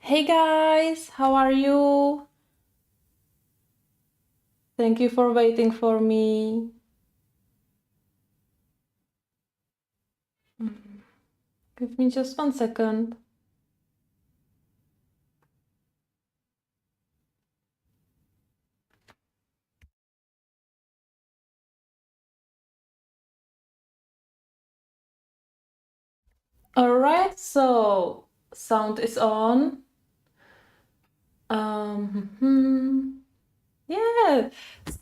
Hey guys, how are you? Thank you for waiting for me. Give me just 1 second. Alright, so sound is on. Yeah,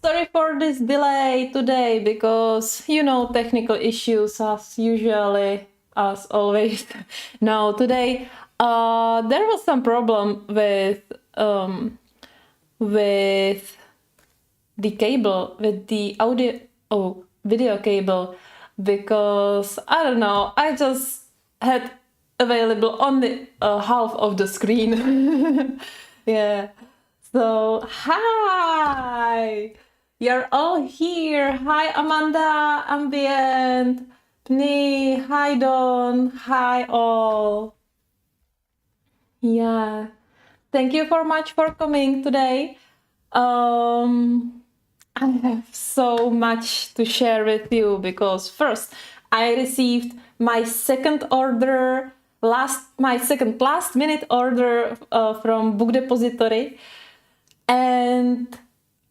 sorry for this delay today because technical issues as usually, as always. No, today there was some problem with the cable, with the video cable, because I don't know, I just had available only half of the screen. Yeah, so hi, you're all here. Hi Amanda, Ambient, Pni, hi Don, hi all. Yeah, thank you for much for coming today. I have so much to share with you because first I received my second order, my second last minute order from Book Depository, and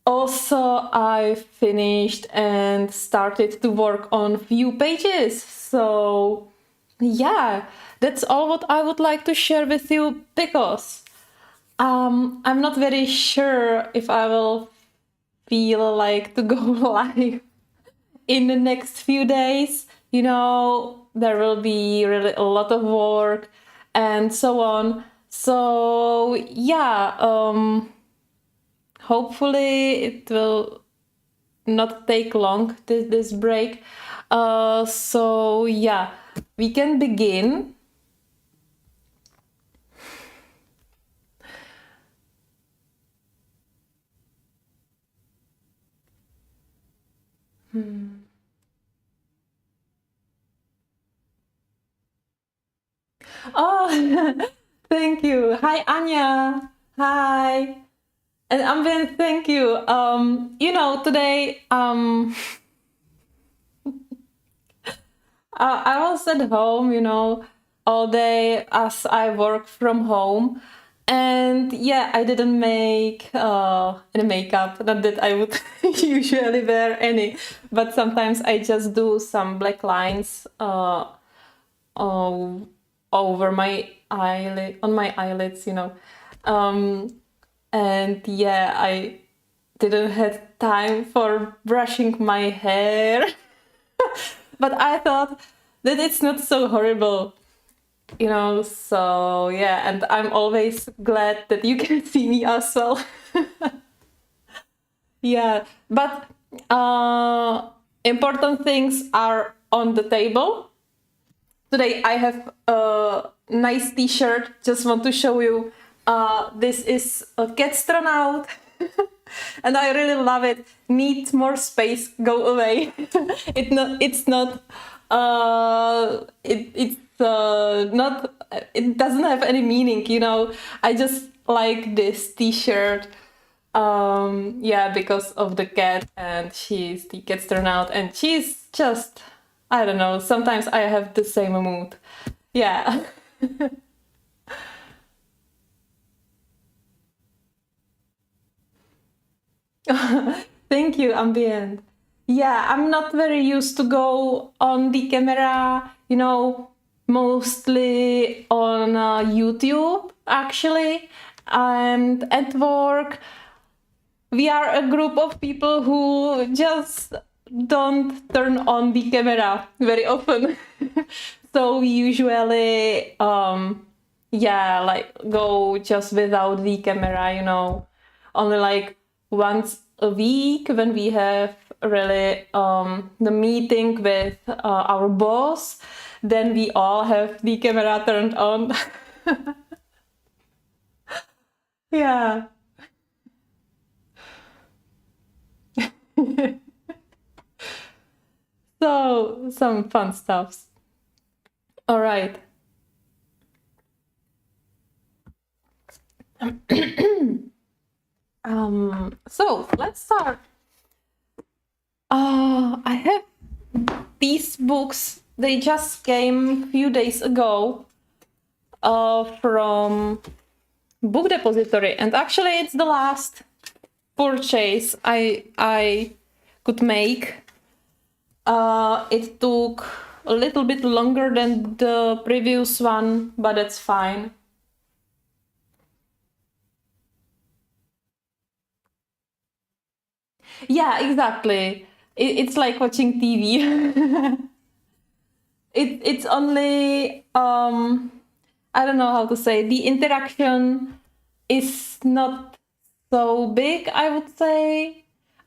also I finished and started to work on few pages. So yeah, that's all what I would like to share with you because I'm not very sure if I will feel like to go live in the next few days. There will be really a lot of work and so on. So yeah, hopefully it will not take long, this break. So yeah, we can begin. Oh, thank you. Hi, Anya. Hi. And Ambien, thank you. Today, I was at home, all day as I work from home. And yeah, I didn't make any makeup. Not that I would usually wear any, but sometimes I just do some black lines uh, over my eyelid, on my eyelids. Um, and yeah, I didn't have time for brushing my hair. But I thought that it's not so horrible. So yeah, and I'm always glad that you can see me as well. Yeah, but important things are on the table. Today I have a nice t-shirt. Just want to show you. This is a Catstronaut. And I really love it. Need more space, go away. It's not not, it doesn't have any meaning. I just like this t-shirt, yeah, because of the cat, and she's the Catstronaut, and she's just, I don't know, sometimes I have the same mood. Yeah. Thank you, Ambient. Yeah, I'm not very used to go on the camera, mostly on YouTube, actually. And at work, we are a group of people who just don't turn on the camera very often. So we usually, yeah, like go just without the camera. Only like once a week when we have really the meeting with our boss, then we all have the camera turned on. Yeah. So some fun stuffs. All right. So let's start. I have these books. They just came a few days ago from Book Depository, and actually it's the last purchase I could make. It took a little bit longer than the previous one, but that's fine. Yeah, exactly. It's like watching TV. It's only I don't know how to say, the interaction is not so big, I would say.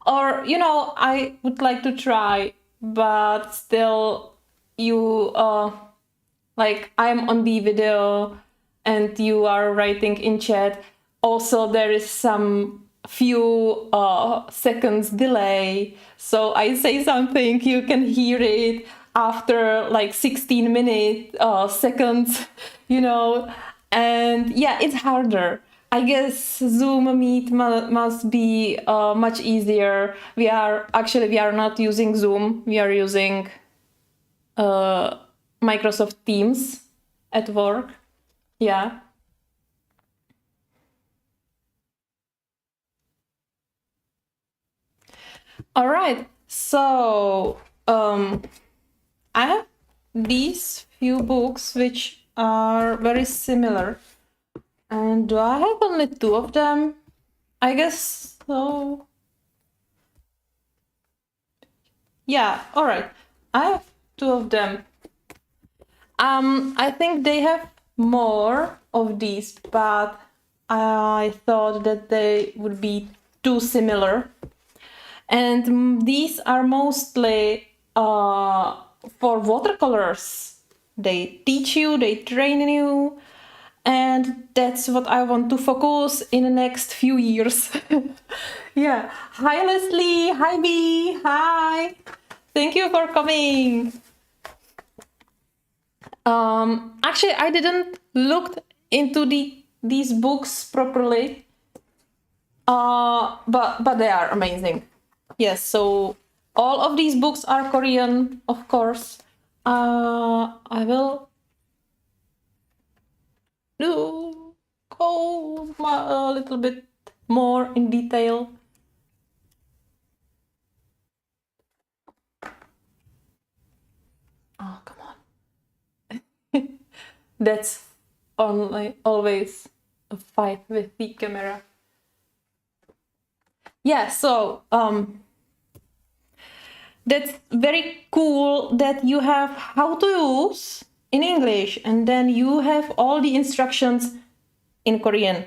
Or, I would like to try, but still you like I'm on the video and you are writing in chat. Also, there is some few seconds delay. So I say something, you can hear it after like 16 minute seconds, and yeah, it's harder. I guess Zoom Meet must be much easier. We are not using Zoom. We are using Microsoft Teams at work. Yeah. All right. So I have these few books which are very similar. And do I have only two of them? I guess so. Yeah, all right. I have two of them. I think they have more of these, but I thought that they would be too similar. And these are mostly for watercolors. They teach you, they train you, and that's what I want to focus in the next few years. Yeah. Hi, Leslie. Hi, B. Hi. Thank you for coming. Actually, I didn't look into these books properly, but they are amazing. Yes, so all of these books are Korean, of course. I will go a little bit more in detail. Oh, come on. That's always a fight with the camera. Yeah, so that's very cool that you have how to use in English and then you have all the instructions in Korean.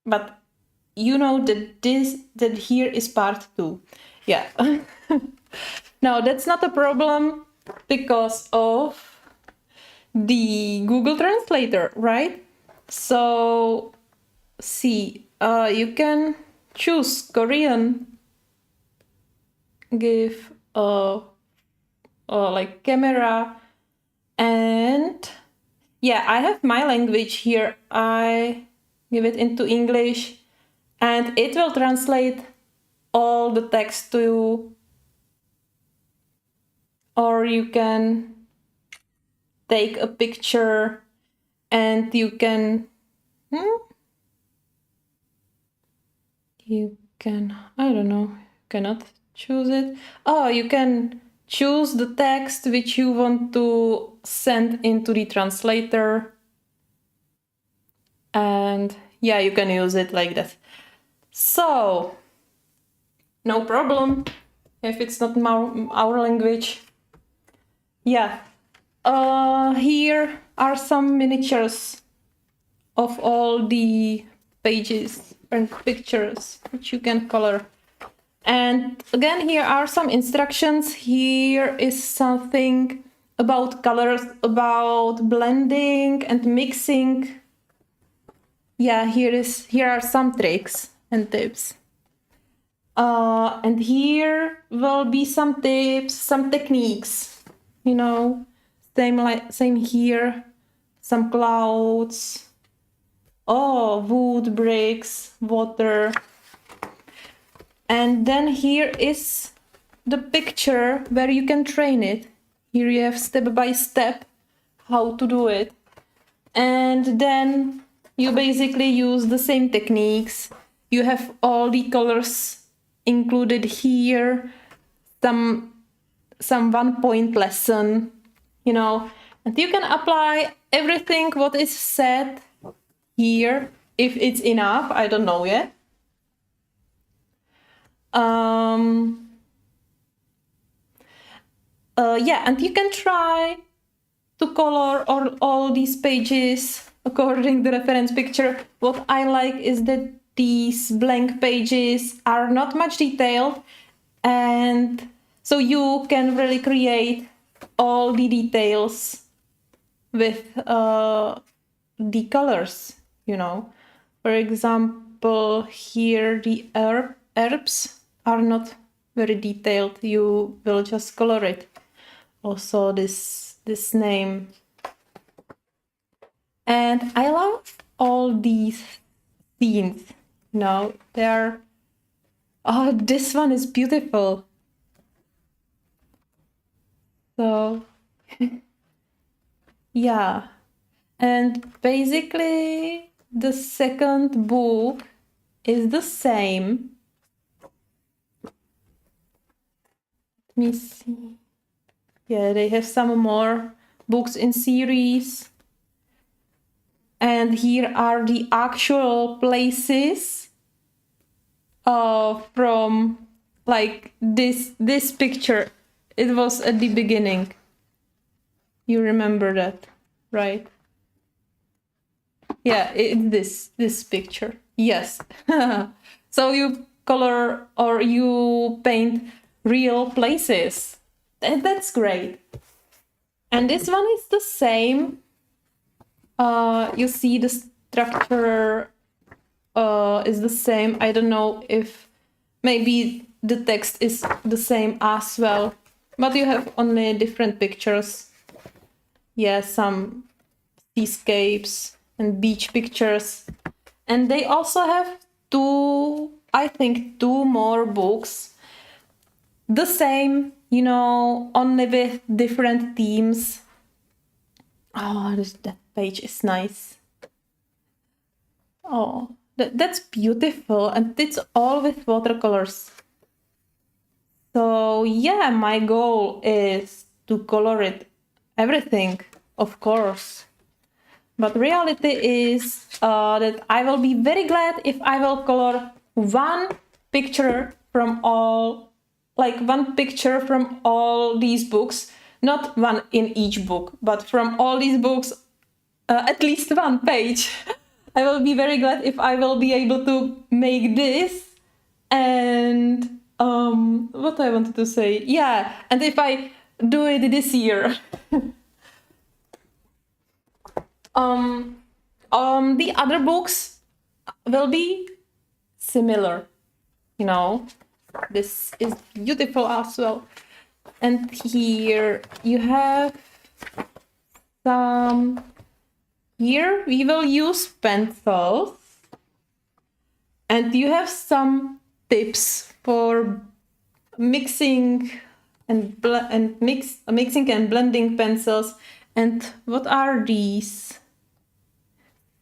But you know that here is part 2. Yeah. Now that's not a problem because of the Google Translator, right? So see, you can choose Korean, give like camera, and yeah, I have my language here. I give it into English and it will translate all the text to you. Or you can take a picture and you can I don't know, cannot choose it. Oh, you can choose the text which you want to send into the translator. And yeah, you can use it like that. So, no problem if it's not our language. Yeah. Here are some miniatures of all the pages and pictures which you can color. And again, here are some instructions. Here is something about colors, about blending and mixing. Yeah, here are some tricks and tips. And here will be some tips, some techniques. Same here, some clouds. Oh, wood, bricks, water. And then here is the picture where you can train it. Here you have step by step how to do it. And then you basically use the same techniques. You have all the colors included here, some 1-point lesson, you know, and you can apply everything what is said here, if it's enough, I don't know yet. Yeah, and you can try to color all these pages according to the reference picture. What I like is that these blank pages are not much detailed, and so you can really create all the details with the colors, you know. For example, here the herbs are not very detailed. You will just color it. Also this name. And I love all these scenes. You know, they're... Oh, this one is beautiful. So, yeah. And basically, the second book is the same. Let me see. Yeah, they have some more books in series. And here are the actual places from like this picture. It was at the beginning. You remember that, right? Yeah, it's this picture. Yes. So you color or you paint real places. That's great. And this one is the same. You see the structure is the same. I don't know if maybe the text is the same as well, but you have only different pictures. Yeah, some seascapes and beach pictures. And they also have I think two more books. The same, you know, only with different themes. Oh, that page is nice. Oh, that's beautiful. And it's all with watercolors. So yeah, my goal is to color it everything, of course. But reality is that I will be very glad if I will color one picture from all these books. Not one in each book, but from all these books, at least one page. I will be very glad if I will be able to make this. And what I wanted to say, yeah, and if I do it this year. The other books will be similar, you know. This is beautiful as well. And here you have some... Here we will use pencils. And you have some tips for mixing and mixing and blending pencils. And what are these?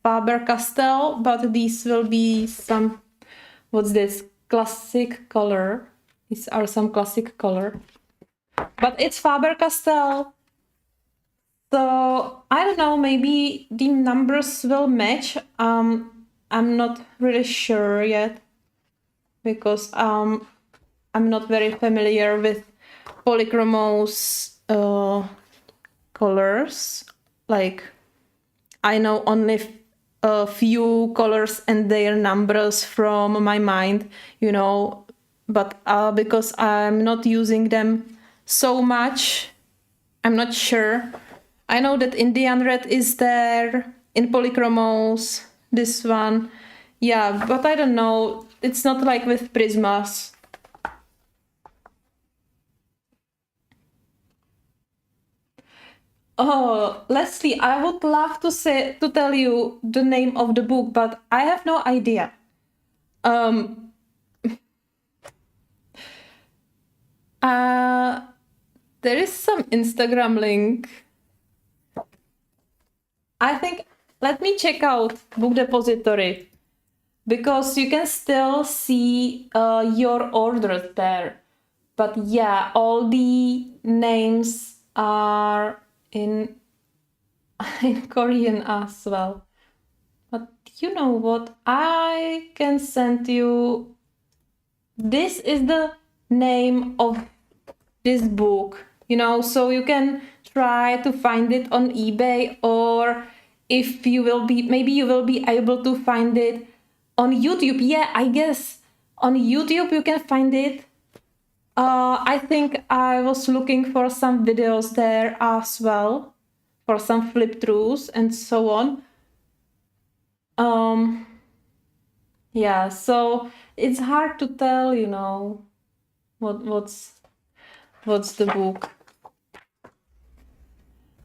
Faber-Castell, but these will be some... What's this? Classic color. These are some classic color. But it's Faber-Castell. So, I don't know, maybe the numbers will match. I'm not really sure yet. Because I'm not very familiar with polychromos colors. Like, I know only a few colors and their numbers from my mind, you know, but because I'm not using them so much, I'm not sure. I know that Indian red is there in polychromos, this one. Yeah, but I don't know. It's not like with Prismas. Oh, Leslie, I would love to tell you the name of the book, but I have no idea. Um, there is some Instagram link. I think, let me check out Book Depository because you can still see your orders there. But yeah, all the names are in in Korean as well. But you know what? I can send you. This is the name of this book, so you can try to find it on eBay, or if you will be, maybe you will be able to find it on YouTube. Yeah, I guess on YouTube you can find it. I think I was looking for some videos there as well, for some flip throughs and so on. Yeah, so it's hard to tell, what's the book.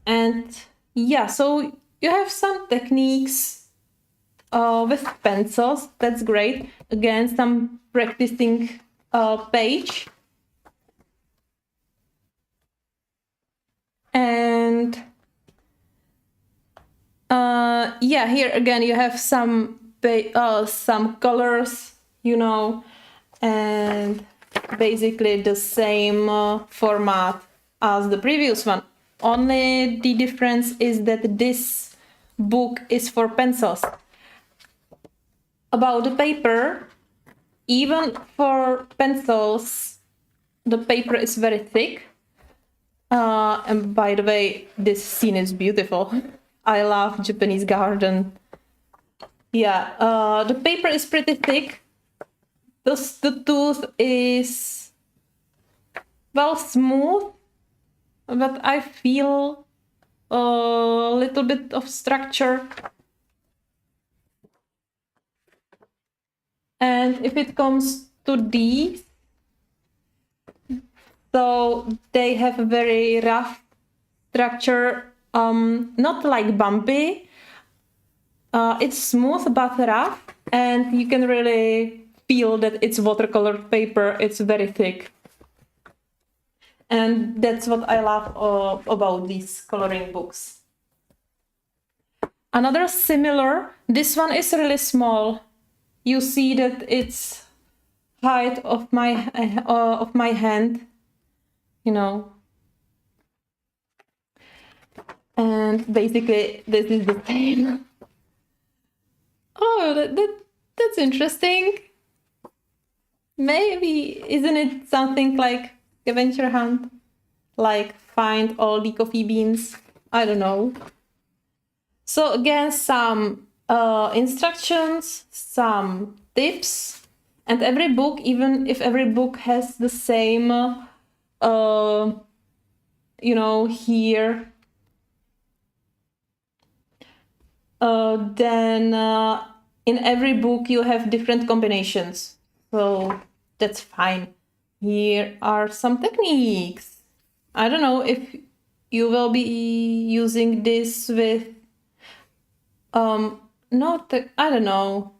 And yeah, so you have some techniques with pencils. That's great. Again, some practicing page. And yeah, here again you have some colors, and basically the same format as the previous one. Only the difference is that this book is for pencils. About the paper, even for pencils, the paper is very thick. And by the way, this scene is beautiful. I love Japanese garden. Yeah, the paper is pretty thick. The tooth is, well, smooth, but I feel a little bit of structure. And if it comes to these, so they have a very rough structure, not like bumpy. It's smooth but rough, and you can really feel that it's watercolor paper. It's very thick. And that's what I love about these coloring books. Another similar, this one is really small. You see that it's height of my hand, and basically this is the same. Oh, that's interesting. Maybe, isn't it something like scavenger hunt? Like find all the coffee beans? I don't know. So again, some instructions, some tips, and every book, even if every book has the same, here, then in every book you have different combinations. So that's fine. Here are some techniques. I don't know if you will be using this with I don't know.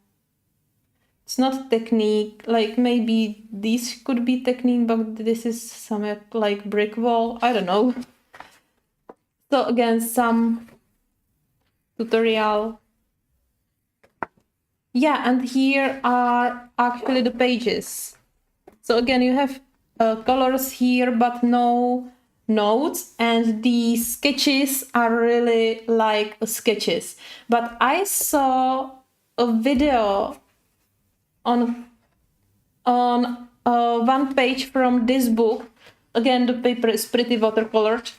It's not technique. Like maybe this could be technique, but this is somewhat like brick wall. I don't know. So again, some tutorial. Yeah, and here are actually the pages. So again, you have colors here, but no notes, and the sketches are really like sketches. But I saw a video on one page from this book. Again, the paper is pretty watercolored,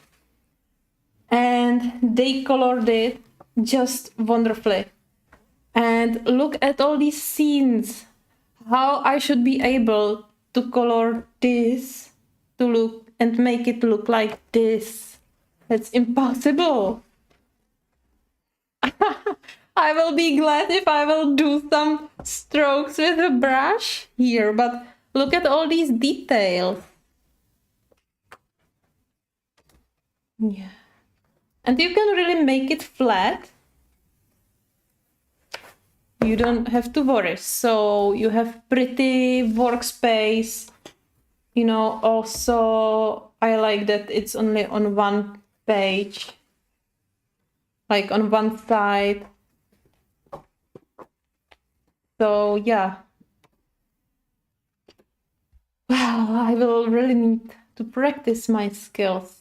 and they colored it just wonderfully. And look at all these scenes, how I should be able to color this to look and make it look like this. That's impossible. I will be glad if I will do some strokes with a brush here, but look at all these details. Yeah. And you can really make it flat. You don't have to worry. So you have pretty workspace. You know, also I like that it's only on one page, like on one side. So yeah. Wow, I will really need to practice my skills.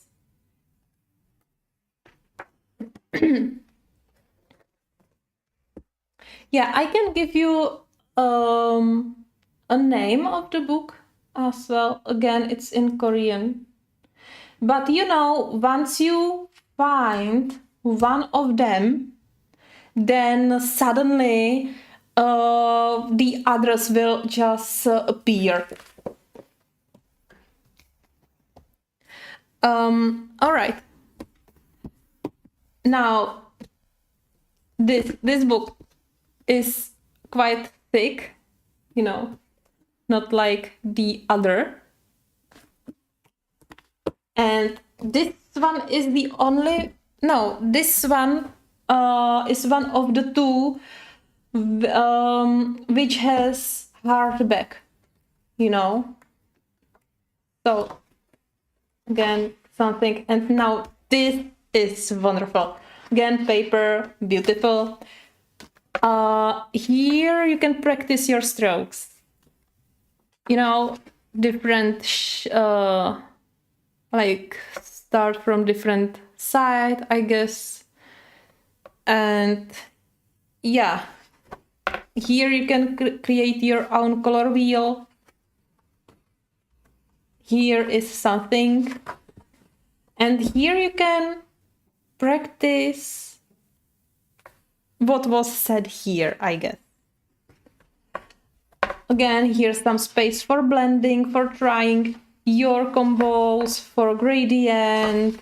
Yeah, I can give you a name of the book as well. Again, it's in Korean. But you know, once you find one of them, then suddenly the others will just appear. All right. Now, this book is quite thick, you know, not like the other. And this one is the only, no, this one is one of the two which has hardback, you know. So again, something, and now this is wonderful. Again, paper, beautiful. Here you can practice your strokes. You know, different, like start from different side, I guess. And yeah, here you can create your own color wheel. Here is something. And here you can practice what was said here, I guess. Again, here's some space for blending, for trying your combos, for gradient,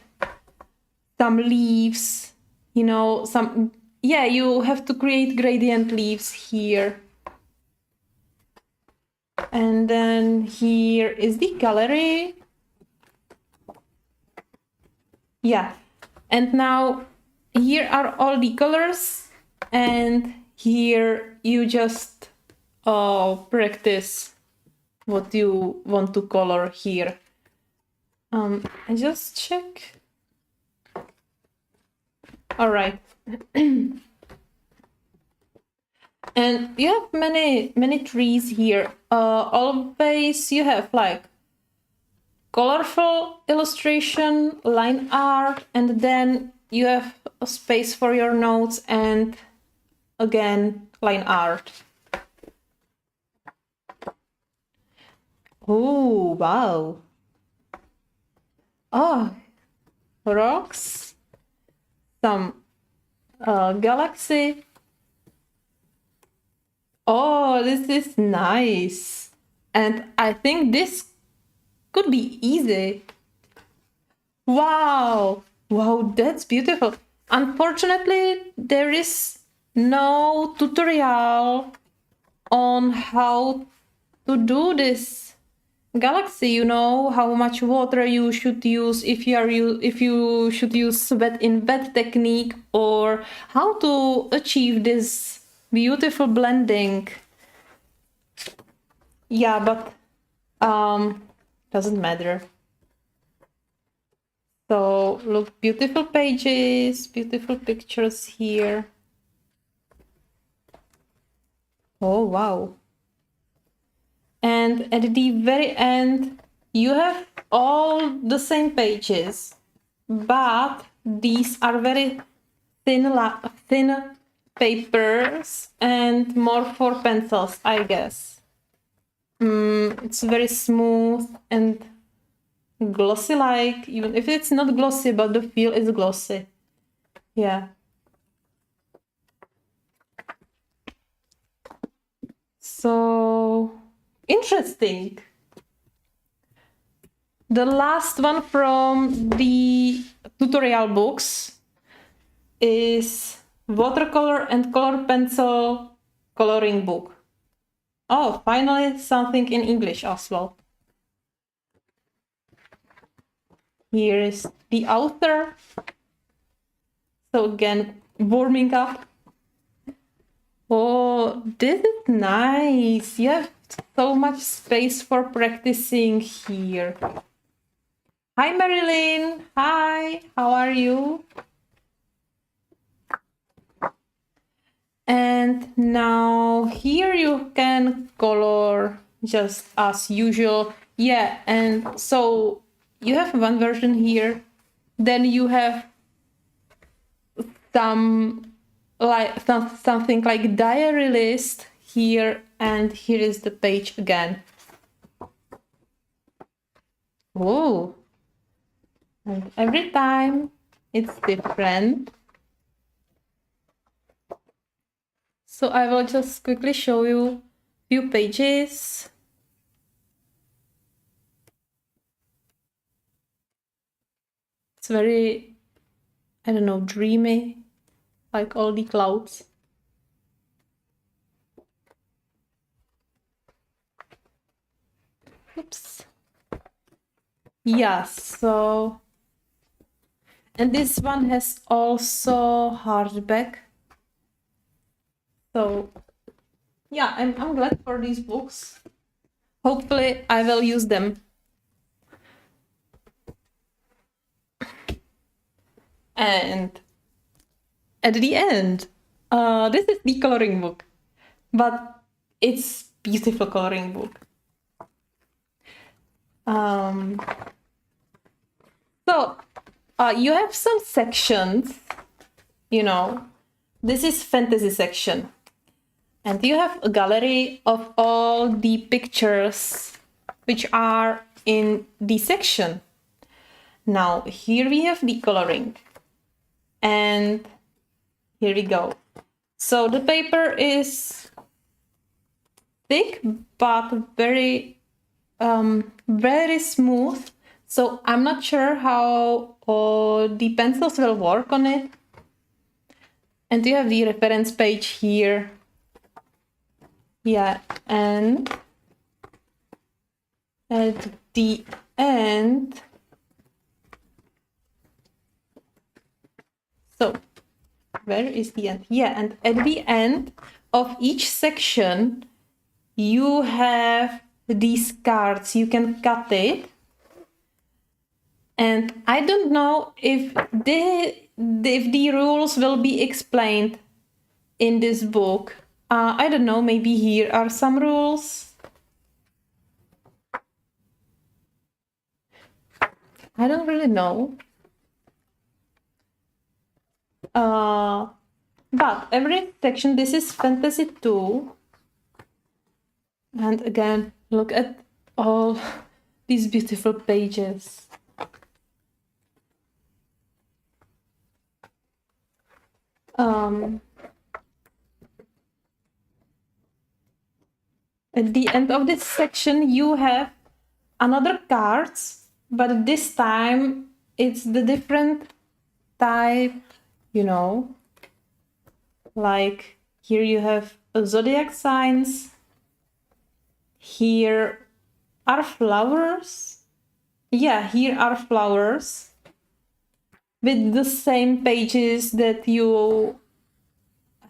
some leaves, you know, some, yeah, you have to create gradient leaves here. And then here is the gallery. Yeah, and now here are all the colors, and here you just practice what you want to color here. I just check. All right. And you have many trees here. Always you have like colorful illustration, line art, and then you have a space for your notes and again line art. Oh, wow. Oh, rocks, some galaxy. Oh, this is nice. And I think this could be easy. Wow. Wow, that's beautiful. Unfortunately, there is no tutorial on how to do this galaxy, you know, how much water you should use if you should use wet in wet technique, or how to achieve this beautiful blending. Yeah, but doesn't matter. So look, beautiful pages, beautiful pictures here. Oh, wow. And at the very end, you have all the same pages, but these are very thin papers and more for pencils, I guess. It's very smooth and glossy, like, even if it's not glossy, but the feel is glossy. Yeah. So interesting. The last one from the tutorial books is watercolor and color pencil coloring book. Oh, finally something in English as well. Here is the author. So again, warming up. Oh, this is nice. You have so much space for practicing here. Hi, Marilyn. Hi, how are you? And now here you can color just as usual. Yeah, and so you have one version here. Then you have something like diary list here, and here is the page again. Oh, and every time it's different. So I will just quickly show you few pages. It's very, I don't know, dreamy, like all the clouds. Oops. Yeah, so, and this one has also hardback. So yeah, I'm glad for these books. Hopefully I will use them. And at the end, this is the coloring book, but it's beautiful coloring book. So you have some sections, you know, this is fantasy section. And you have a gallery of all the pictures which are in the section. Now, here we have the coloring. And here we go. So the paper is thick, but very, very smooth. So I'm not sure how the pencils will work on it. And you have the reference page here. Yeah, and at the end, so where is the end? Yeah, and at the end of each section, you have these cards. You can cut it. And I don't know if the rules will be explained in this book. I don't know, maybe here are some rules. I don't really know. But every section, this is Fantasy 2. And again, look at all these beautiful pages. At the end of this section, you have another cards, but this time it's the different type, you know, like here you have zodiac signs. Here are flowers. Yeah, here are flowers with the same pages that you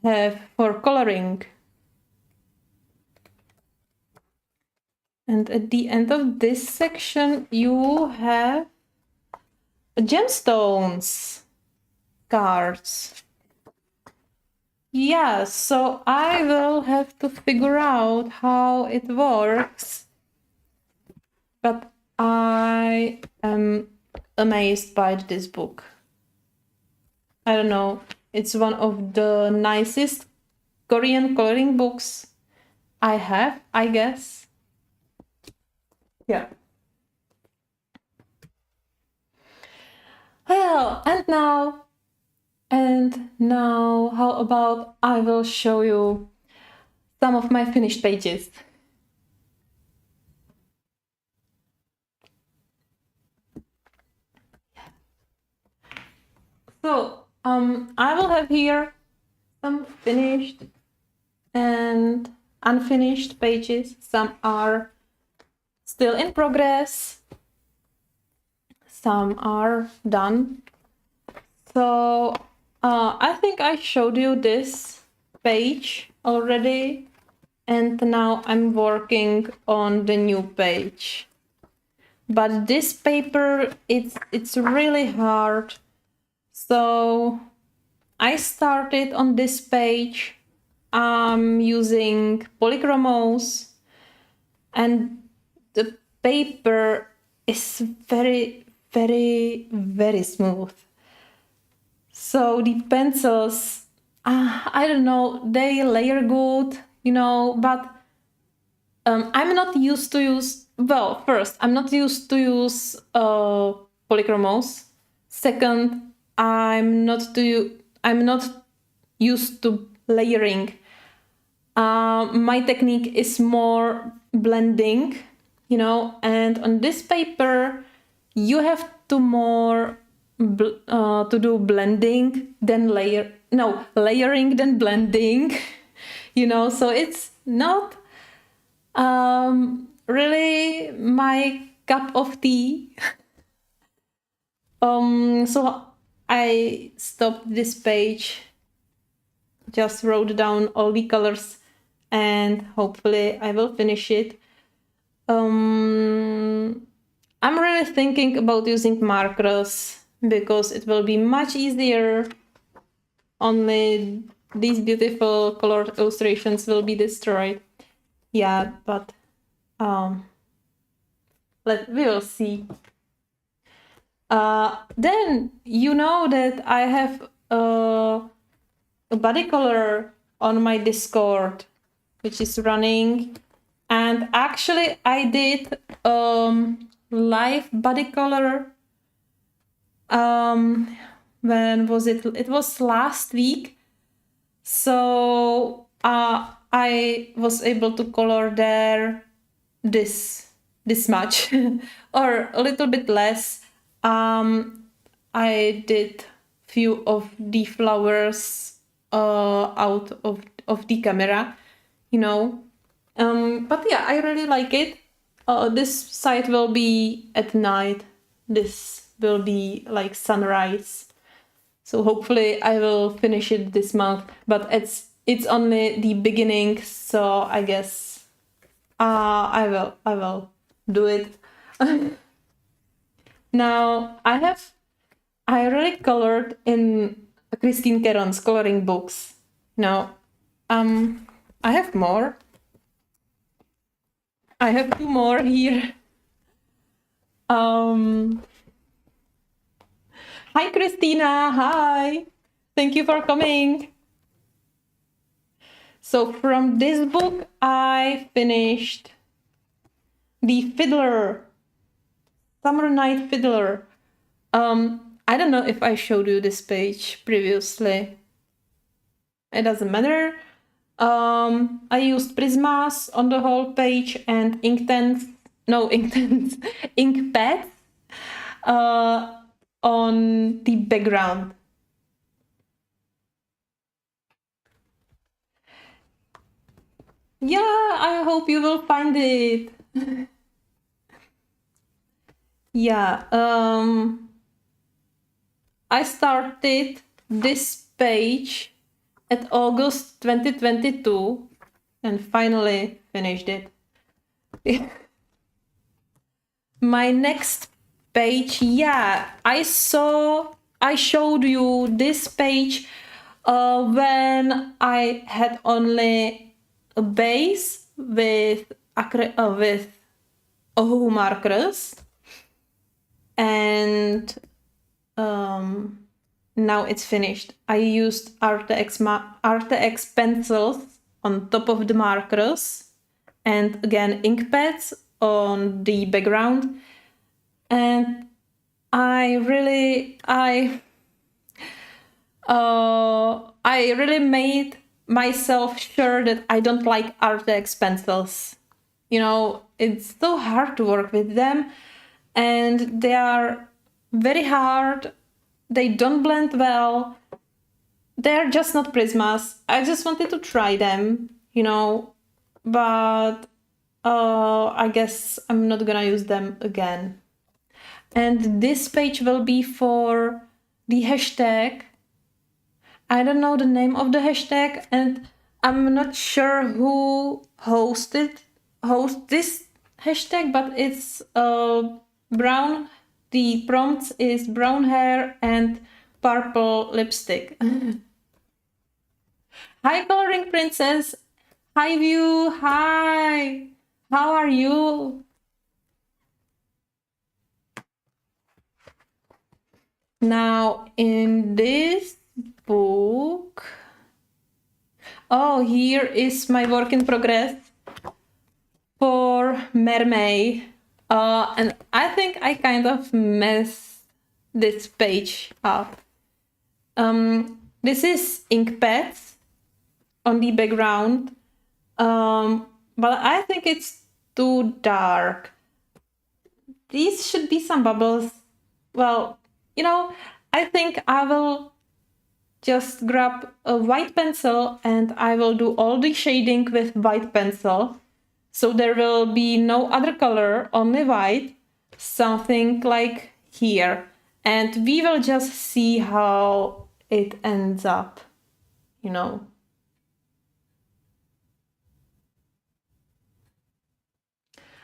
have for coloring. And at the end of this section, you have gemstones cards. Yeah, so I will have to figure out how it works. But I am amazed by this book. I don't know, it's one of the nicest Korean coloring books I have, I guess. Yeah. Well, and now, how about I will show you some of my finished pages. So, I will have here some finished and unfinished pages. Some are still in progress. Some are done. So I think I showed you this page already, and now I'm working on the new page. But this paper, it's really hard. So I started on this page using polychromos, and the paper is very, very, very smooth. So the pencils, I don't know, they layer good, but I'm not used to use, well, first, I'm not used to use polychromos. Second, I'm not used to layering. My technique is more blending, and on this paper, you have to more to do blending than layering than blending, so it's not really my cup of tea. So I stopped this page, just wrote down all the colors, and hopefully I will finish it. I'm really thinking about using markers because it will be much easier. Only these beautiful colored illustrations will be destroyed. Yeah, but we will see. Then you know that I have a body color on my Discord, which is running, and actually I did live body color. When was it? It was last week. So I was able to color there this much or a little bit less. I did few of the flowers out of the camera, but yeah, I really like it. This site will be at night. This will be like sunrise. So hopefully I will finish it this month, but it's only the beginning, so I guess I will do it. Now I really colored in Christine Caron's coloring books. Now I have more. I have two more here. Hi, Christina. Hi. Thank you for coming. So from this book, I finished The Fiddler, Summer Night Fiddler. I don't know if I showed you this page previously. It doesn't matter. I used Prismas on the whole page and ink pads on the background. Yeah, I hope you will find it. Yeah, I started this page at August 2022 and finally finished it. My next page, yeah, I showed you this page when I had only a base with Ohu markers, and now it's finished. I used RTX pencils on top of the markers, and again ink pads on the background, and I really made myself sure that I don't like RTX pencils. It's so hard to work with them, and they are very hard. They don't blend well. They're just not Prismas. I just wanted to try them, but I guess I'm not gonna use them again. And this page will be for the hashtag I don't know the name of the hashtag, and I'm not sure who host this hashtag, but it's brown. The prompt is brown hair and purple lipstick. Hi, coloring princess. Hi, view. Hi. How are you? Now, in this book, oh, here is my work in progress for Mermaid. And I think I kind of messed this page up. This is ink pads on the background, but I think it's too dark. These should be some bubbles. Well, I think I will just grab a white pencil and I will do all the shading with white pencil. So there will be no other color, only white, something like here. And we will just see how it ends up,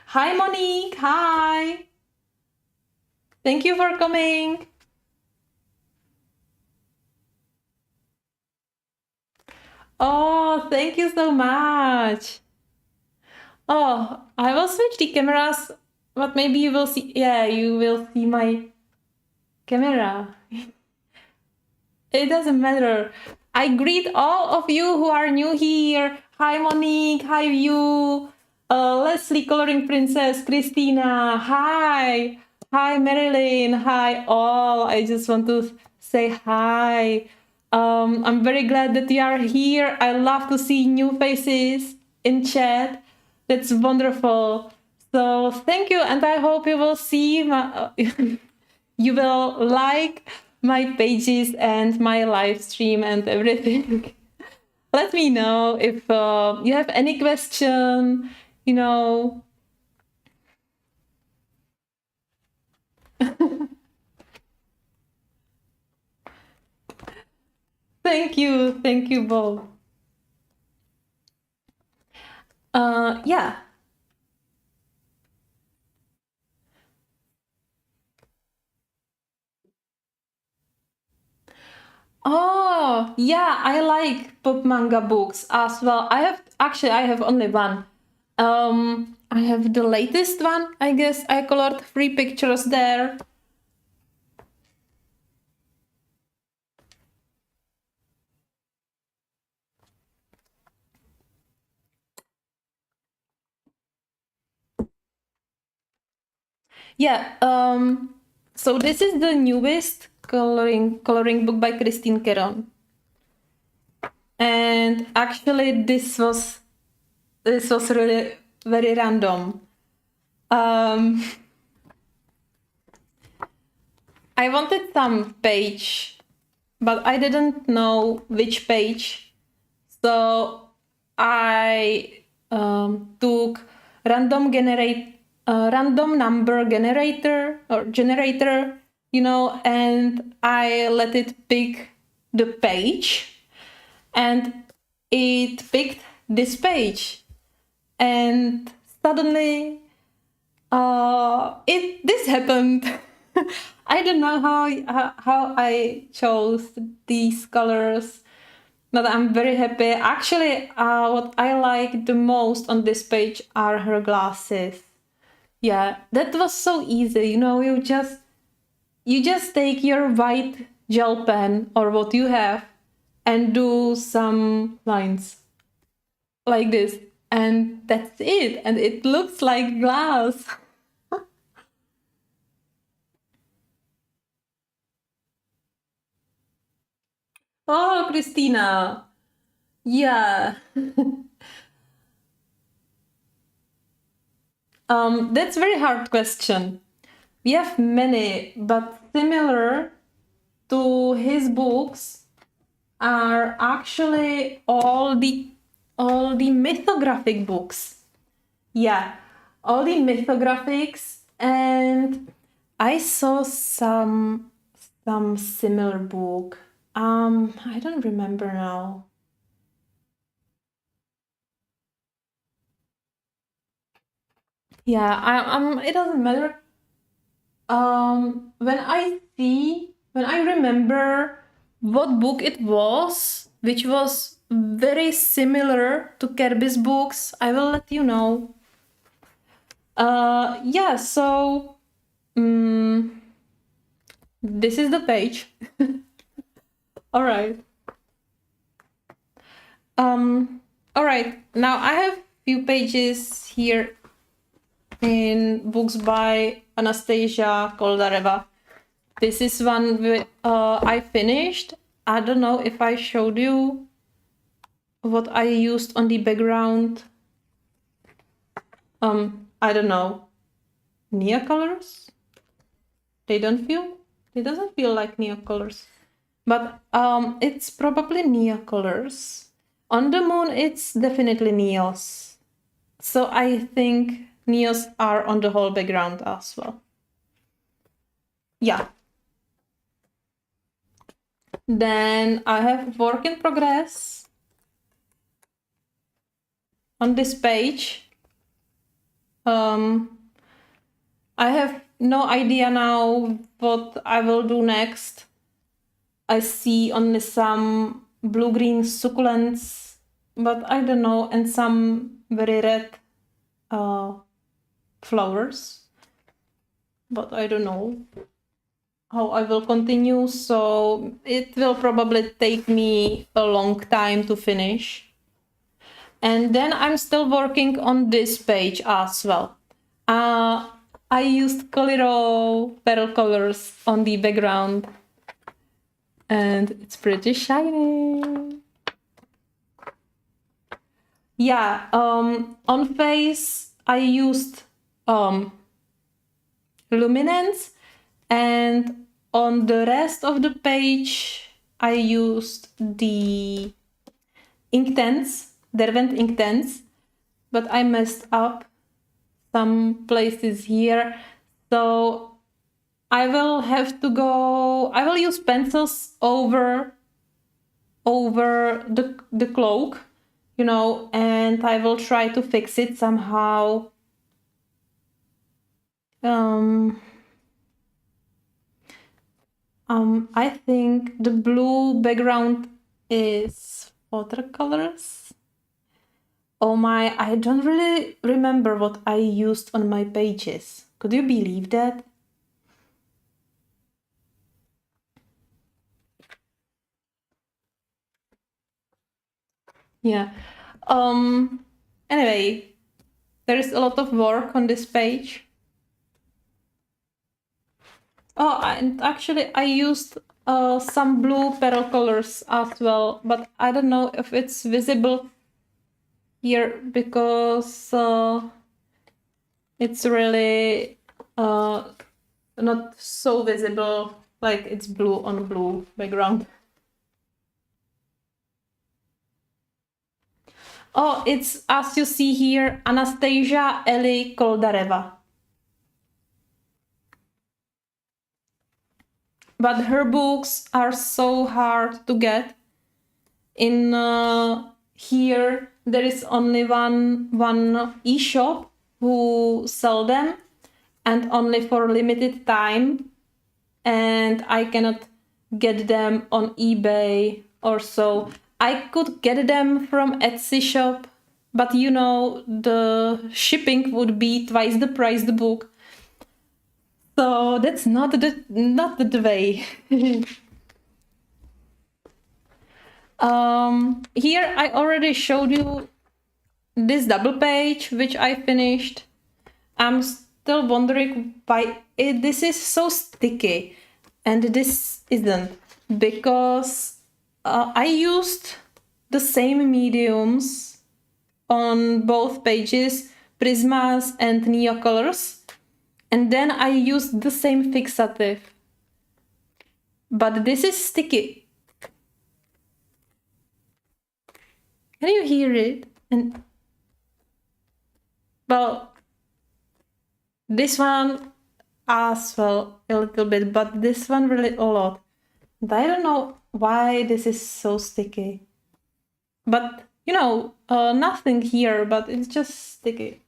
Hi, Monique. Hi. Thank you for coming. Oh, thank you so much. Oh, I will switch the cameras, but maybe you will see. Yeah, you will see my camera. It doesn't matter. I greet all of you who are new here. Hi, Monique. Hi, you. Leslie, Coloring Princess, Christina. Hi. Hi, Marilyn. Hi, all. I just want to say hi. I'm very glad that you are here. I love to see new faces in chat. That's wonderful. So thank you, and I hope you will see my, you will like my pages and my live stream and everything. Let me know if you have any question, Thank you both. Yeah. Oh, yeah, I like pop manga books as well. I have only one. I have the latest one, I guess. I colored 3 pictures there. Yeah, so this is the newest coloring book by Christine Caron. And actually this was really very random. I wanted some page, but I didn't know which page. So I took random number generator, and I let it pick the page, and it picked this page, and suddenly this happened. I don't know how I chose these colors, but I'm very happy. Actually, what I like the most on this page are her glasses. Yeah, that was so easy. You just take your white gel pen or what you have and do some lines like this, and that's it. And it looks like glass. Oh, Christina. Yeah. That's very hard question. We have many, but similar to his books are actually all the mythographic books. Yeah, all the mythographics, and I saw some similar book. I don't remember now. Yeah, it doesn't matter. When I remember what book it was, which was very similar to Kerby's books, I will let you know. Yeah, so this is the page. All right. All right. Now I have few pages here in books by Anastasia Koldareva. This is one I finished. I don't know if I showed you what I used on the background. I don't know. Nia colors? They doesn't feel like Nia colors. But it's probably Nia colors. On the moon, it's definitely Neos. So I think Neos are on the whole background as well. Yeah. Then I have work in progress on this page. I have no idea now what I will do next. I see only some blue-green succulents, but I don't know, and some very red flowers. But I don't know how I will continue, so it will probably take me a long time to finish. And then I'm still working on this page as well. I used Coliro pearl colors on the background, and it's pretty shiny. Yeah, on face I used luminance, and on the rest of the page I used the Inktense, Derwent Inktense, but I messed up some places here, so I will use pencils over the cloak, you know, and I will try to fix it somehow. I think the blue background is watercolors. Oh my, I don't really remember what I used on my pages. Could you believe that? Yeah. Anyway, there is a lot of work on this page. Oh, and actually I used some blue pearl colors as well, but I don't know if it's visible here because it's really not so visible, like it's blue on blue background. Oh, it's, as you see here, Anastasia Eli Koldareva. But her books are so hard to get. In here, there is only one e-shop who sell them, and only for limited time. And I cannot get them on eBay or so. I could get them from Etsy shop, but you know, the shipping would be twice the price the book. So that's not the way. Here I already showed you this double page, which I finished. I'm still wondering why this is so sticky and this isn't, because I used the same mediums on both pages, Prismas and Neo colors, and then I used the same fixative. But this is sticky. Can you hear it? And well, this one as well a little bit, but this one really a lot. And I don't know why this is so sticky. But, you know, nothing here, but it's just sticky.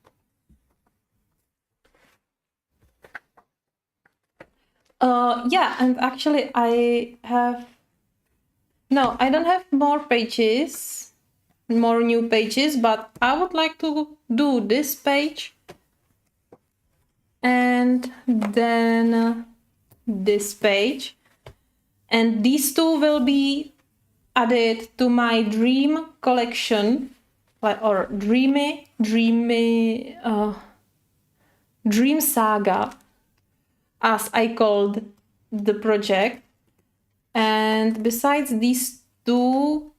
Yeah, and actually I have... No, I don't have more pages, more new pages, but I would like to do this page. And then this page. And these two will be added to my dream collection, or dream saga, as I called the project. And besides these two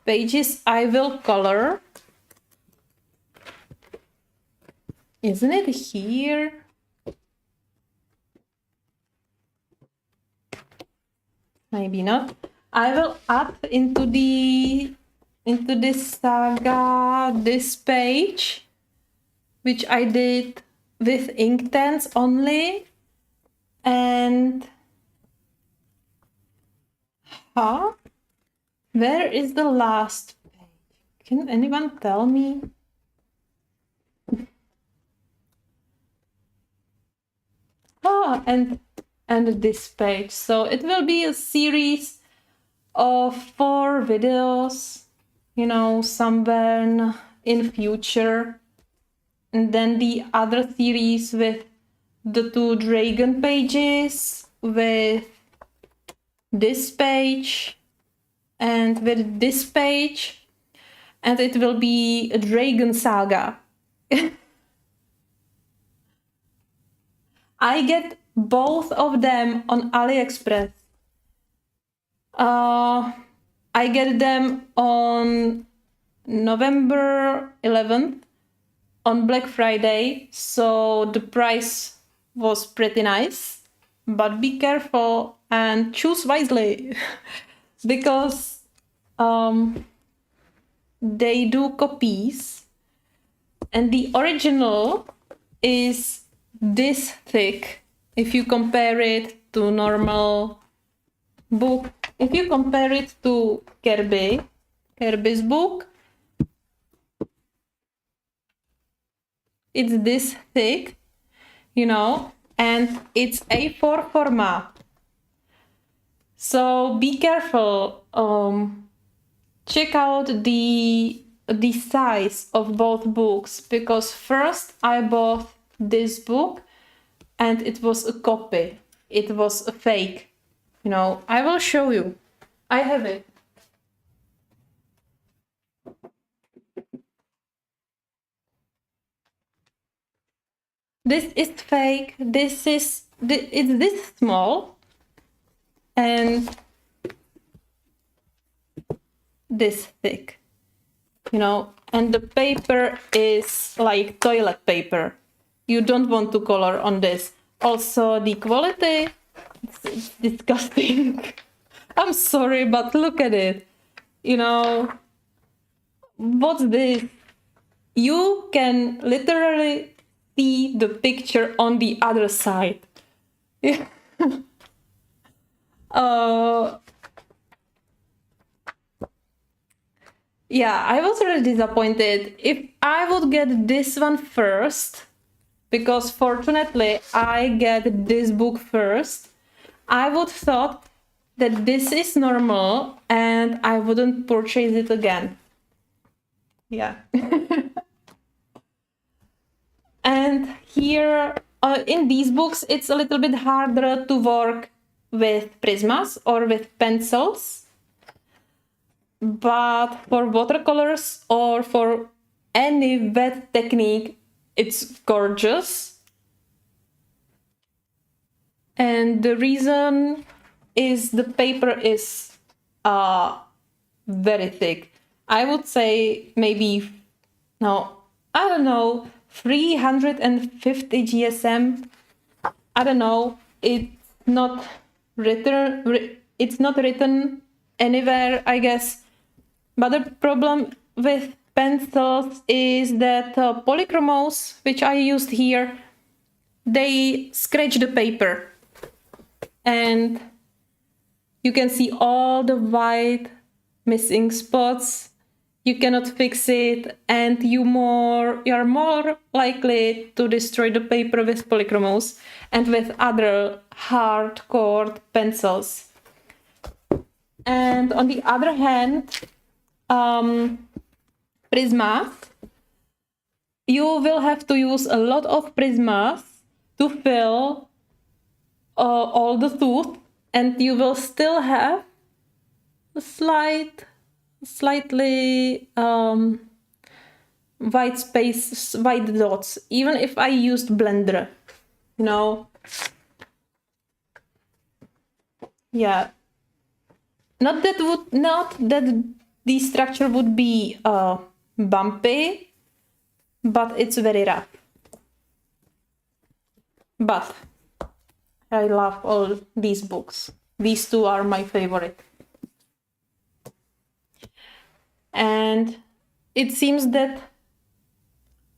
pages, I will color. Isn't it here? Maybe not. I will add into this saga this page, which I did with Inktense only. And where is the last page? Can anyone tell me? And this page. So it will be a series of 4 videos, you know, somewhere in future. And then the other series with the 2 dragon pages, with this page and with this page, and it will be a dragon saga. I get both of them on AliExpress. I get them on November 11th on Black Friday, so the price was pretty nice. But be careful and choose wisely because they do copies, and the original is this thick. If you compare it to normal book, if you compare it to Kerby's book, it's this thick, you know, and it's A4 format. So be careful. Check out the size of both books, because first I bought this book and it was a copy. It was a fake. You know, I will show you. I have it. This is fake. It's this small and this thick, you know, and the paper is like toilet paper. You don't want to color on this. Also, the quality, it's disgusting. I'm sorry, but look at it. You know, what's this? You can literally see the picture on the other side. Yeah, I was really disappointed. If I would get this one first, because fortunately I get this book first, I would thought that this is normal and I wouldn't purchase it again. Yeah. And here in these books, it's a little bit harder to work with prismas or with pencils. But for watercolors or for any wet technique, it's gorgeous. And the reason is the paper is very thick. I would say maybe, no, I don't know, 350 GSM. I don't know. It's not written anywhere, I guess. But the problem with pencils is that polychromos, which I used here, they scratch the paper. And You can see all the white missing spots. You cannot fix it, and you're more likely to destroy the paper with polychromos and with other hardcore pencils. And on the other hand, Prismas, you will have to use a lot of Prismas to fill all the tooth, and you will still have a slightly white space, white dots, even if I used blender, you know. Yeah, not that the structure would be bumpy, but it's very rough. But I love all these books. These two are my favorite. And it seems that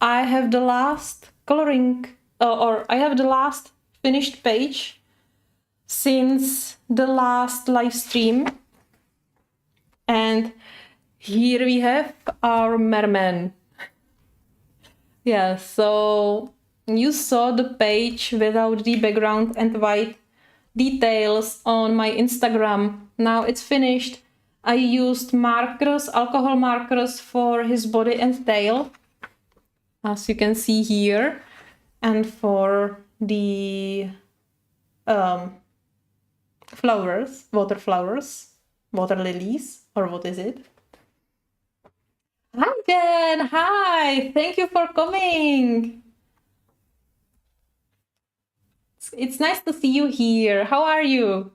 I have the last coloring, or I have the last finished page since the last live stream. And here we have our merman. Yeah, so you saw the page without the background and white details on my Instagram. Now it's finished. I used markers, alcohol markers for his body and tail, as you can see here, and for the flowers, water lilies, or what is it? Hi Jen, hi, thank you for coming. It's nice to see you here. How are you?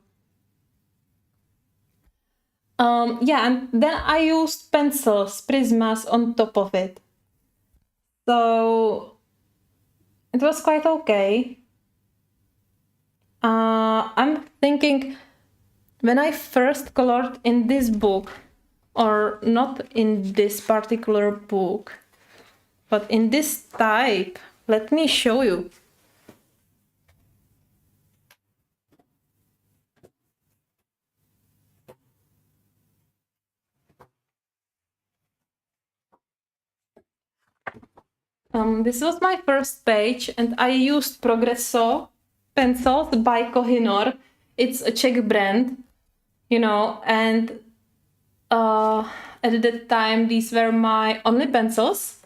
Yeah, and then I used pencils, Prismas on top of it. So it was quite okay. I'm thinking when I first colored in this book, or not in this particular book, but in this type, let me show you. This was my first page, and I used Progresso pencils by Kohinoor. It's a Czech brand, you know, and at that time these were my only pencils.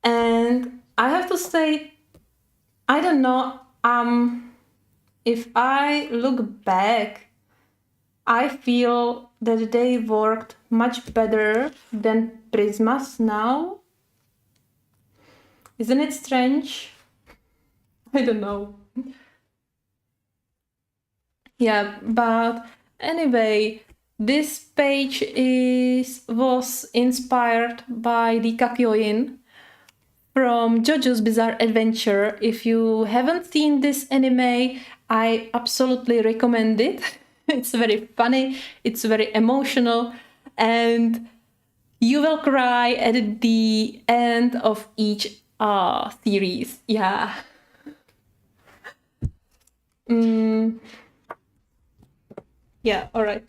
And I have to say, I don't know, if I look back, I feel that they worked much better than Prismas now. Isn't it strange? I don't know. Yeah, but anyway, this page was inspired by the Kakyoin from JoJo's Bizarre Adventure. If you haven't seen this anime, I absolutely recommend it. It's very funny, it's very emotional, and you will cry at the end of each series. Yeah. Yeah, all right.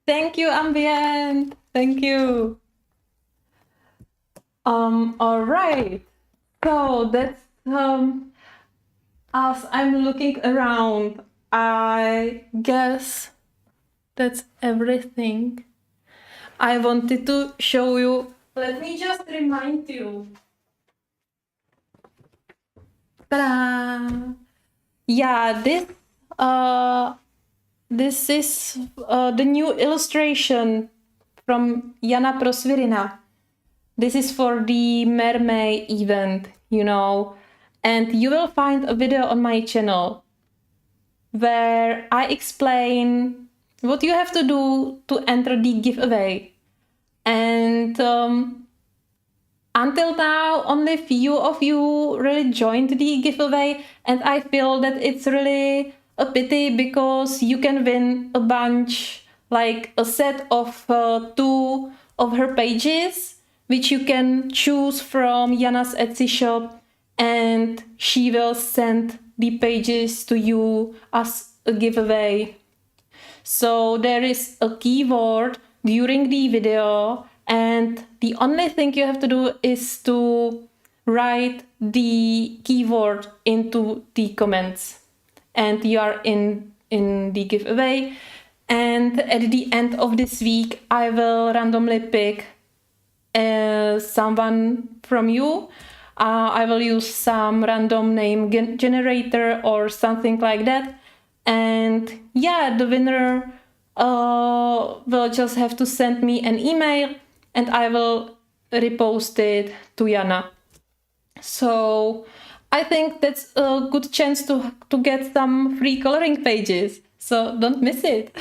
Thank you, Ambient. Thank you. All right. So that's as I'm looking around, I guess that's everything I wanted to show you. Let me just remind you. Ta-da! Yeah, this is the new illustration from Jana Prosvirina. This is for the Mermaid event, you know, and you will find a video on my channel where I explain what you have to do to enter the giveaway. And until now, only few of you really joined the giveaway, and I feel that it's really a pity because you can win a bunch, like a set of 2 of her pages, which you can choose from Jana's Etsy shop, and she will send the pages to you as a giveaway. So there is a keyword during the video, and the only thing you have to do is to write the keyword into the comments, and you are in the giveaway. And at the end of this week, I will randomly pick someone from you. I will use some random name generator or something like that. And yeah, the winner will just have to send me an email, and I will repost it to Jana. So I think that's a good chance to get some free coloring pages. So don't miss it.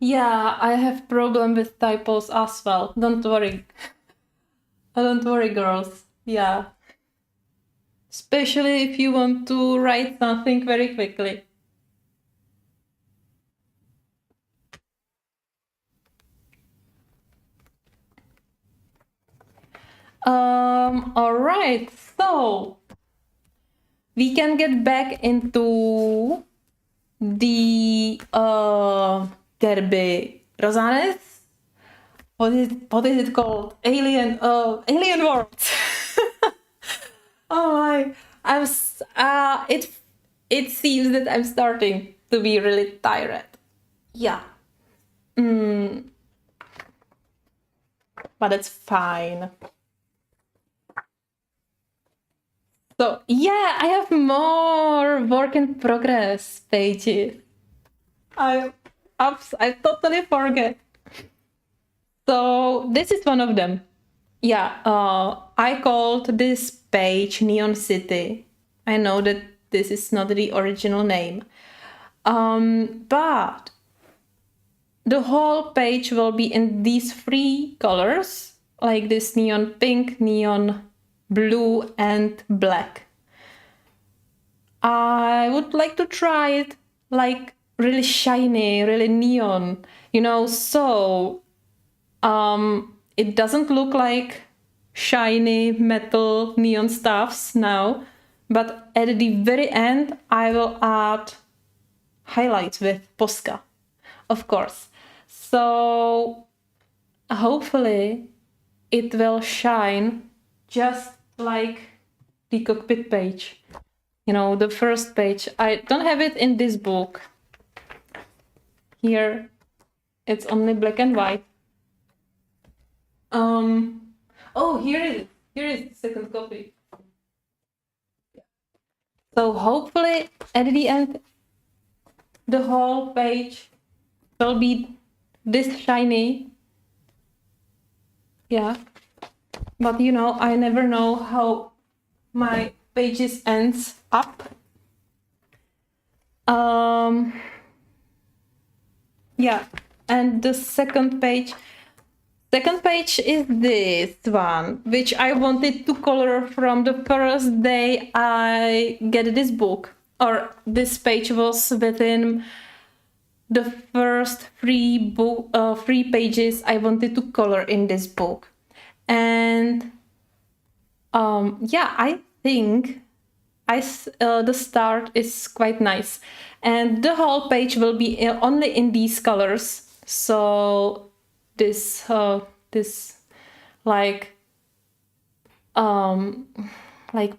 Yeah, I have problem with typos as well. Don't worry. Don't worry, girls. Yeah. Especially if you want to write something very quickly. All right. So we can get back into the Kerby Rosanes. What is it called? Alien Worlds. Oh my! It seems that I'm starting to be really tired. Yeah. But it's fine. So yeah, I have more work in progress pages. I totally forget. So this is one of them. Yeah, I called this page Neon City. I know that this is not the original name. But the whole page will be in these three colors, like this neon pink, neon blue, and black. I would like to try it like really shiny, really neon, so it doesn't look like shiny metal neon stuffs now, but at the very end I will add highlights with Posca, of course. So hopefully it will shine just like the cockpit page, the first page. I don't have it in this book. Here it's only black and white. Oh, here is the second copy. So hopefully at the end the whole page will be this shiny. Yeah, but I never know how my pages ends up. Yeah, and the second page is this one, which I wanted to color from the first day I get this book, or this page was within the first three pages I wanted to color in this book. And yeah, I think the start is quite nice, and the whole page will be only in these colors. So this like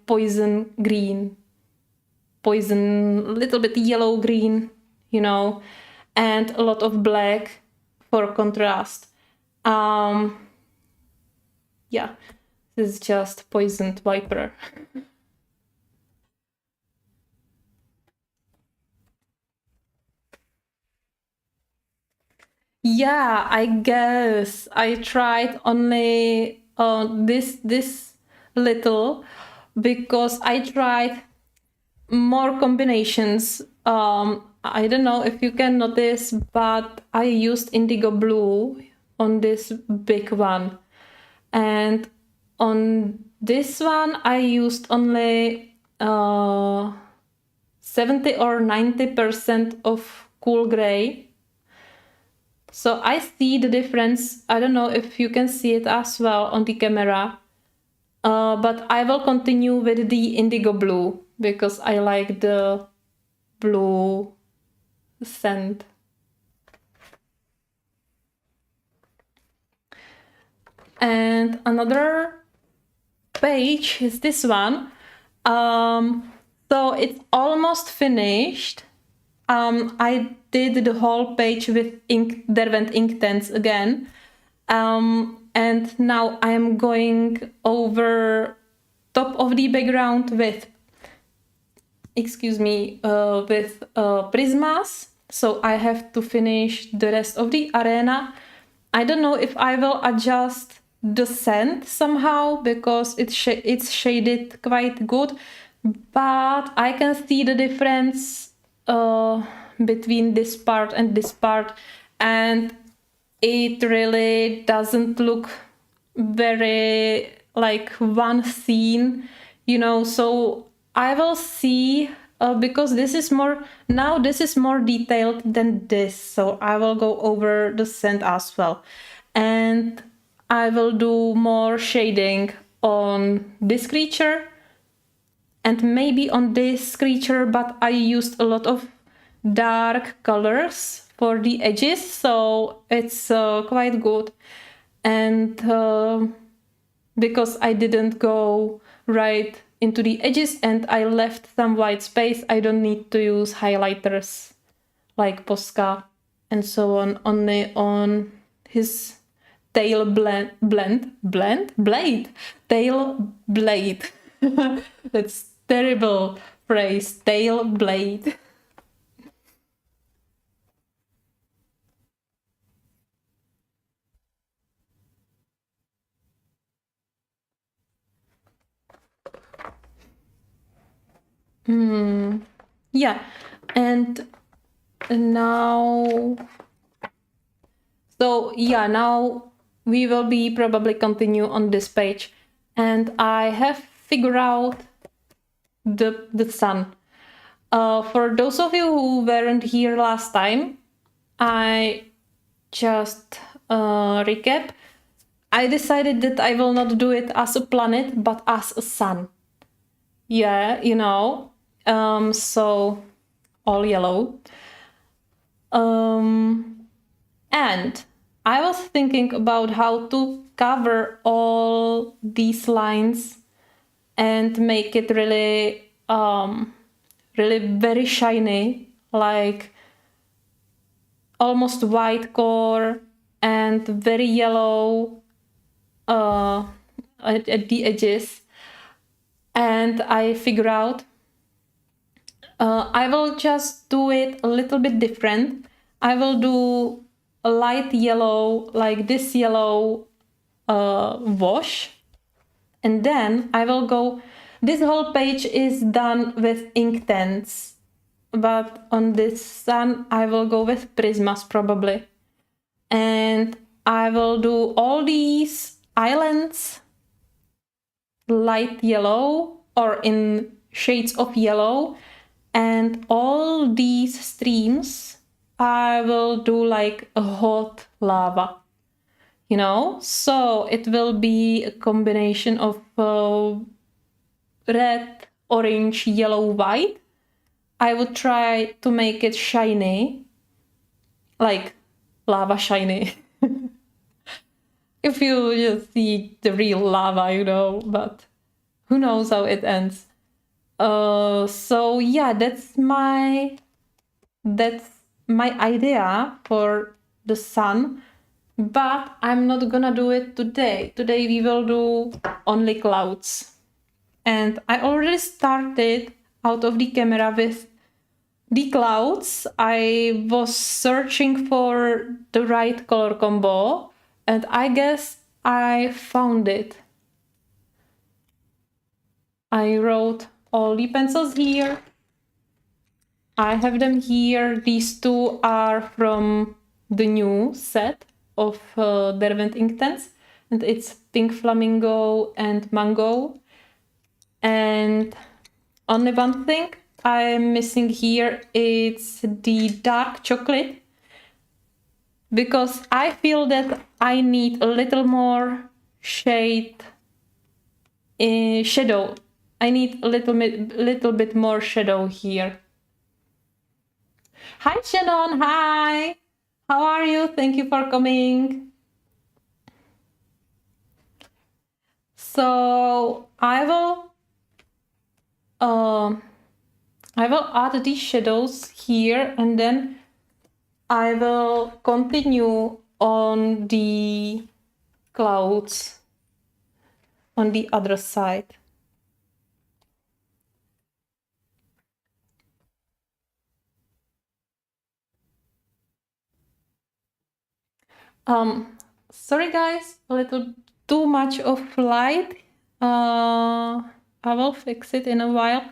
poison green, little bit yellow green, and a lot of black for contrast. Yeah, this is just poisoned viper. Yeah, I guess I tried only this little, because I tried more combinations. I don't know if you can notice, but I used indigo blue on this big one. And on this one, I used only 70 or 90% of cool gray. So I see the difference. I don't know if you can see it as well on the camera. But I will continue with the indigo blue because I like the blue scent. And another page is this one. So it's almost finished. I did the whole page with Derwent Inktense again. And now I'm going over top of the background with, prismas. So I have to finish the rest of the arena. I don't know if I will adjust the scent somehow because it's shaded quite good, but I can see the difference between this part and this part, and it really doesn't look very like one scene, so I will see because this is more detailed than this, so I will go over the scent as well, and I will do more shading on this creature and maybe on this creature, but I used a lot of dark colors for the edges, so it's quite good. And because I didn't go right into the edges and I left some white space, I don't need to use highlighters like Posca and so on, only on his tail blade. That's terrible phrase, tail blade. Yeah, and now, now we will be probably continue on this page, and I have figured out the sun. For those of you who weren't here last time, I just recap. I decided that I will not do it as a planet, but as a sun. Yeah, so all yellow. And I was thinking about how to cover all these lines and make it really, really very shiny, like almost white core and very yellow at the edges. And I figure out I will just do it a little bit different. I will do a light yellow, like this yellow wash. And then I will go, this whole page is done with Inktense, but on this sun I will go with Prismas probably. And I will do all these islands light yellow or in shades of yellow, and all these streams I will do like a hot lava, so it will be a combination of red, orange, yellow, white. I would try to make it shiny, like lava shiny. If you just see the real lava, but who knows how it ends. So yeah, that's my idea for the sun, but I'm not gonna do it today. Today we will do only clouds. And I already started out of the camera with the clouds. I was searching for the right color combo, and I guess I found it. I wrote all the pencils here, I have them here. These two are from the new set of Derwent Inktense, and it's Pink Flamingo and Mango. And only one thing I'm missing here, it's the dark chocolate, because I feel that I need a little more shadow. I need a little bit more shadow here. Hi Shannon, hi! How are you? Thank you for coming. So I will add these shadows here, and then I will continue on the clouds on the other side. Sorry guys, a little too much of light. I will fix it in a while.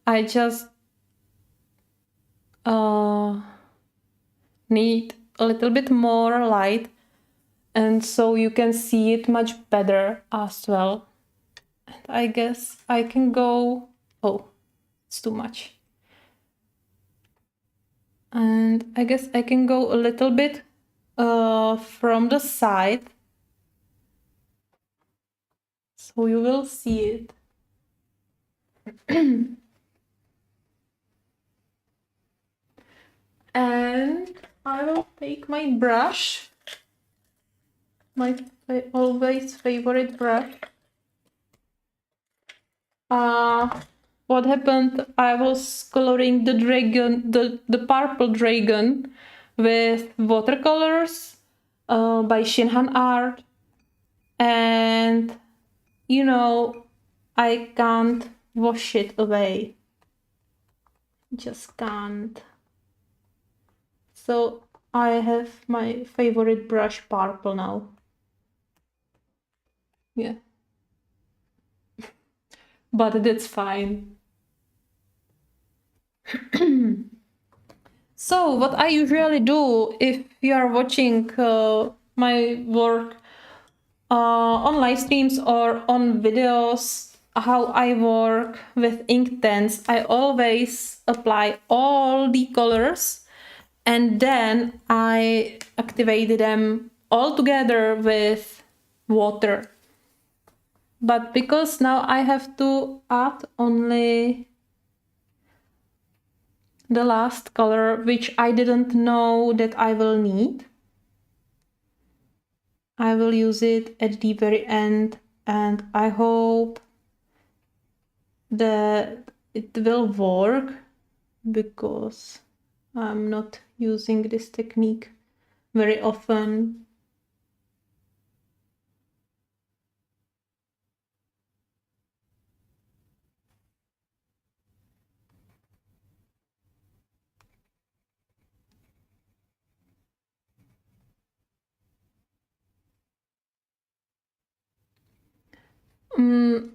I just need a little bit more light, and so you can see it much better as well. And I guess I can go... Oh, it's too much. And I guess I can go a little bit from the side, so you will see it. And I will take my brush, my always favorite brush. What happened? I was coloring the dragon, the purple dragon, with watercolors by Shinhan Art, and you know, I can't wash it away. Just can't. So I have my favorite brush, purple, now. Yeah. But that's fine. So what I usually do, if you are watching my work on live streams or on videos, how I work with Inktense, I always apply all the colors and then I activate them all together with water. But because now I have to add only the last color, which I didn't know that I will need, I will use it at the very end, and I hope that it will work, because I'm not using this technique very often.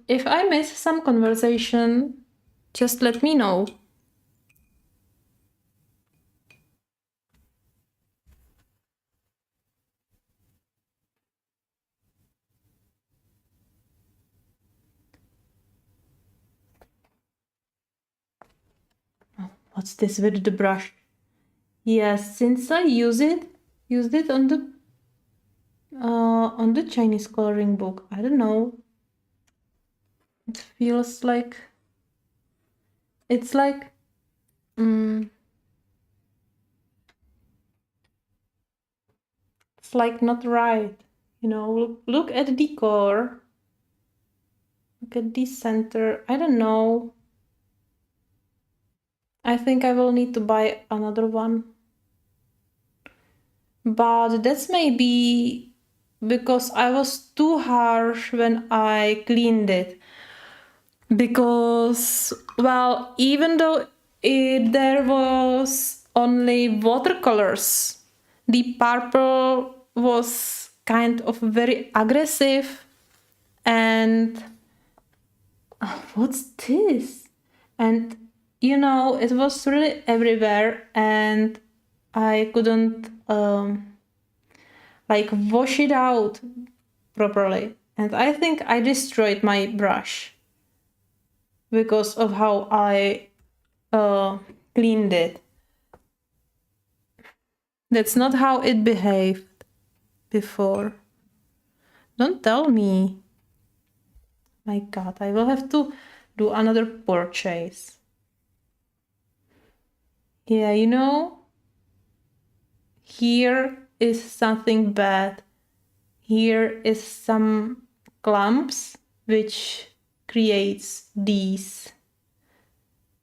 If I miss some conversation, just let me know. What's this with the brush? Yes, since I used it on the Chinese coloring book. I don't know. It feels like it's like it's like not right. You know, look at the decor. Look at the center. I don't know. I think I will need to buy another one. But that's maybe because I was too harsh when I cleaned it. Because, well, even though there was only watercolors, the purple was kind of very aggressive. And what's this? And you know, it was really everywhere and I couldn't like wash it out properly. And I think I destroyed my brush because of how I cleaned it. That's not how it behaved before. Don't tell me. My God, I will have to do another purchase. Yeah, you know, here is something bad. Here is some clumps which creates these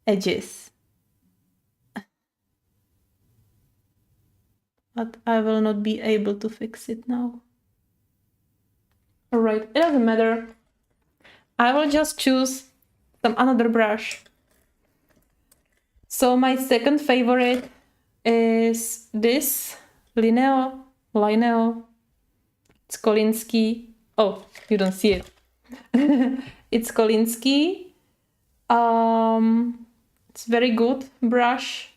edges. But I will not be able to fix it now. Alright, it doesn't matter. I will just choose some another brush. So my second favorite is this Lineo. It's Kolinsky. Oh, you don't see it. It's Kolinsky. It's very good brush.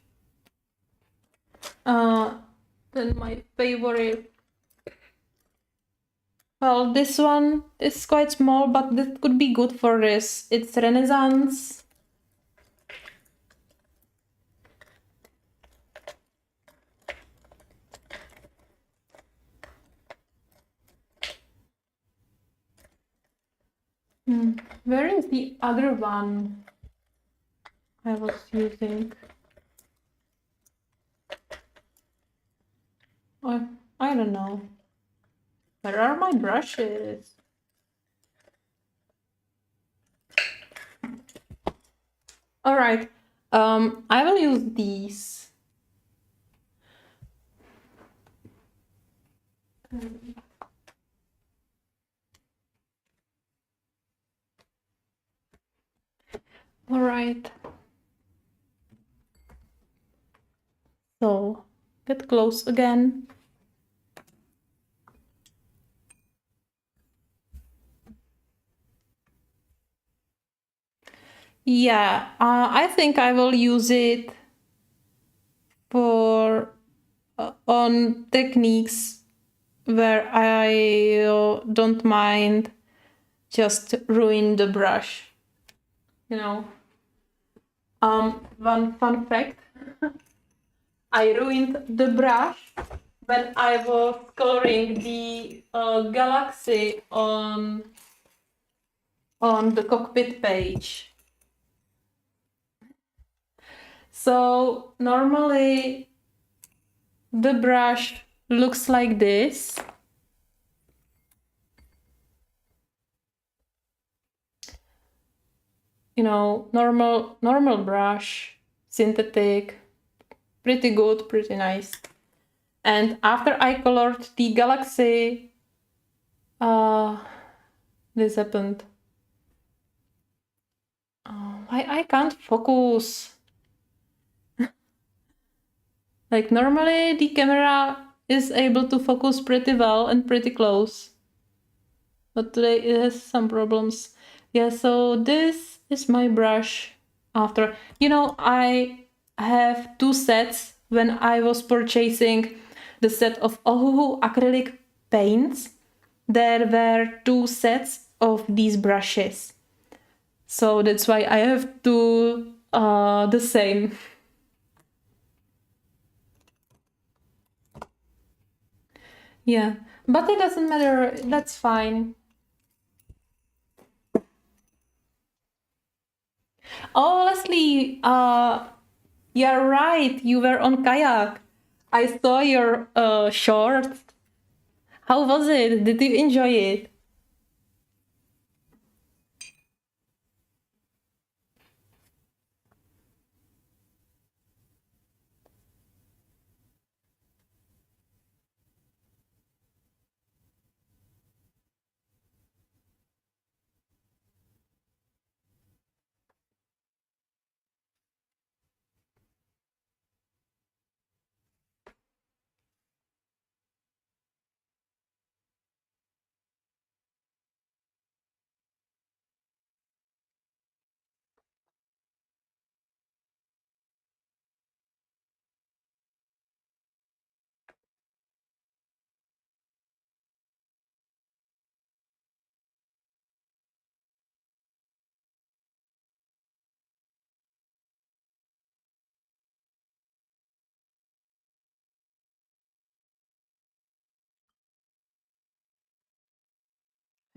Then my favorite. Well, this one is quite small, but that could be good for this. It's Renaissance. Where is the other one I was using? Oh, I don't know. Where are my brushes? All right. I will use these. All right. So get close again. Yeah, I think I will use it for on techniques where I don't mind just ruin the brush. You know. One fun fact. I ruined the brush when I was coloring the galaxy on the cockpit page. So normally the brush looks like this. You know, normal brush, synthetic, pretty good, pretty nice. And after I colored the galaxy, this happened. I can't focus. Like normally the camera is able to focus pretty well and pretty close. But today it has some problems. Yeah, so this is my brush after. You know, I have two sets when I was purchasing the set of Ohuhu acrylic paints. There were two sets of these brushes. So that's why I have two the same. Yeah, but it doesn't matter. That's fine. Oh, Leslie, you're right. You were on kayak. I saw your shorts. How was it? Did you enjoy it?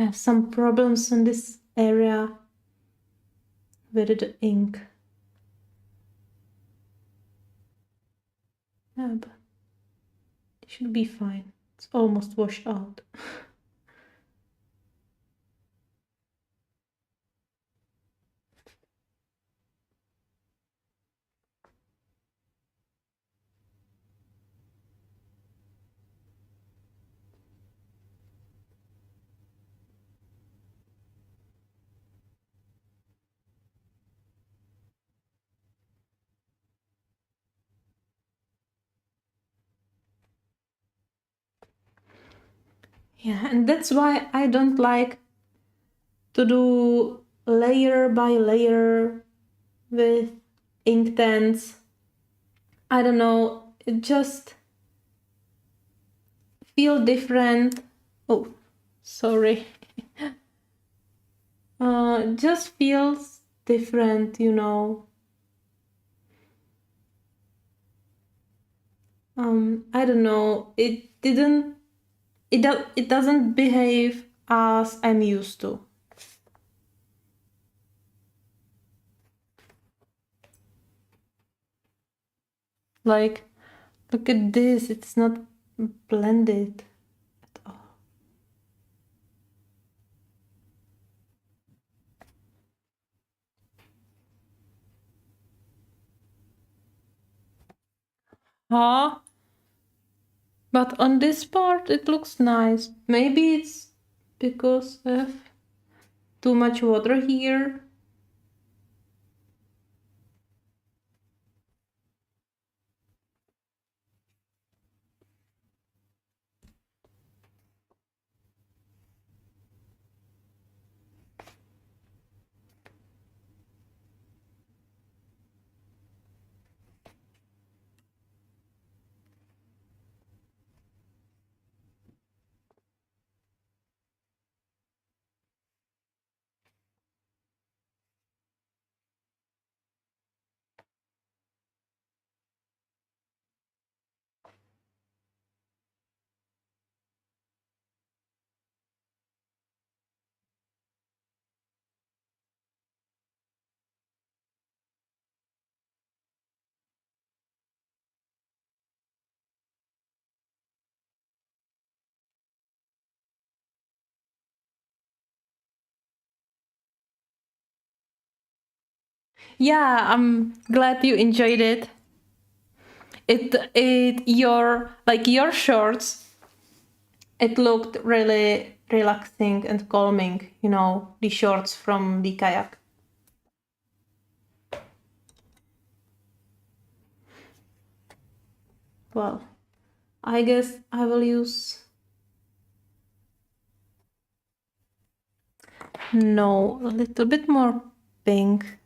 I have some problems in this area with the ink. Yeah, but it should be fine. It's almost washed out. Yeah, and that's why I don't like to do layer by layer with ink tents. I don't know, it just feel different. Oh, sorry. It just feels different, you know. I don't know. It doesn't behave as I'm used to. Like, look at this, it's not blended at all. Huh? But on this part it looks nice. Maybe it's because I have too much water here. Yeah, I'm glad you enjoyed it. Your shorts, it looked really relaxing and calming, you know, the shorts from the kayak. Well, I guess I will use... No, a little bit more pink.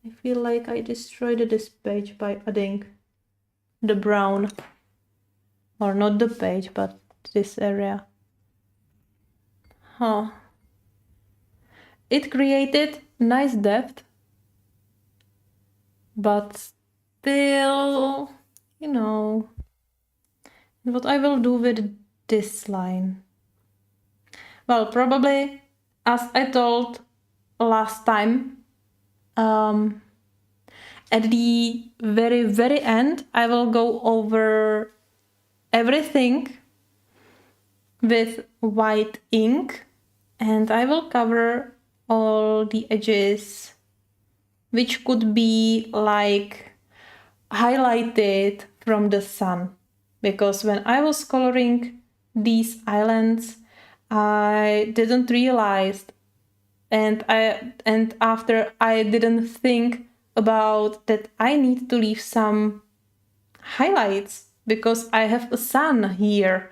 I feel like I destroyed this page by adding the brown. Or not the page, but this area. Huh. It created nice depth, but still, you know, what I will do with this line. Well, probably, as I told last time, at the very, very end, I will go over everything with white ink and I will cover all the edges which could be like highlighted from the sun, because when I was coloring these islands I didn't realize and after I didn't think about that I need to leave some highlights because I have a sun here.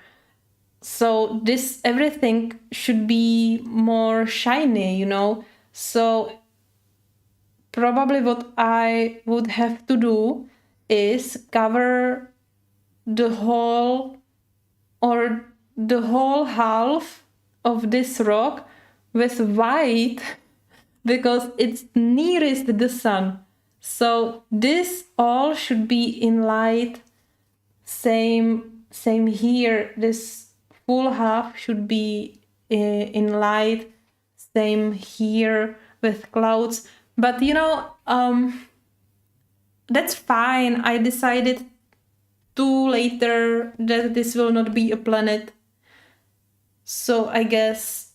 So this everything should be more shiny, you know. So probably what I would have to do is cover the whole half of this rock with white because it's nearest the sun. So this all should be in light. Same here. This full half should be in light. Same here with clouds. But that's fine. I decided too later that this will not be a planet. So I guess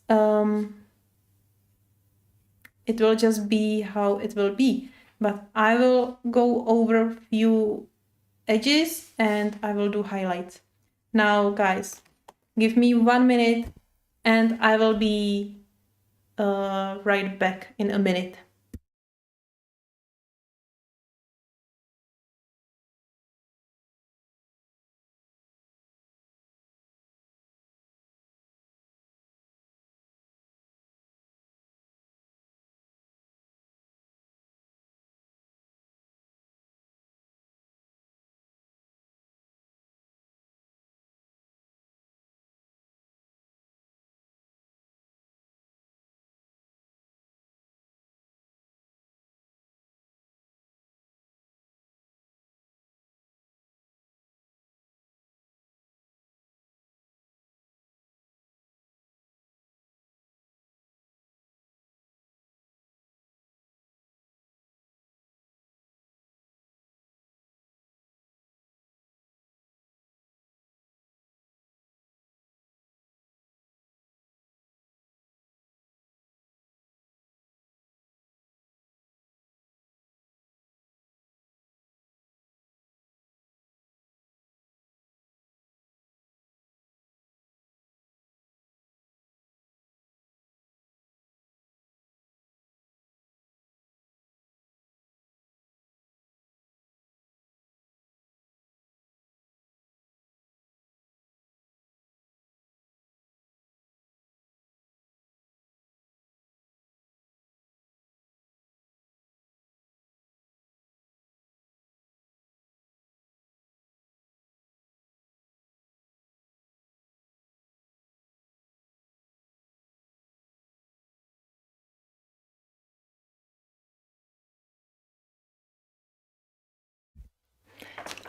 it will just be how it will be. But I will go over a few edges and I will do highlights. Now, guys, give me 1 minute and I will be right back in a minute.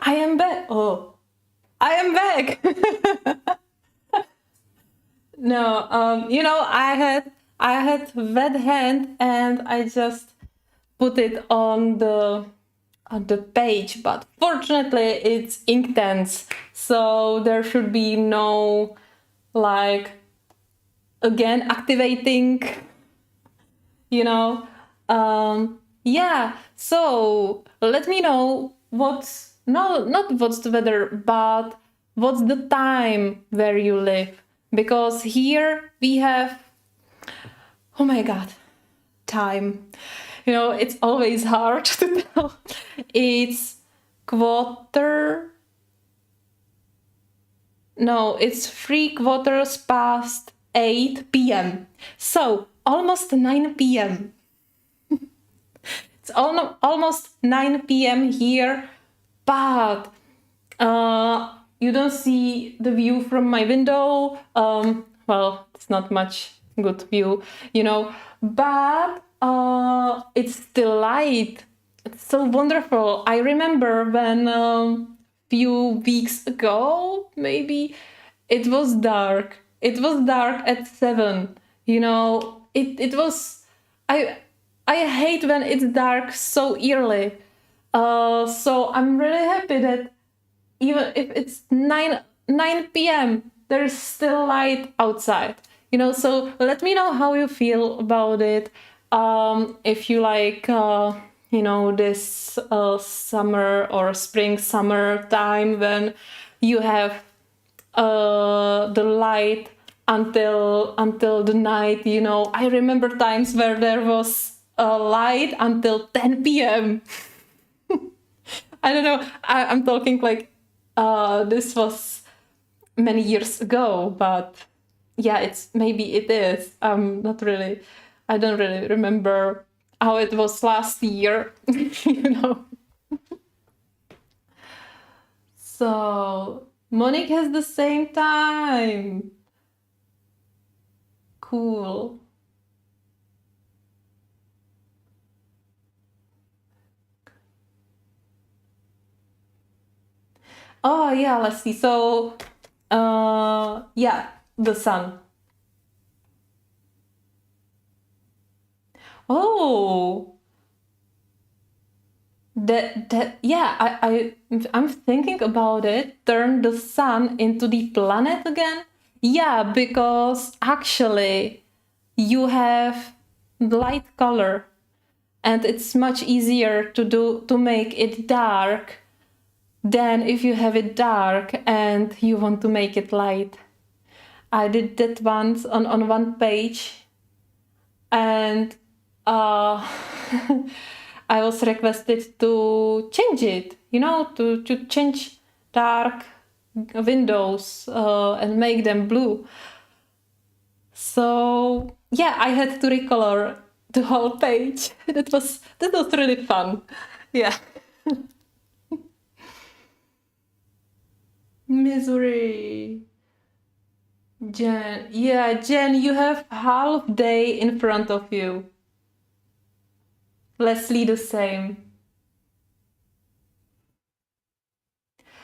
I am back. Oh, I am back. No, I had wet hand and I just put it on the page, but fortunately it's Inktense, so there should be no like again activating, you know. Yeah, so let me know what's no not what's the weather, but what's the time where you live, because here we have, oh my god, time. It's always hard to tell. It's quarter. No, it's 3/4 past 8 p.m. So almost 9 p.m. It's almost 9 p.m. here, but you don't see the view from my window. Well, it's not much good view, but it's still light. It's so wonderful. I remember when few weeks ago, maybe, it was dark. It was dark at 7. It was. I hate when it's dark so early. So I'm really happy that even if it's 9 p.m., there's still light outside. So let me know how you feel about it. If you like, this summer or spring summer time when you have the light until the night. I remember times where there was light until 10 p.m. I don't know. I'm talking like this was many years ago, but yeah, maybe it is. Not really. I don't really remember how it was last year. So Monique has the same time. Cool. Oh yeah, let's see. So Yeah, the sun. Oh, yeah, I'm thinking about it. Turn the sun into the planet again. Yeah, because actually you have light color and it's much easier to make it dark than if you have it dark and you want to make it light. I did that once on one page, and uh, I was requested to change it, to change dark windows and make them blue. So yeah, I had to recolor the whole page. That was really fun. Yeah. Misery. Jen, yeah, Jen, you have half day in front of you. Leslie the same.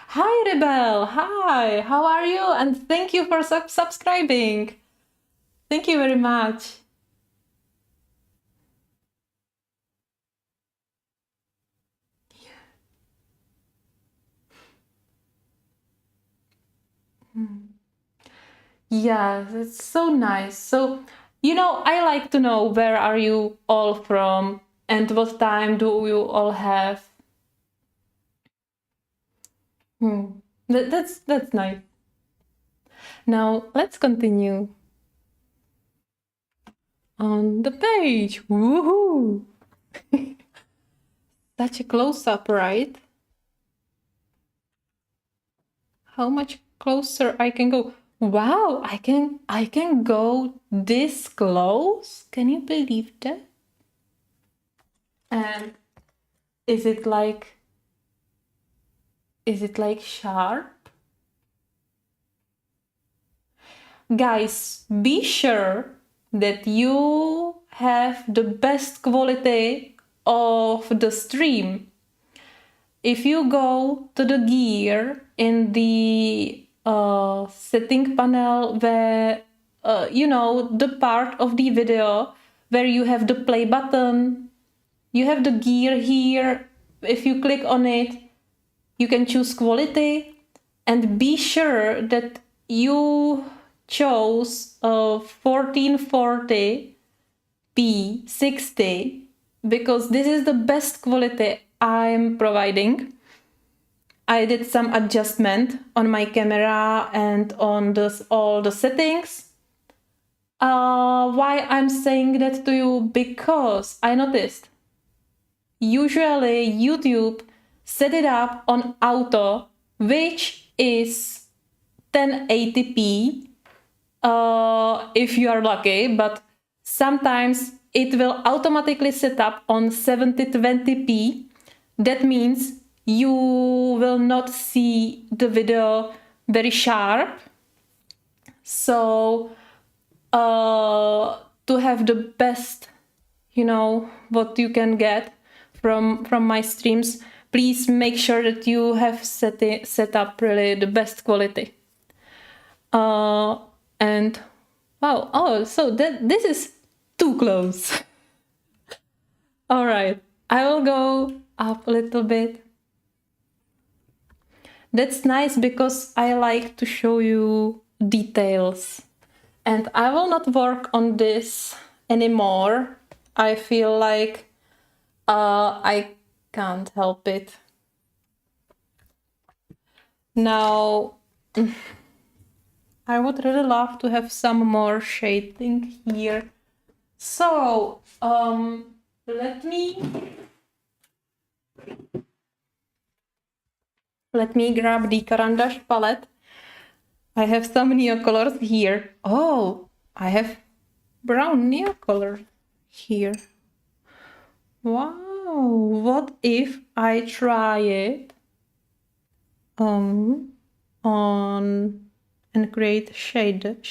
Hi, Rebel. Hi, how are you? And thank you for subscribing. Thank you very much. Yeah, that's so nice. So, I like to know where are you all from and what time do you all have? Hmm. That's nice. Now let's continue on the page. Woohoo! Such a close up, right? How much closer I can go? Wow, I can go this close? Can you believe that? And is it like sharp? Guys, be sure that you have the best quality of the stream. If you go to the gear in the setting panel where, the part of the video where you have the play button, you have the gear here. If you click on it, you can choose quality and be sure that you chose 1440p 60 because this is the best quality I'm providing. I did some adjustment on my camera and on all the settings. Why I'm saying that to you? Because I noticed usually YouTube set it up on auto, which is 1080p if you are lucky, but sometimes it will automatically set up on 7020p. That means you will not see the video very sharp. So to have the best, what you can get from my streams, please make sure that you have set up really the best quality. And wow, so this is too close. All right, I will go up a little bit. That's nice because I like to show you details. And I will not work on this anymore. I feel like I can't help it. Now, I would really love to have some more shading here. So, let me grab the Karandash palette. I have some neocolors here. Oh, I have brown neocolor here. Wow, what if I try it on and create shading,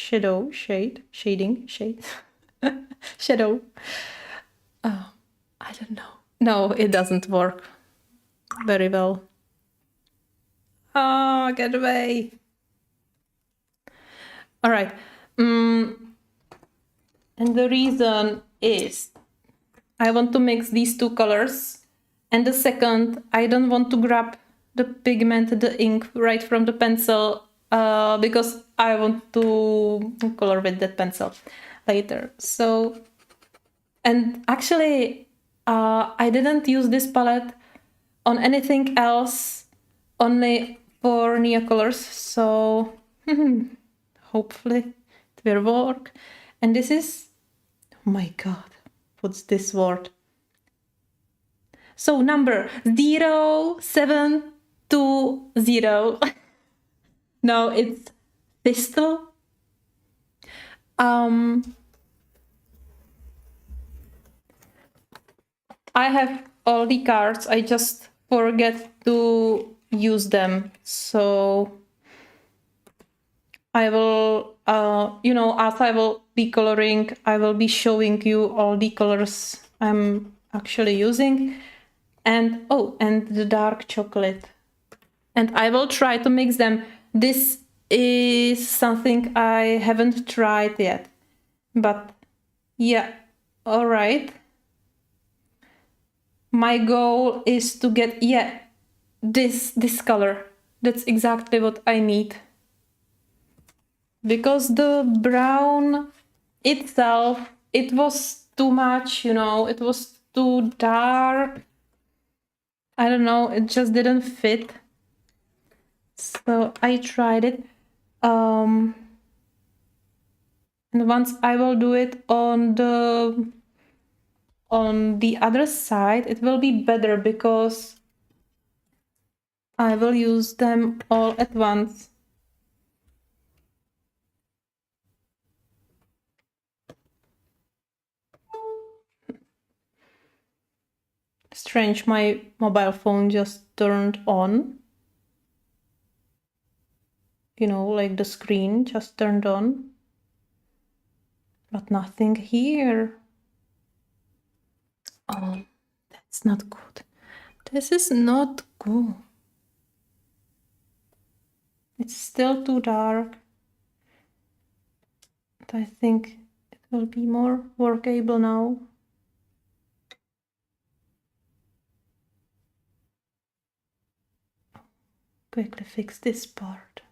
shadow. Oh, I don't know. No, it doesn't work very well. Oh, get away. All right. And the reason is I want to mix these two colors. And the second, I don't want to grab the pigment, the ink, right from the pencil because I want to color with that pencil later. So, and actually, I didn't use this palette on anything else, only for Nia colors. So, hopefully it will work. And this is, oh my god, what's this word? So number 0720. No, it's Thistle. I have all the cards. I just forget to use them. So I will, as I will be coloring, I will be showing you all the colors I'm actually using. And and the dark chocolate. And I will try to mix them. This is something I haven't tried yet. But yeah, all right. My goal is to get, this color. That's exactly what I need. Because the brown itself, it was too much, it was too dark. I don't know, it just didn't fit. So I tried it. And once I will do it on the other side, it will be better because I will use them all at once. Strange, my mobile phone just turned on. Like the screen just turned on. But nothing here. Oh, that's not good. This is not good. It's still too dark. But I think it will be more workable now. Quickly fix this part.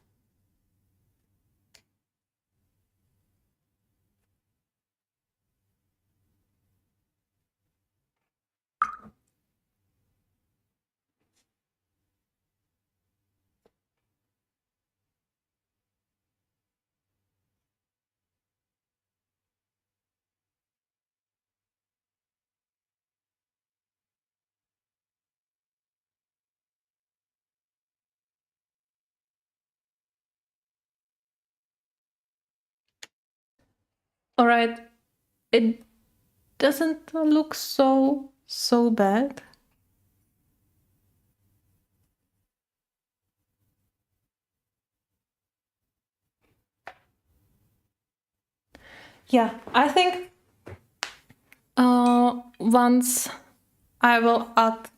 All right, it doesn't look so bad. Yeah, I think once I will add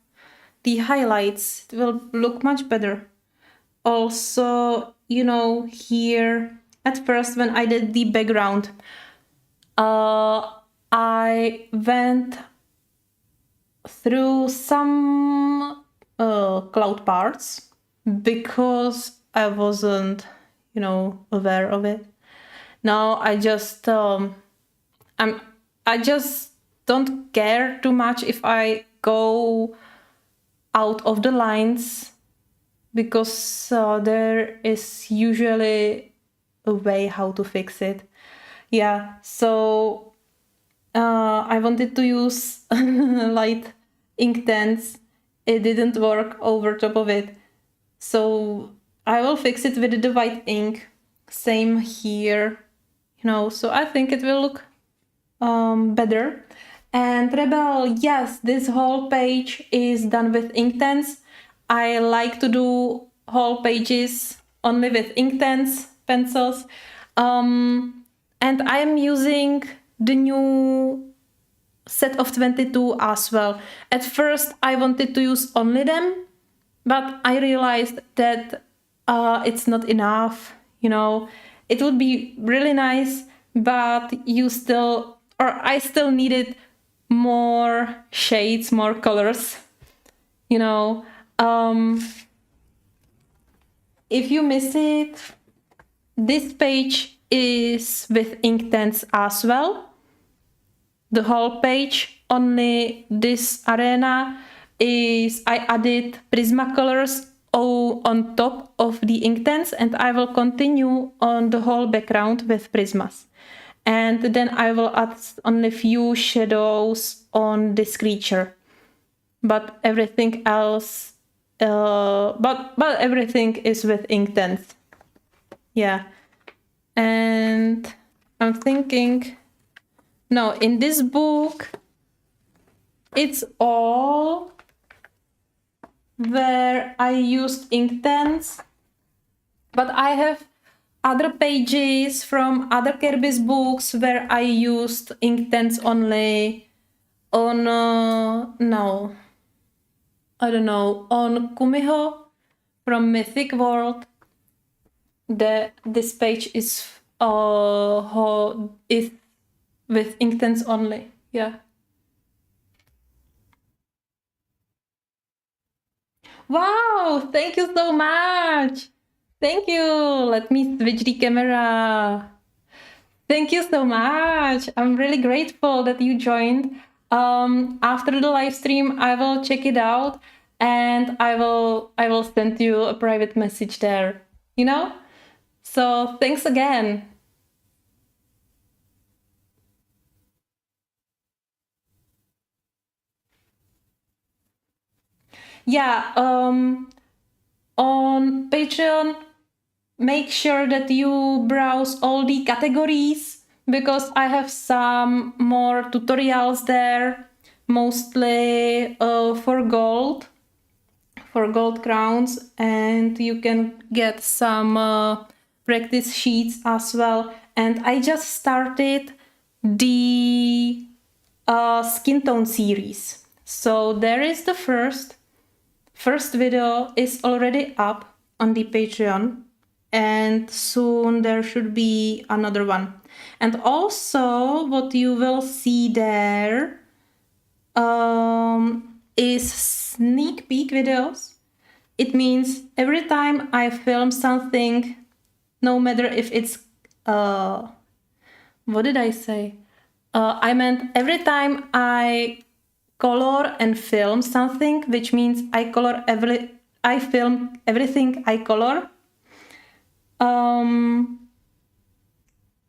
the highlights, it will look much better. Also, here at first when I did the background, I went through some cloud parts because I wasn't, aware of it. Now I just I just don't care too much if I go out of the lines because there is usually a way how to fix it. Yeah, so I wanted to use light ink tents. It didn't work over top of it. So I will fix it with the white ink. Same here, so I think it will look better. And Rebel, yes, this whole page is done with Inktense. I like to do whole pages only with Inktense pencils. And I am using the new set of 22 as well. At first, I wanted to use only them, but I realized that it's not enough, it would be really nice, but I still needed more shades, more colors, you know. If you miss it, this page is with Inktense as well. The whole page, only this arena is I added Prismacolors on top of the Inktense, and I will continue on the whole background with Prismas. And then I will add only few shadows on this creature. But everything else, but everything is with Inktense. Yeah. And I'm thinking, no, in this book, it's all where I used Inktense, but I have other pages from other Kerby's books where I used Inktense only on, no, I don't know, on Kumiho from Mythic World. This page is with Inktense only. Yeah. Wow, thank you so much. Thank you. Let me switch the camera. Thank you so much. I'm really grateful that you joined. After the live stream, I will check it out and I will send you a private message there, you know? So thanks again. Yeah, on Patreon, make sure that you browse all the categories because I have some more tutorials there, mostly for gold crowns, and you can get some practice sheets as well. And I just started the skin tone series. So there is the first video is already up on the Patreon, and soon there should be another one. And also what you will see there is sneak peek videos. It means every time I film something, no matter if it's what did I say? I meant every time I color and film something, which means I film everything I color.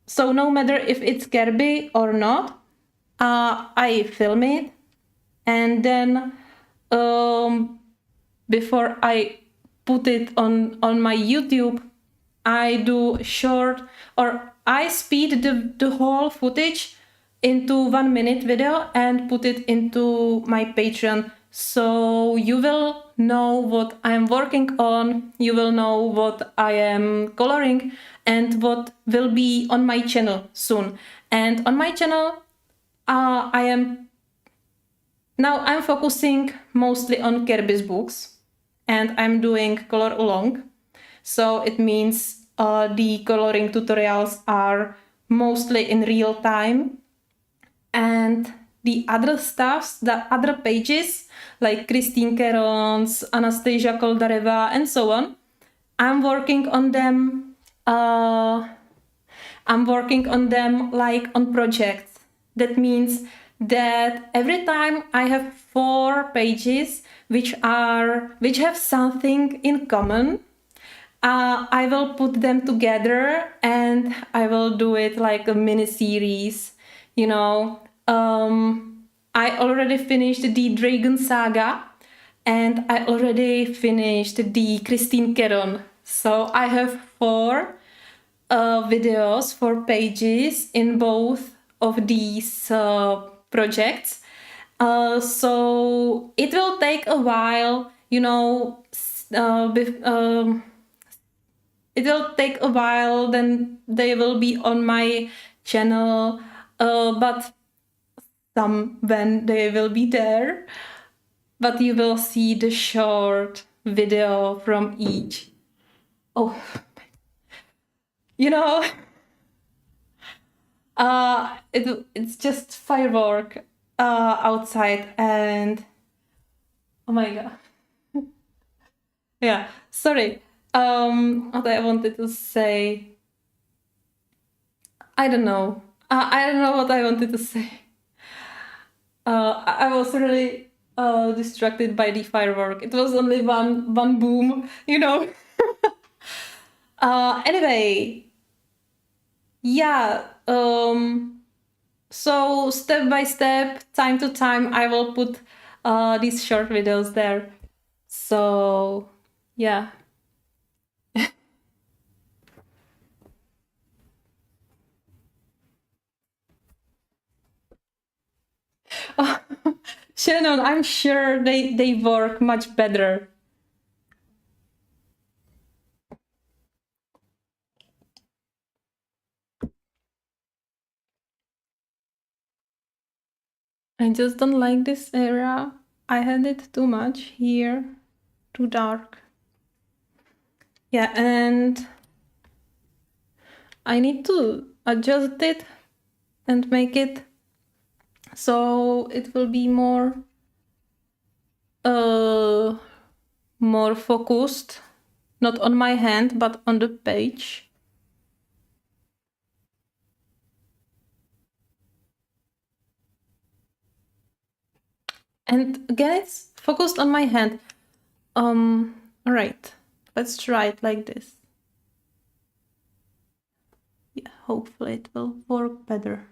So no matter if it's Kerby or not, I film it, and then before I put it on my YouTube, I do short, or I speed the whole footage into 1 minute video and put it into my Patreon. So you will know what I'm working on, you will know what I am coloring, and what will be on my channel soon. And on my channel, I'm focusing mostly on Kerby's books, and I'm doing color along. So it means the coloring tutorials are mostly in real time. And the other stuffs, the other pages, like Christine Caron's, Anastasia Koldareva, and so on, I'm working on them. Like on projects. That means that every time I have 4 pages which have something in common, I will put them together and I will do it like a mini series, you know. I already finished the Dragon Saga and I already finished the Christine Caron. So I have 4 videos, 4 pages in both of these projects. So it will take a while, you know. It will take a while, then they will be on my channel, but when they will be there, but you will see the short video from each. Oh, You know, it's just firework outside, and oh my god. Yeah, sorry. What I wanted to say, I don't know. I don't know what I wanted to say. I was really distracted by the firework. It was only one boom, you know. Anyway, yeah. So step by step, time to time, I will put these short videos there. So yeah. Shannon, I'm sure they work much better. I just don't like this area. I had it too much here, too dark. Yeah, and I need to adjust it and make it so it will be uh more focused, not on my hand but on the page. And again, it's focused on my hand. All right, let's try it like this. Yeah, hopefully it will work better.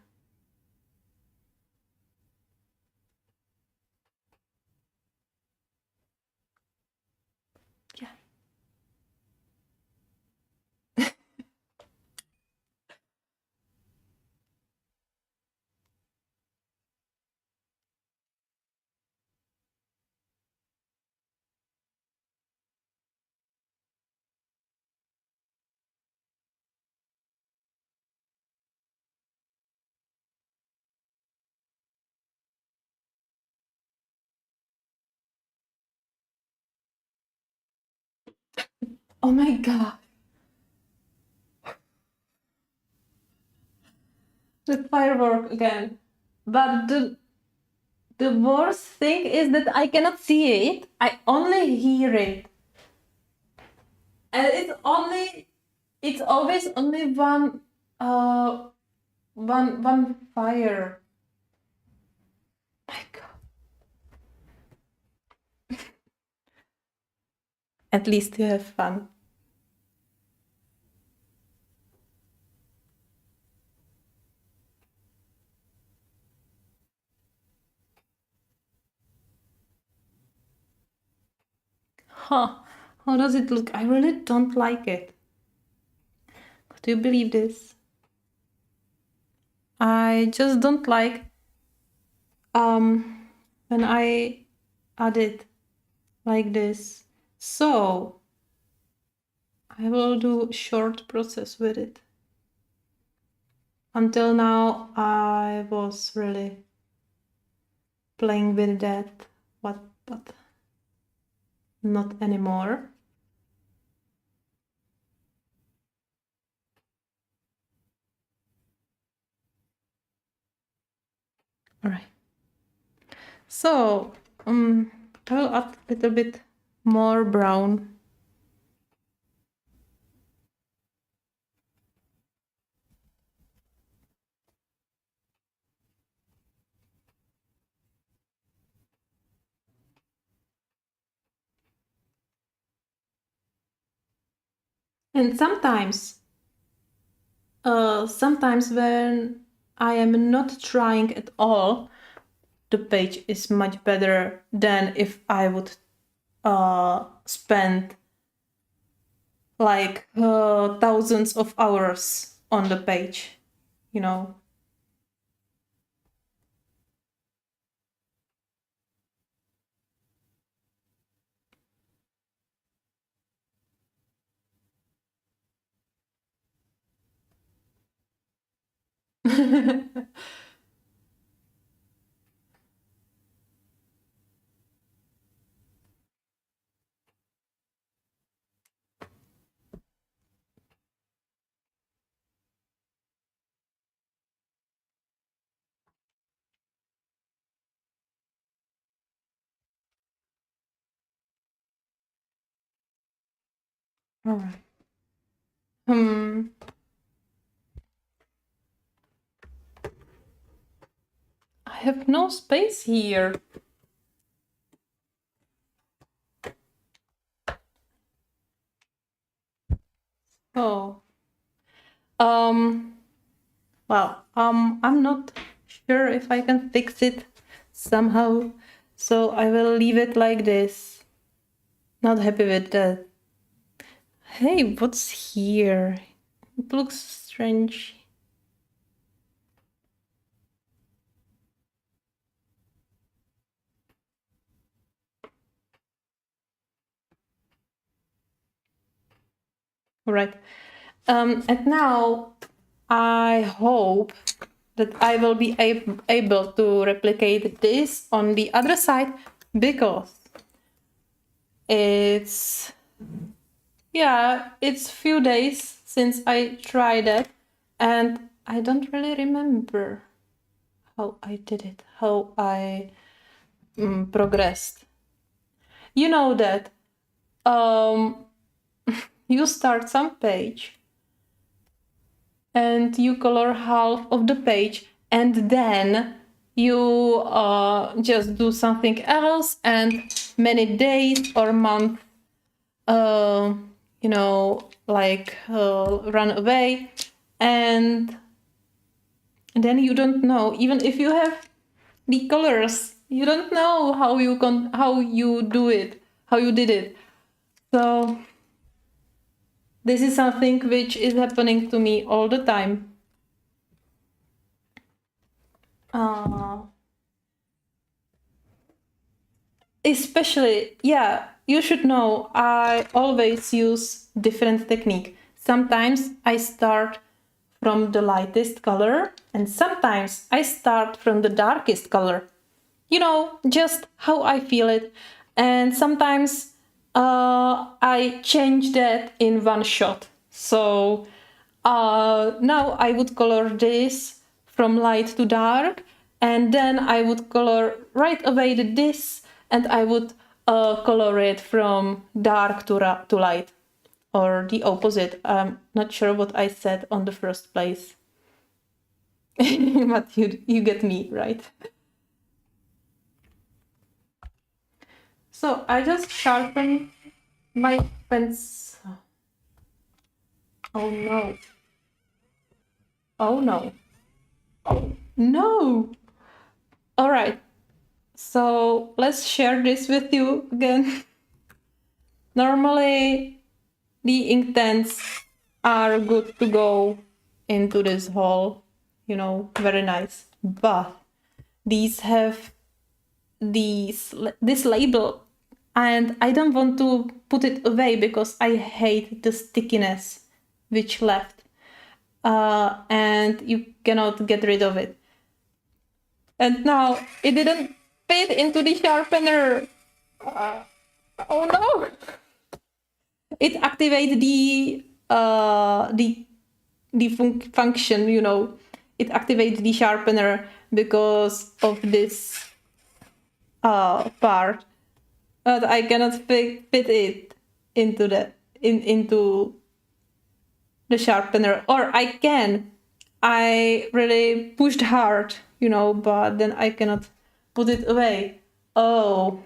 Yeah. Oh my god. The firework again. But the worst thing is that I cannot see it. I only hear it. And it's always only one fire. My god. At least you have fun. Huh. How does it look? I really don't like it. Do you believe this? I just don't like when I add it like this. So I will do short process with it. Until now I was really playing with that, but not anymore. All right. So I will add a little bit more brown. And sometimes when I am not trying at all, the page is much better than if I would spend like thousands of hours on the page, you know. All right. Hmm. I have no space here. Oh. Well, I'm not sure if I can fix it somehow, so I will leave it like this. Not happy with that. Hey, what's here? It looks strange. All right. And now I hope that I will be able to replicate this on the other side, because it's few days since I tried it, and I don't really remember how I did it, how I progressed. You know that um, you start some page and you color half of the page, and then you just do something else, and many days or months run away, and then you don't know, even if you have the colors, you don't know how you do it, how you did it. So this is something which is happening to me all the time. Especially, yeah, you should know, I always use different technique. Sometimes I start from the lightest color, and sometimes I start from the darkest color. You know, just how I feel it. And sometimes I change that in one shot. So now I would color this from light to dark, and then I would color right away this, and I would color it from dark to light, or the opposite. I'm not sure what I said on the first place. But you get me, right? So I just sharpen my pencil. Oh no. Oh no. No. All right. So let's share this with you again. Normally, the Inktense are good to go into this hole, very nice. But these have this label, and I don't want to put it away because I hate the stickiness which left, and you cannot get rid of it. And now it didn't fit into the sharpener. Oh no! It activated the function, It activated the sharpener because of this part, but I cannot fit it into the sharpener, or I can. I really pushed hard, but then I cannot put it away. Oh,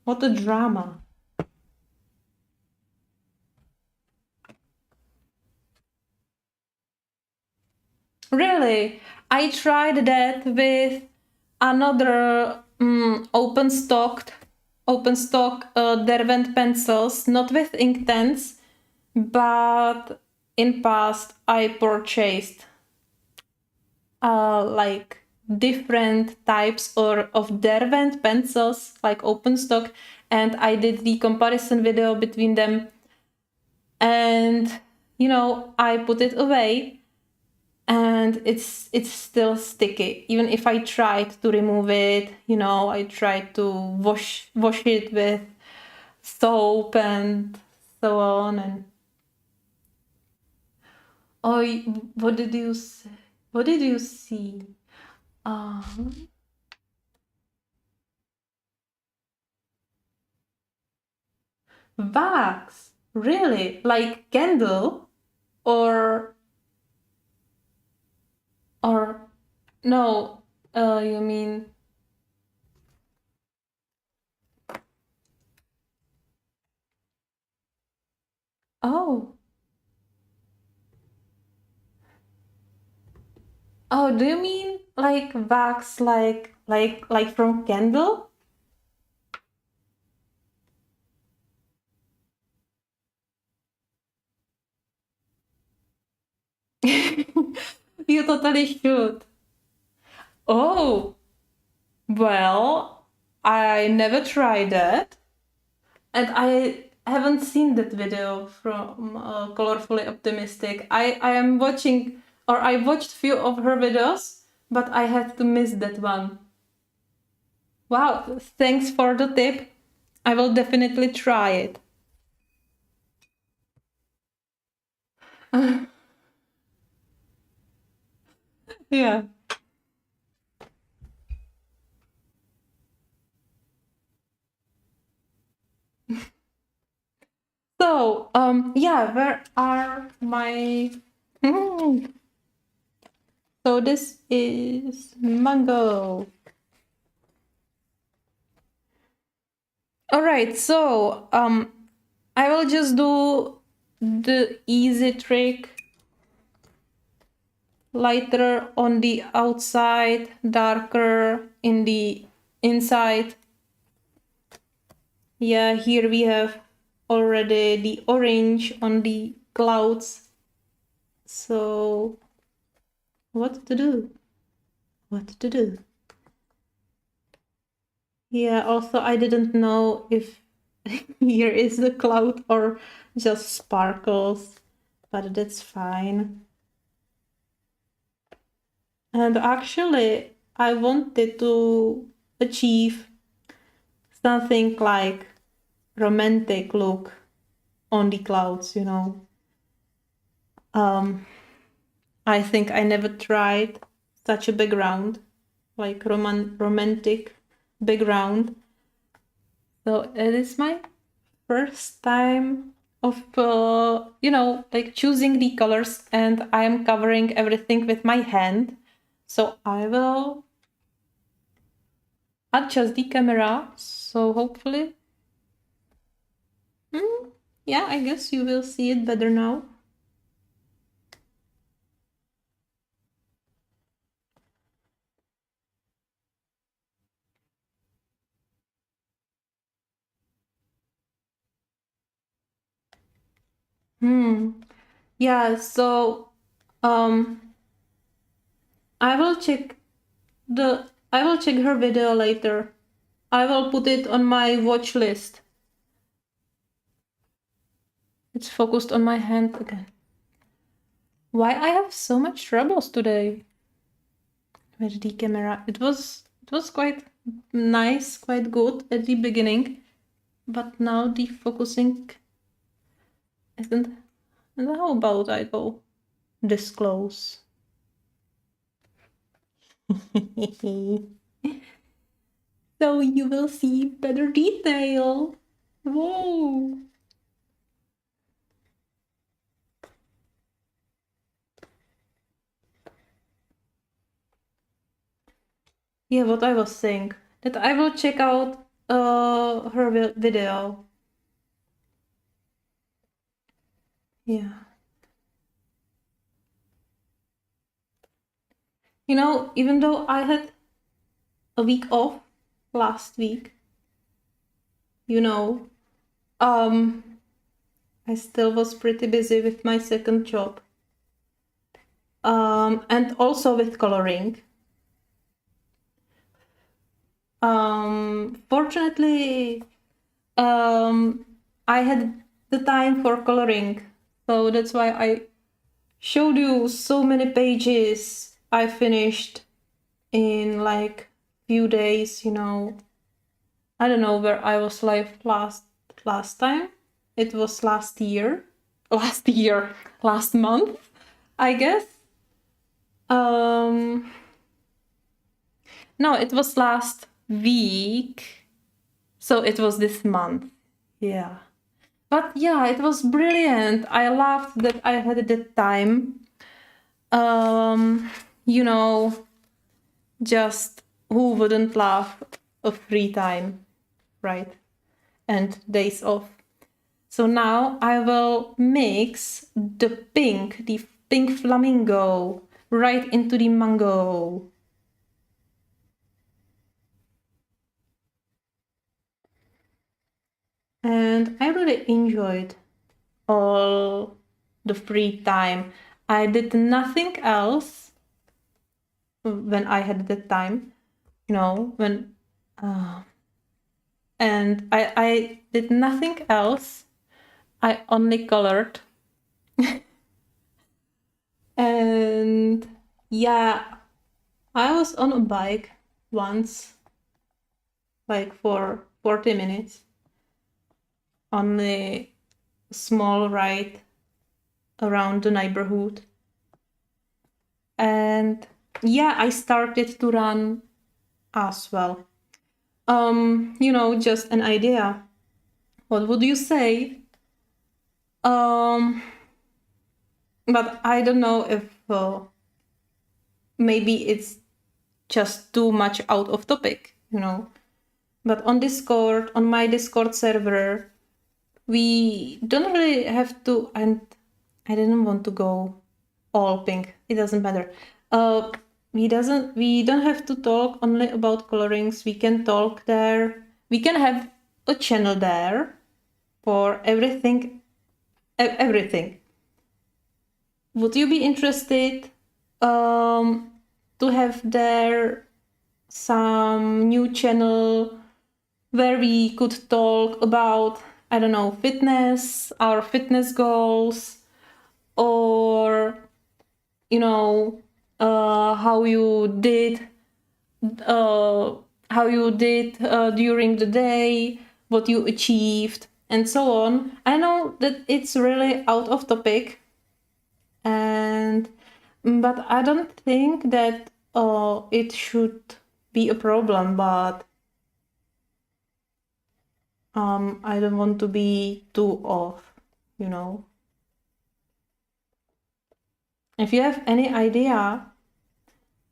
what a drama. Really, I tried that with another open stock Derwent pencils, not with Inktense, but in past I purchased like different types of Derwent pencils, like open stock, and I did the comparison video between them, and I put it away, and it's still sticky. Even if I tried to remove it, I tried to wash it with soap and so on. And oh, what did you say? What did you see? Wax. Really? Like candle? Or or no, you mean oh. Oh, do you mean like wax like from candle? You totally should. Oh, well, I never tried that. And I haven't seen that video from Colorfully Optimistic. I am watching, or I watched few of her videos, but I had to miss that one. Wow, thanks for the tip. I will definitely try it. Yeah. So, yeah, where are my... Hmm. So this is mango. All right, so I will just do the easy trick. Lighter on the outside, darker in the inside. Yeah, here we have already the orange on the clouds. So, what to do? What to do? Yeah, also I didn't know if here is the cloud or just sparkles, but that's fine. And actually, I wanted to achieve something like romantic look on the clouds, you know. I think I never tried such a background, like romantic background. So it is my first time of you know, like choosing the colors, and I am covering everything with my hand. So I will adjust the camera. So hopefully, yeah, I guess you will see it better now. Yeah, so um I will check I will check her video later. I will put it on my watch list. It's focused on my hand again. Why I have so much troubles today with the camera? It was quite nice, quite good at the beginning, but now the focusing isn't. And how about I go this close? So you will see better detail. Whoa! Yeah, what I was saying, that I will check out her video. Yeah. You know, even though I had a week off last week, you know, I still was pretty busy with my second job. And also with coloring. Fortunately, I had the time for coloring, so that's why I showed you so many pages I finished in like few days, you know. I don't know where I was like last time. It was last year. Last year. Last month, I guess. Um no, it was last week. So it was this month. Yeah. But yeah, it was brilliant. I loved that I had the time. You know, just who wouldn't love a free time, right? And days off. So now I will mix the pink flamingo right into the mango. And I really enjoyed all the free time. I did nothing else when I had the time, when and I did nothing else. I only colored. And yeah, I was on a bike once, like for 40 minutes, on a small ride around the neighborhood. And yeah, I started to run as well. Just an idea. What would you say? But I don't know if maybe it's just too much out of topic, But on my Discord server, we don't really have to, and I didn't want to go all pink. It doesn't matter. We don't have to talk only about colorings. We can talk there. We can have a channel there for everything. Everything. Would you be interested to have there some new channel where we could talk about, I don't know, fitness, our fitness goals, or how you did during the day, what you achieved, and so on. I know that it's really out of topic, but I don't think that it should be a problem. But I don't want to be too off, If you have any idea,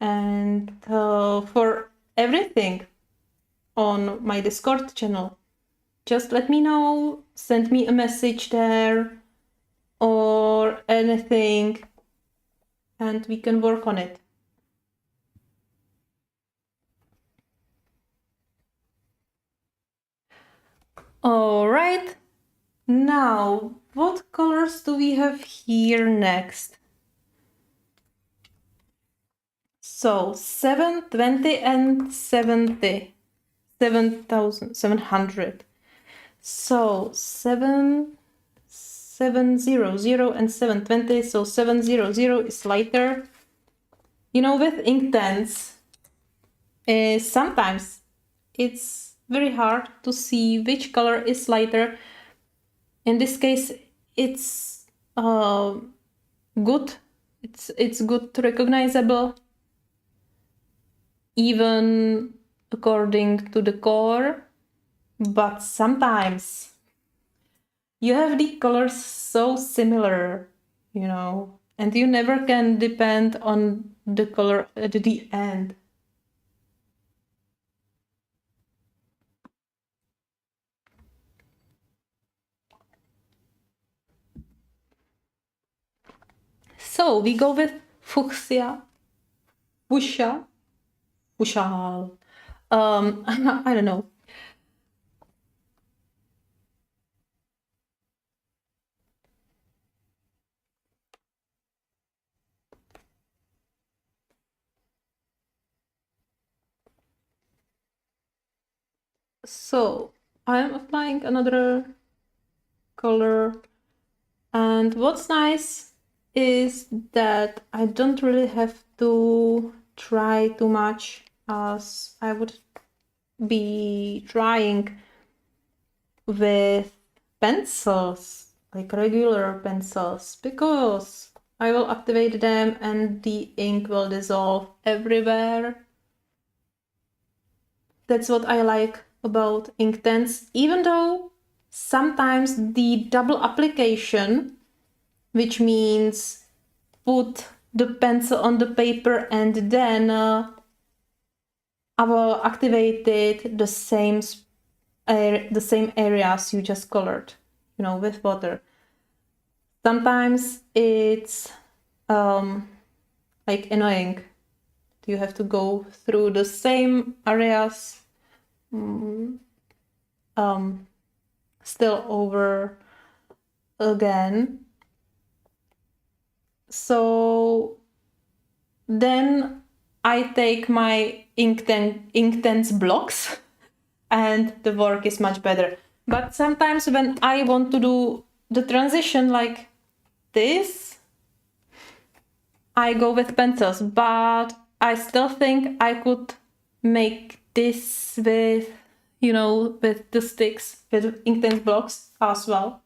and for everything on my Discord channel, just let me know, send me a message there or anything, and we can work on it. All right, now what colors do we have here next? So 720 and 70, 7,700. So 700 and 720. So 700 is lighter. With Inktense, sometimes it's very hard to see which color is lighter. In this case, it's good. It's good, recognizable, even according to the core. But sometimes you have the colors so similar, and you never can depend on the color at the end. So we go with fuchsia, fuchsia. I don't know. So I'm applying another color, and what's nice is that I don't really have to try too much as I would be trying with pencils, like regular pencils, because I will activate them and the ink will dissolve everywhere. That's what I like about Inktense, even though sometimes the double application, which means put the pencil on the paper and then I will activate it the same areas you just colored, with water. Sometimes it's like annoying. You have to go through the same areas still over again. So then I take my Inktense blocks and the work is much better. But sometimes when I want to do the transition like this, I go with pencils, but I still think I could make this with, with the sticks, with Inktense blocks as well.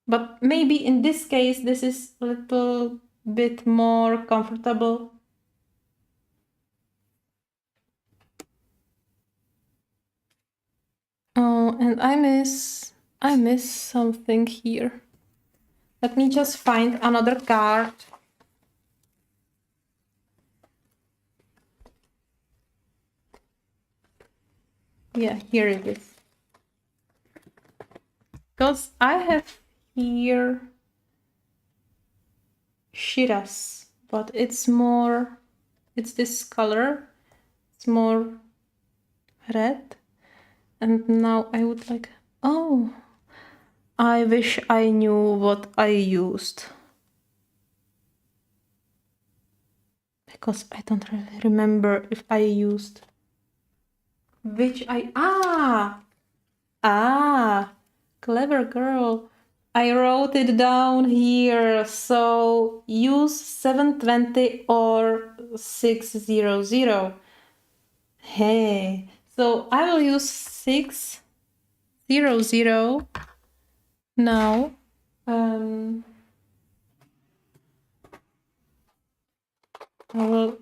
But maybe in this case, this is a little bit more comfortable. Oh, and I miss something here. Let me just find another card. Yeah, here it is. Because I have here Shiras, but it's this color. It's more red. And now I would like, oh, I wish I knew what I used. Because I don't really remember if I used which clever girl. I wrote it down here. So use 720 or 600. Hey, so I will use 600 now. I will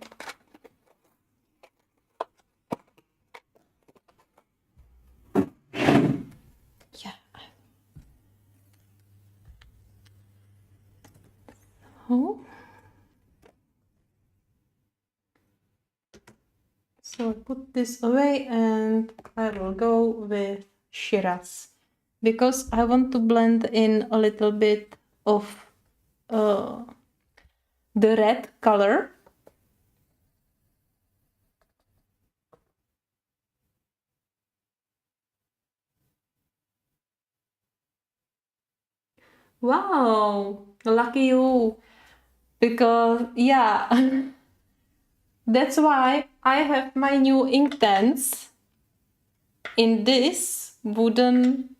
So I put this away and I will go with Shiraz because I want to blend in a little bit of the red color. Wow, lucky you. Because, yeah, that's why I have my new Inktense in this wooden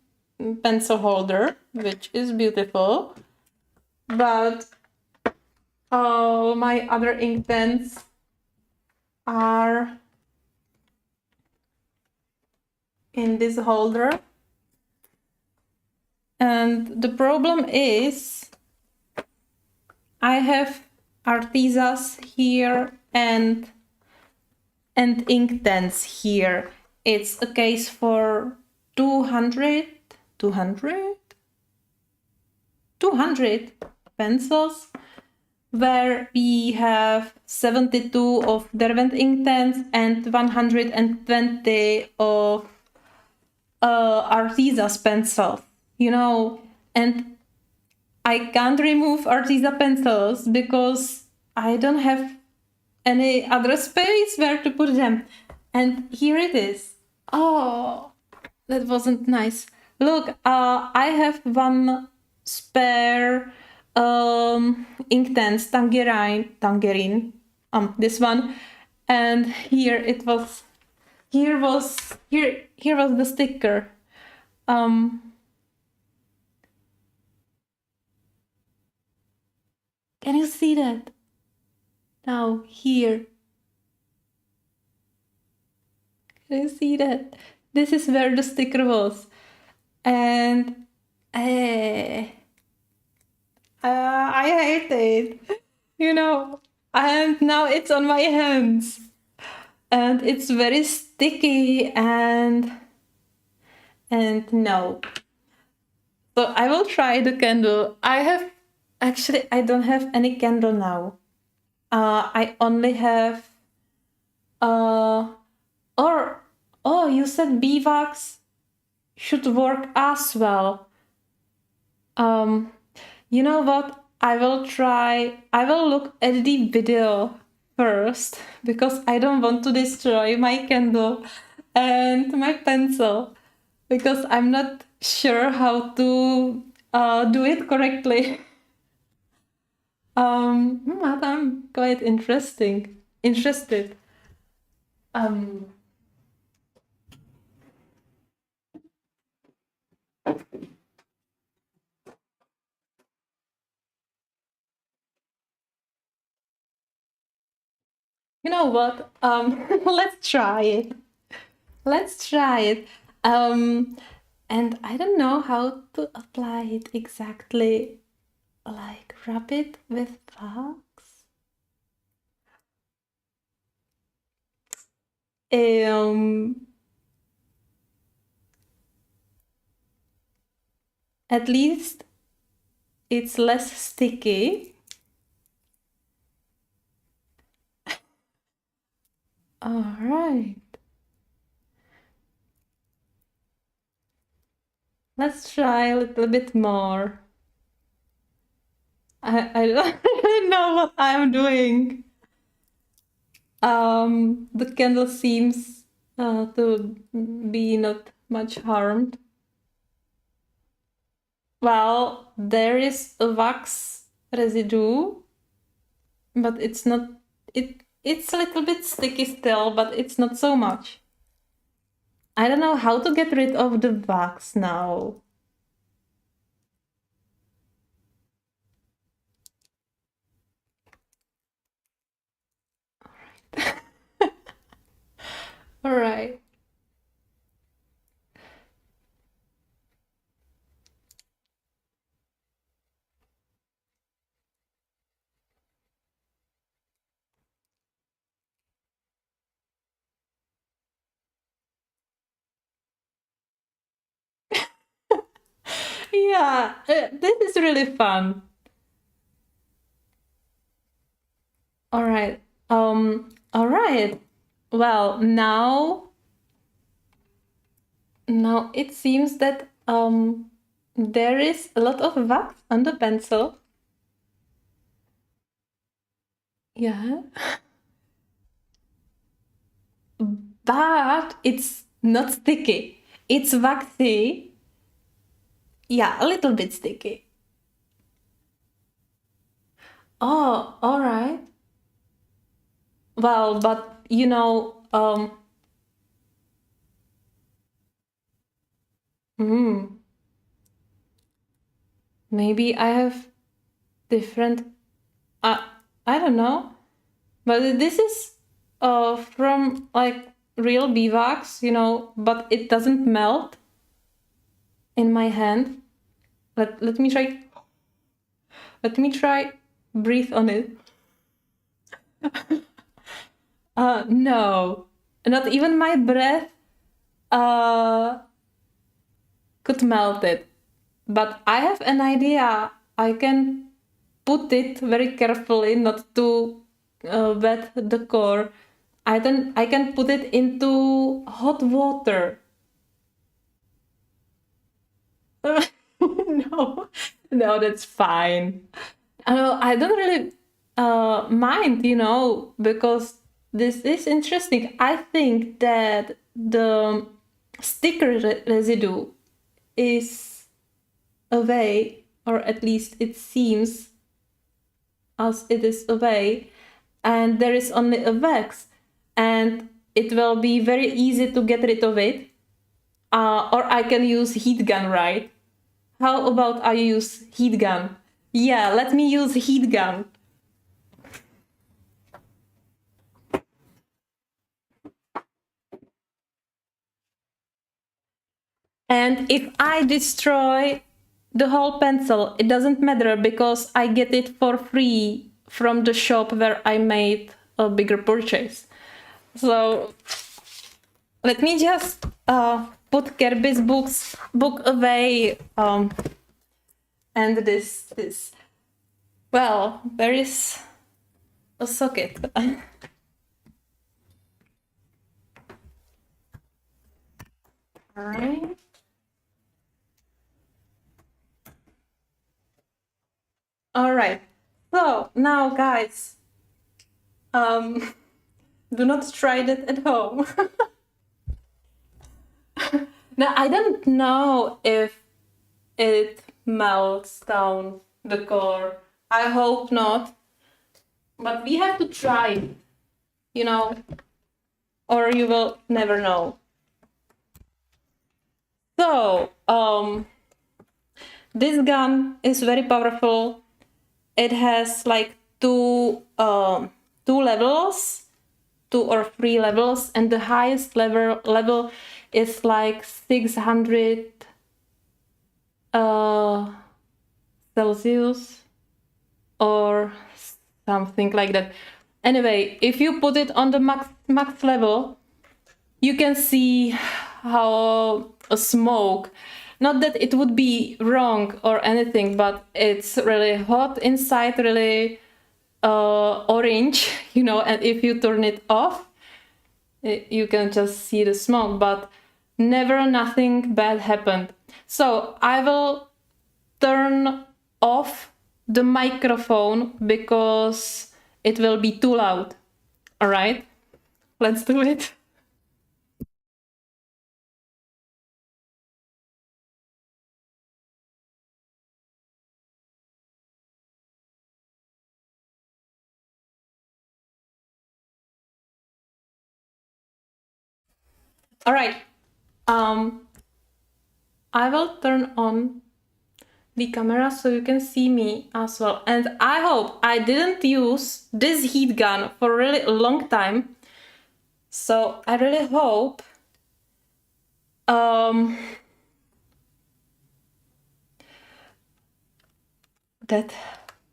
pencil holder, which is beautiful. But all my other Inktense are in this holder. And the problem is I have Artisas here and Inktense here. It's a case for 200 pencils, where we have 72 of Derwent Inktense and 120 of Artisas pencils, and I can't remove Artisa pencils because I don't have any other space where to put them. And here it is. Oh, that wasn't nice. Look, I have one spare Inktense Tangerine, this one, and here was the sticker. Can you see that? Now here. Can you see that? This is where the sticker was. And I hate it. And now it's on my hands. and it's very sticky and no. So I will try the candle. I don't have any candle now. I only have or oh, you said beeswax should work as well. Um, you know what? I will look at the video first because I don't want to destroy my candle and my pencil because I'm not sure how to do it correctly. But I'm quite interested. Um, you know what? Let's try it. Let's try it. And I don't know how to apply it exactly. Like rub it with wax. Um, at least it's less sticky. All right. Let's try a little bit more. I don't really know what I'm doing. The candle seems to be not much harmed. Well, there is a wax residue, but it's a little bit sticky still, but it's not so much. I don't know how to get rid of the wax now. All right. Yeah, this is really fun. All right. All right. Well, now it seems that there is a lot of wax on the pencil. Yeah. But it's not sticky. It's waxy. Yeah, a little bit sticky. Oh, all right. Well, but hmm, maybe I have different. Uh, I don't know, but this is from like real beeswax, but it doesn't melt in my hand. Let me try. Let me try. Breathe on it. No, not even my breath could melt it. But I have an idea. I can put it very carefully, not to wet the core. I can put it into hot water. No, no, that's fine. I don't really mind, because this is interesting. I think that the sticker residue is away, or at least it seems as it is away, and there is only a wax, and it will be very easy to get rid of it. Or I can use heat gun, right? How about I use heat gun? Yeah, let me use heat gun. And if I destroy the whole pencil, it doesn't matter because I get it for free from the shop where I made a bigger purchase. So let me just put Kerby's book away. And this. Well, there is a socket. All right. All right. So now, guys, do not try that at home. Now, I don't know if it melts down the core. I hope not. But we have to try, you know, or you will never know. So, this gun is very powerful. It has like two levels, 2 or 3 levels, and the highest level is like 600 Celsius or something like that. Anyway, if you put it on the max level, you can see how a smoke, not that it would be wrong or anything, but it's really hot inside, really orange, you know, and if you turn it off, you can just see the smoke, but never nothing bad happened. So I will turn off the microphone because it will be too loud. All right, let's do it. All right. I will turn on the camera so you can see me as well. And I hope I didn't use this heat gun for really a long time. So I really hope that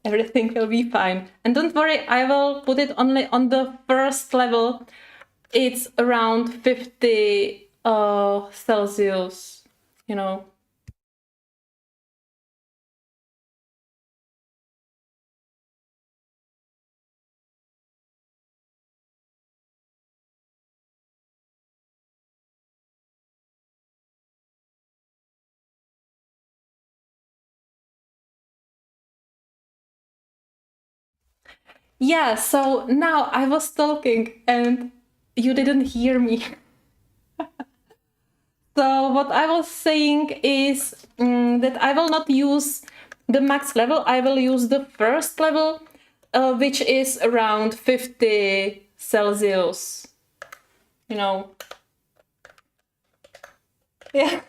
everything will be fine. And don't worry, I will put it only on the first level. It's around 50 Celsius, you know. Yeah, so now I was talking and you didn't hear me. So what I was saying is that I will not use the max level. I will use the first level, which is around 50 Celsius. You know. Yeah.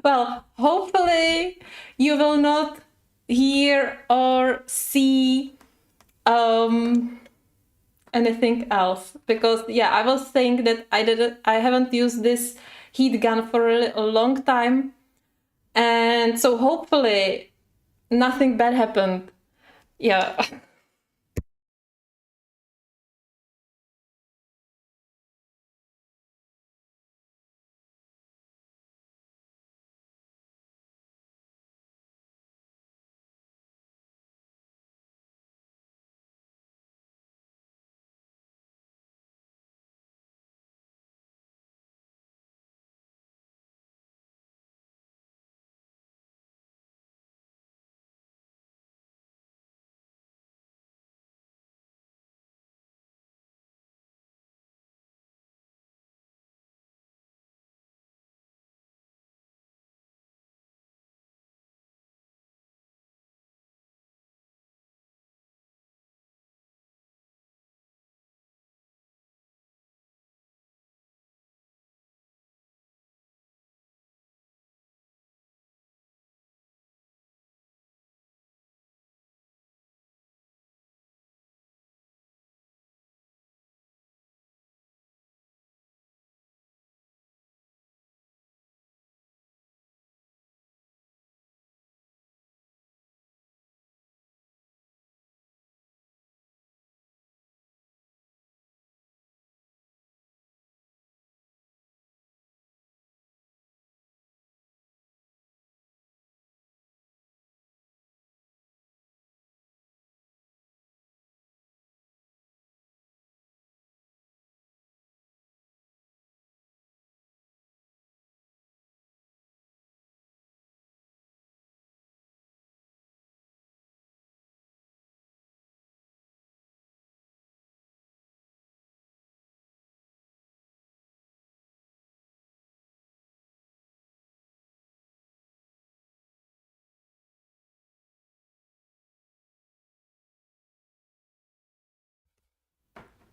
Well, hopefully you will not hear or see anything else, because yeah, I was saying that I haven't used this heat gun for a long time, and so hopefully nothing bad happened. Yeah.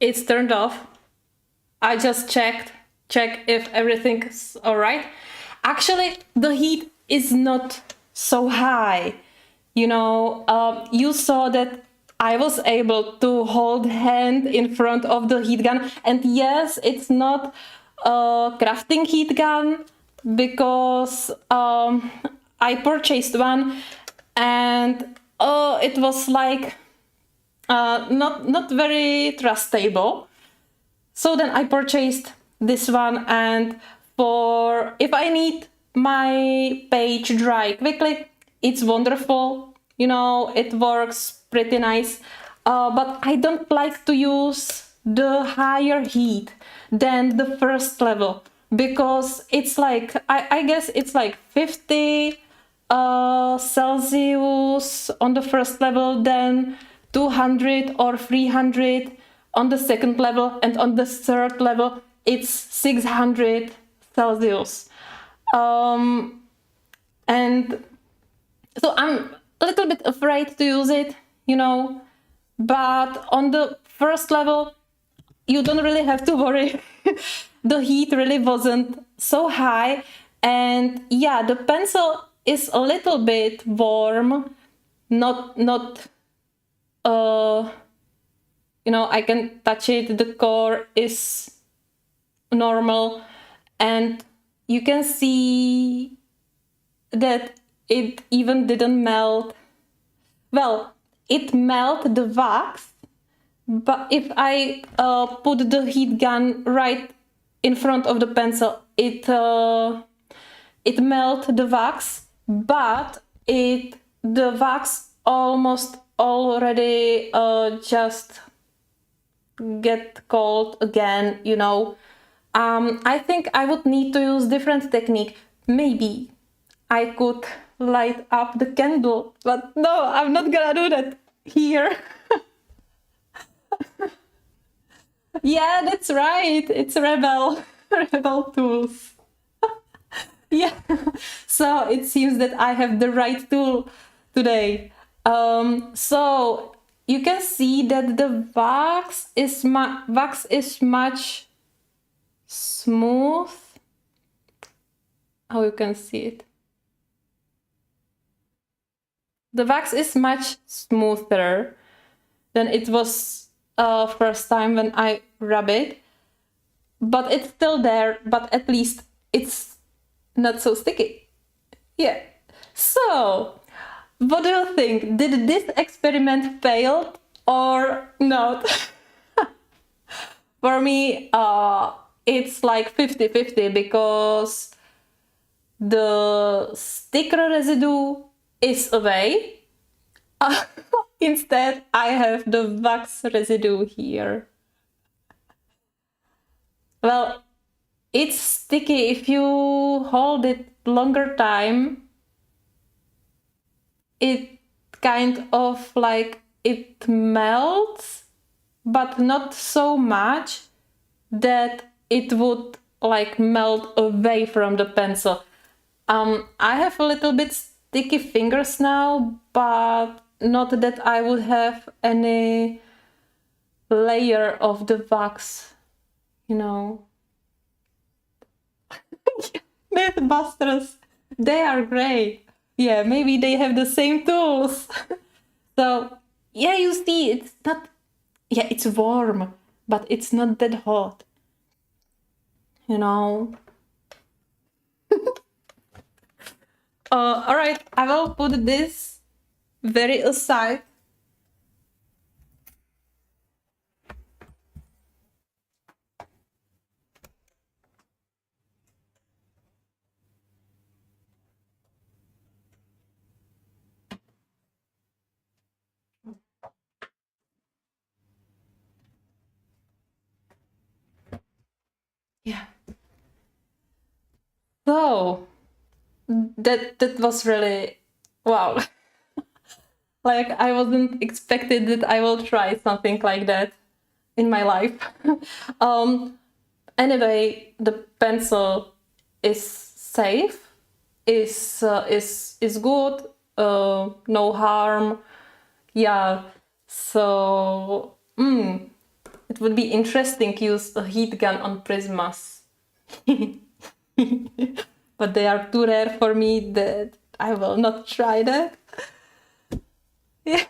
it's turned off. I just check if everything's all right. Actually, the heat is not so high. You saw that I was able to hold hand in front of the heat gun, and yes, it's not a crafting heat gun because I purchased one, and it was like not very trustable. So then I purchased this one, and for if I need my page dry quickly, it's wonderful. It works pretty nice. But I don't like to use the higher heat than the first level because it's like, I guess it's like 50 Celsius on the first level, then 200 or 300 on the second level, and on the third level it's 600 Celsius. And so I'm a little bit afraid to use it, but on the first level you don't really have to worry. The heat really wasn't so high, and yeah, the pencil is a little bit warm, not I can touch it, the core is normal, and you can see that it even didn't melt. Well, it melted the wax, but if I put the heat gun right in front of the pencil, it melted the wax, but the wax almost already just get cold again. I think I would need to use different technique. Maybe I could light up the candle, but no, I'm not gonna do that here. Yeah, that's right. It's rebel rebel tools. Yeah. So it seems that I have the right tool today. So you can see that the wax is much smooth. How you can see it? The wax is much smoother than it was first time when I rub it, but it's still there. But at least it's not so sticky. Yeah. So, what do you think? Did this experiment fail or not? For me, it's like 50-50 because the sticker residue is away. Instead, I have the wax residue here. Well, it's sticky if you hold it longer time. It kind of like it melts, but not so much that it would like melt away from the pencil. I have a little bit sticky fingers now, but not that I would have any layer of the wax, Mythbusters, they are great. Yeah, maybe they have the same tools. So, yeah, you see, it's not, yeah, it's warm, but it's not that hot. All right, I will put this very aside. Yeah. So that was really wow. Like I wasn't expected that I will try something like that in my life. Anyway, the pencil is safe, is good, no harm. Yeah. So it would be interesting to use a heat gun on prismas. But they are too rare for me that I will not try that. Yeah.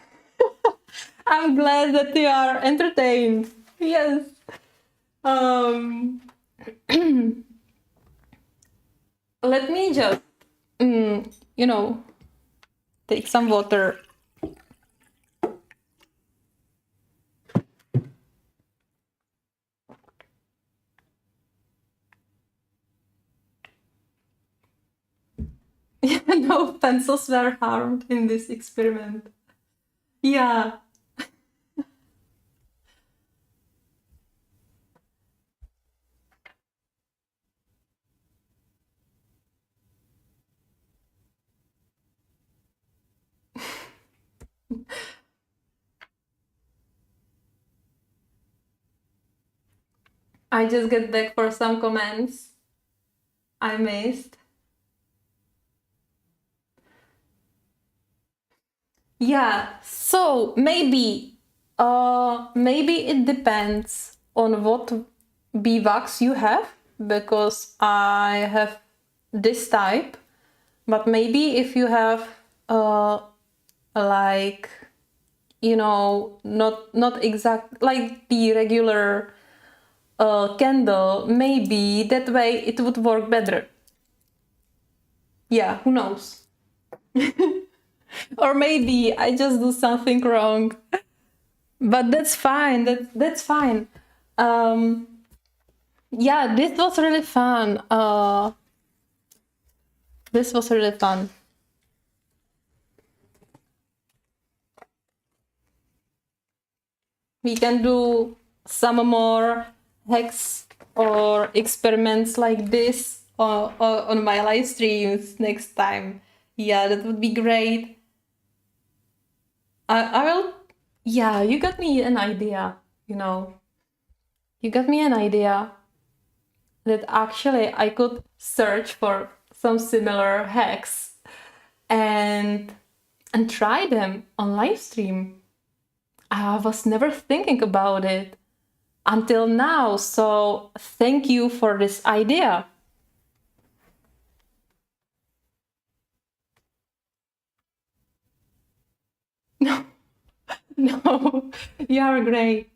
I'm glad that you are entertained. Yes. Let me just, you know, take some water. No pencils were harmed in this experiment. Yeah. I just get back for some comments I missed. Yeah, so maybe it depends on what beeswax you have, because I have this type, but maybe if you have like, not exact like the regular candle, maybe that way it would work better. Yeah, who knows? Or maybe I just do something wrong. But that's fine. That's fine. Yeah, this was really fun. This was really fun. We can do some more hacks or experiments like this on my live streams next time. Yeah, that would be great. I will. Yeah, you got me an idea. You got me an idea that actually I could search for some similar hacks and try them on live stream. I was never thinking about it until now, so thank you for this idea. No, no, you are great.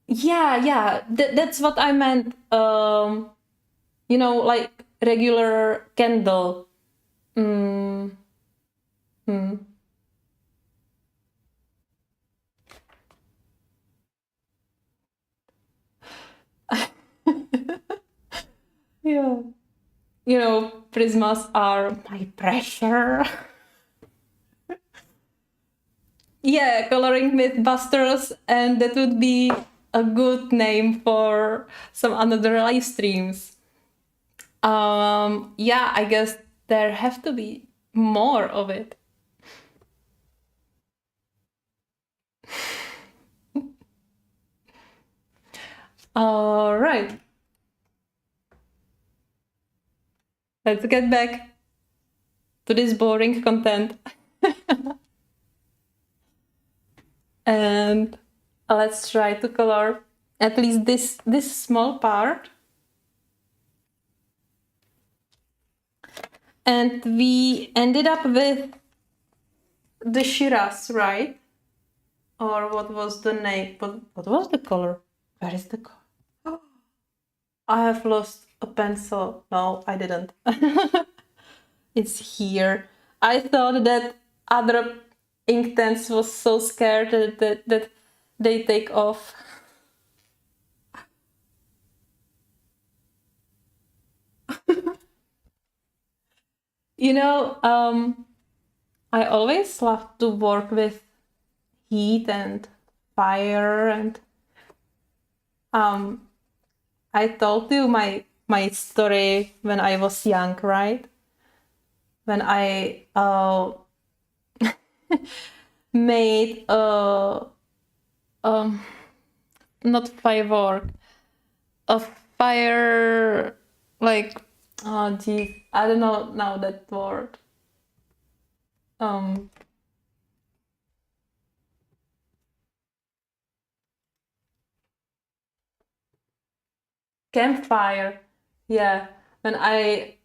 Yeah, that's what I meant. Like regular candle. Mm, hmm. Yeah. Prismas are my pressure. Yeah, coloring mythbusters, and that would be a good name for some another live streams. Yeah, I guess there have to be more of it. All right, let's get back to this boring content. And let's try to color at least this small part. And we ended up with the Shiraz, right? Or what was the name? What was the color? Where is the color? I have lost a pencil. No, I didn't. It's here. I thought that other Inktense was so scared that they take off. I always love to work with heat and fire, and I told you my story when I was young, right? When I made not firework, a fire, like, oh geez, I don't know now that word. campfire. Yeah, when I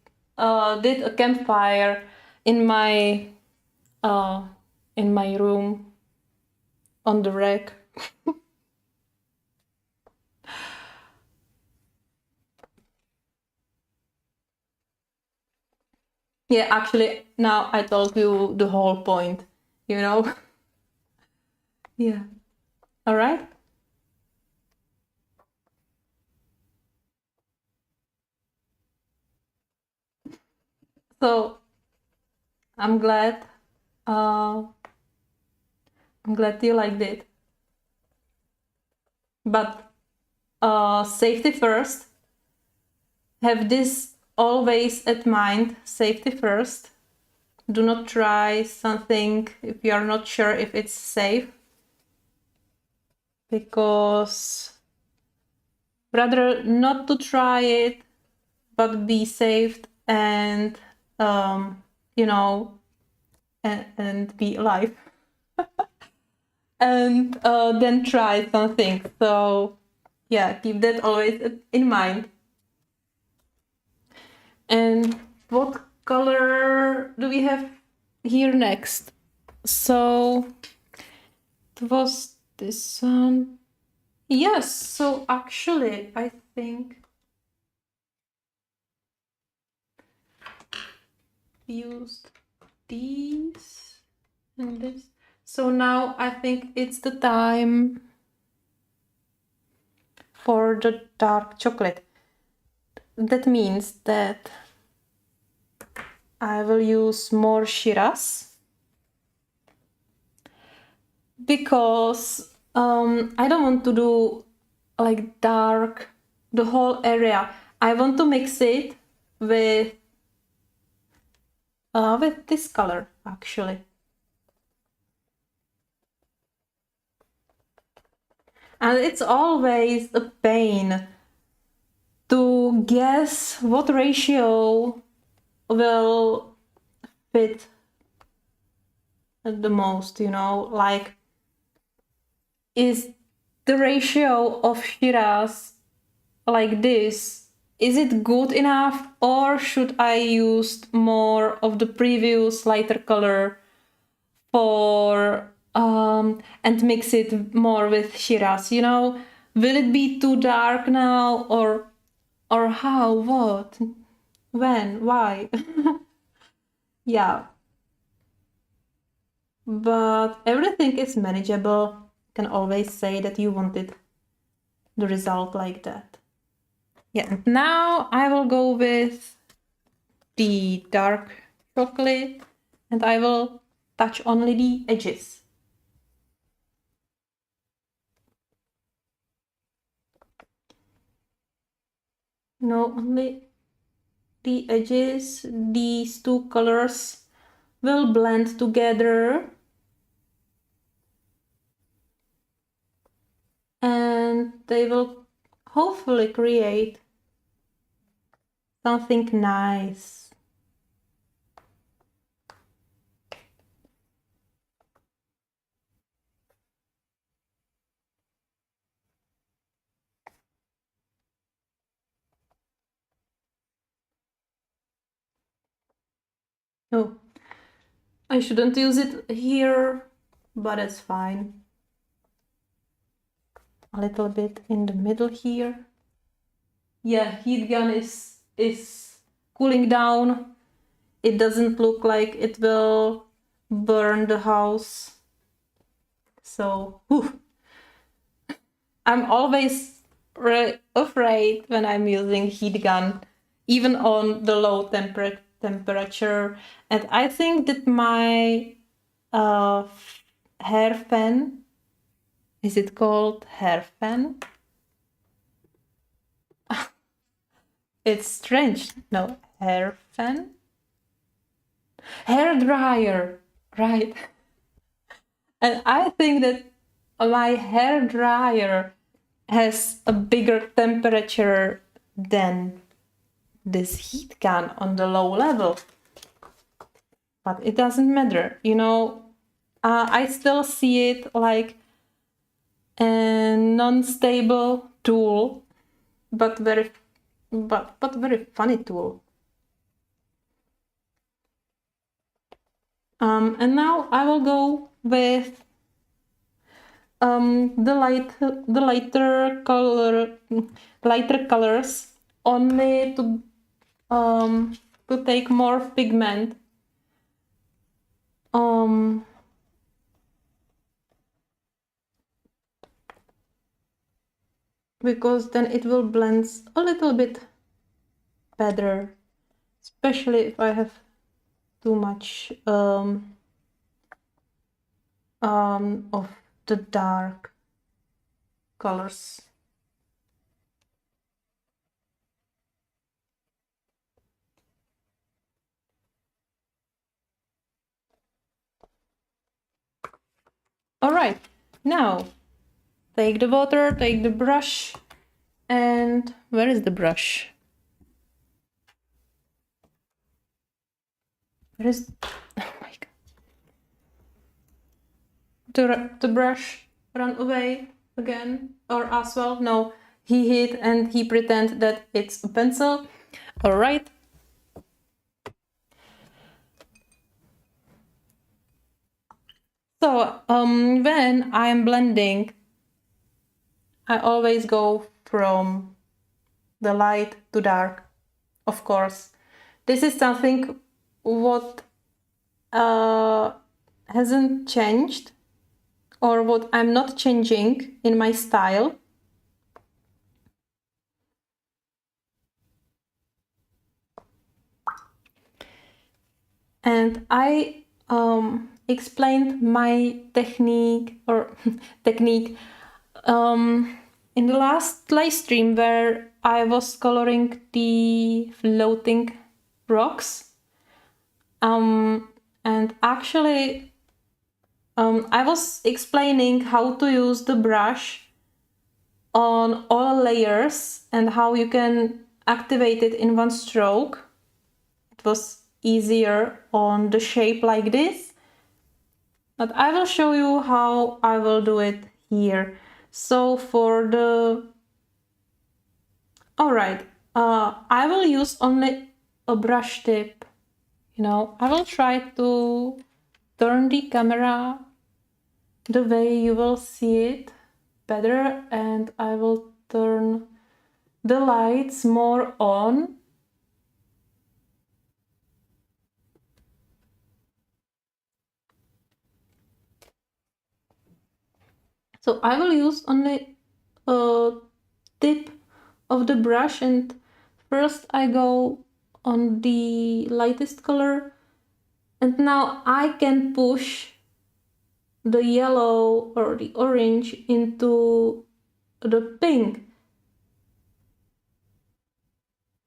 did a campfire in my room on the rack. Yeah, actually, now I told you the whole point, you know? Yeah. All right. So I'm glad. Uh, I'm glad you liked it. But safety first. Have this always at mind. Safety first. Do not try something if you are not sure if it's safe. Because rather not to try it, but be safe and you know, and be alive. And then try something. So yeah, keep that always in mind. And what color do we have here next? So it was this one. Yes, so actually I think we used these and this. So now I think it's the time for the dark chocolate. That means that I will use more Shiraz because I don't want to do like dark the whole area. I want to mix it with this color actually. And it's always a pain to guess what ratio will fit the most, you know, like is the ratio of Shiraz like this, is it good enough or should I use more of the previous lighter color for and mix it more with Shiraz, you know? Will it be too dark now or how, what, when, why? Yeah, but everything is manageable. You can always say that you wanted the result like that. Yeah, and now I will go with the dark chocolate and I will touch only the edges. No, only the edges. These two colors will blend together and they will hopefully create something nice. Oh, I shouldn't use it here, but it's fine. A little bit in the middle here. Yeah, heat gun is cooling down. It doesn't look like it will burn the house. So, whew. I'm always afraid when I'm using heat gun, even on the low temperature. And I think that my hair fan, is it called hair fan? It's strange. No, hair fan? Hair dryer, right? And I think that my hair dryer has a bigger temperature than this heat gun on the low level. But it doesn't matter, you know. I still see it like a non-stable tool but very funny tool. And now I will go with the lighter colors, only to take more pigment. Because then it will blend a little bit better, especially if I have too much of the dark colors. All right, now take the water, take the brush, and where is the brush? Where is, oh my god. The brush run away again, or as well? No, he hid and he pretend that it's a pencil. All right. So when I'm blending, I always go from the light to dark, of course. This is something what hasn't changed, or what I'm not changing in my style. And I explained my technique in the last live stream where I was coloring the floating rocks. And actually I was explaining how to use the brush on all layers and how you can activate it in one stroke. It was easier on the shape like this, but I will show you how I will do it here. So for the, all right, I will use only a brush tip. You know, I will try to turn the camera the way you will see it better, and I will turn the lights more on. So I will use only a tip of the brush, and first I go on the lightest color, and now I can push the yellow or the orange into the pink.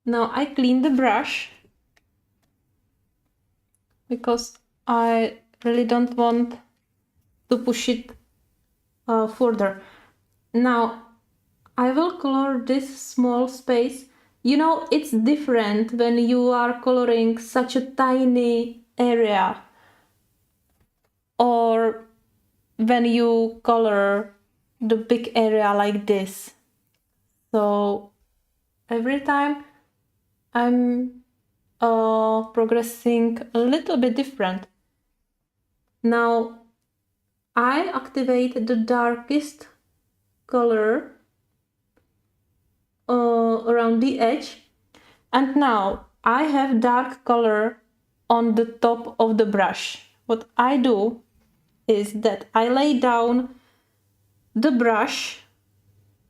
Now I clean the brush because I really don't want to push it further. Now I will color this small space. You know, it's different when you are coloring such a tiny area or when you color the big area like this. So every time I'm progressing a little bit different. Now I activate the darkest color around the edge, and now I have dark color on the top of the brush. What I do is that I lay down the brush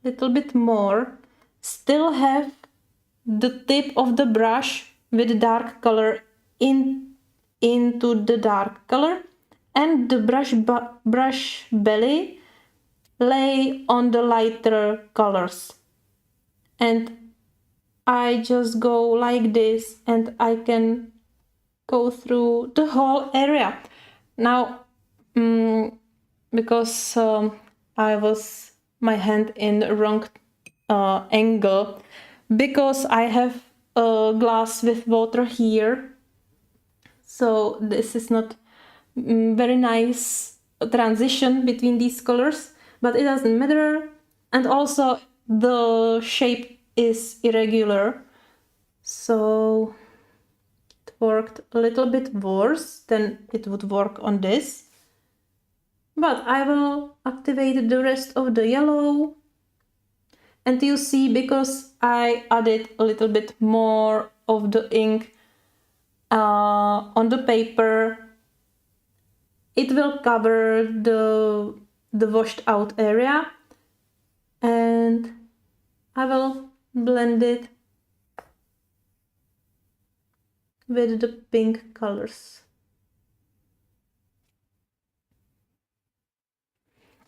a little bit more, still have the tip of the brush with dark color into the dark color, and the brush belly lay on the lighter colors. And I just go like this, and I can go through the whole area. Now, because I was my hand in the wrong angle, because I have a glass with water here, so this is not very nice transition between these colors, but it doesn't matter. And also the shape is irregular, so it worked a little bit worse than it would work on this. But I will activate the rest of the yellow. And you see, because I added a little bit more of the ink on the paper, it will cover the washed out area, and I will blend it with the pink colors.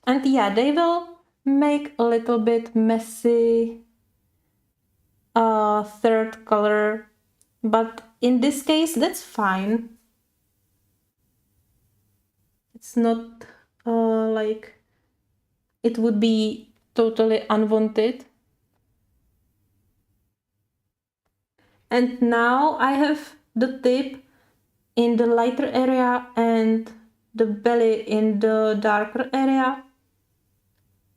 And yeah, they will make a little bit messy third color, but in this case that's fine. It's not like it would be totally unwanted. And now I have the tip in the lighter area and the belly in the darker area,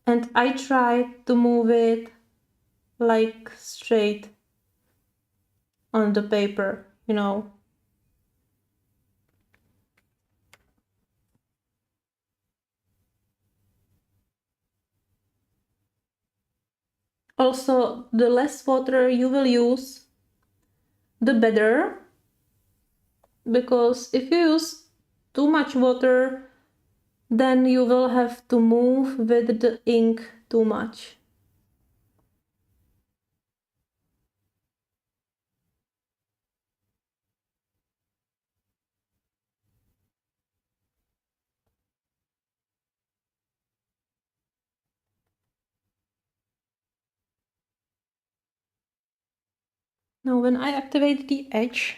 and I try to move it like straight on the paper, you know. Also, the less water you will use, the better, because if you use too much water, then you will have to move with the ink too much. Now when I activate the edge,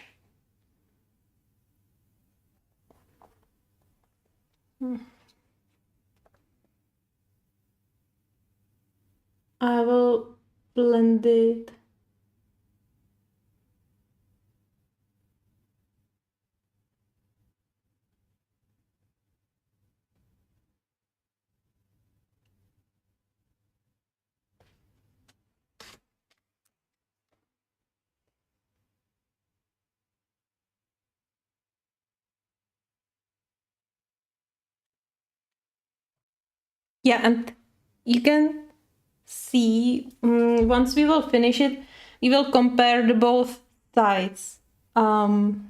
I will blend it yeah, and you can see once we will finish it, we will compare the both sides. And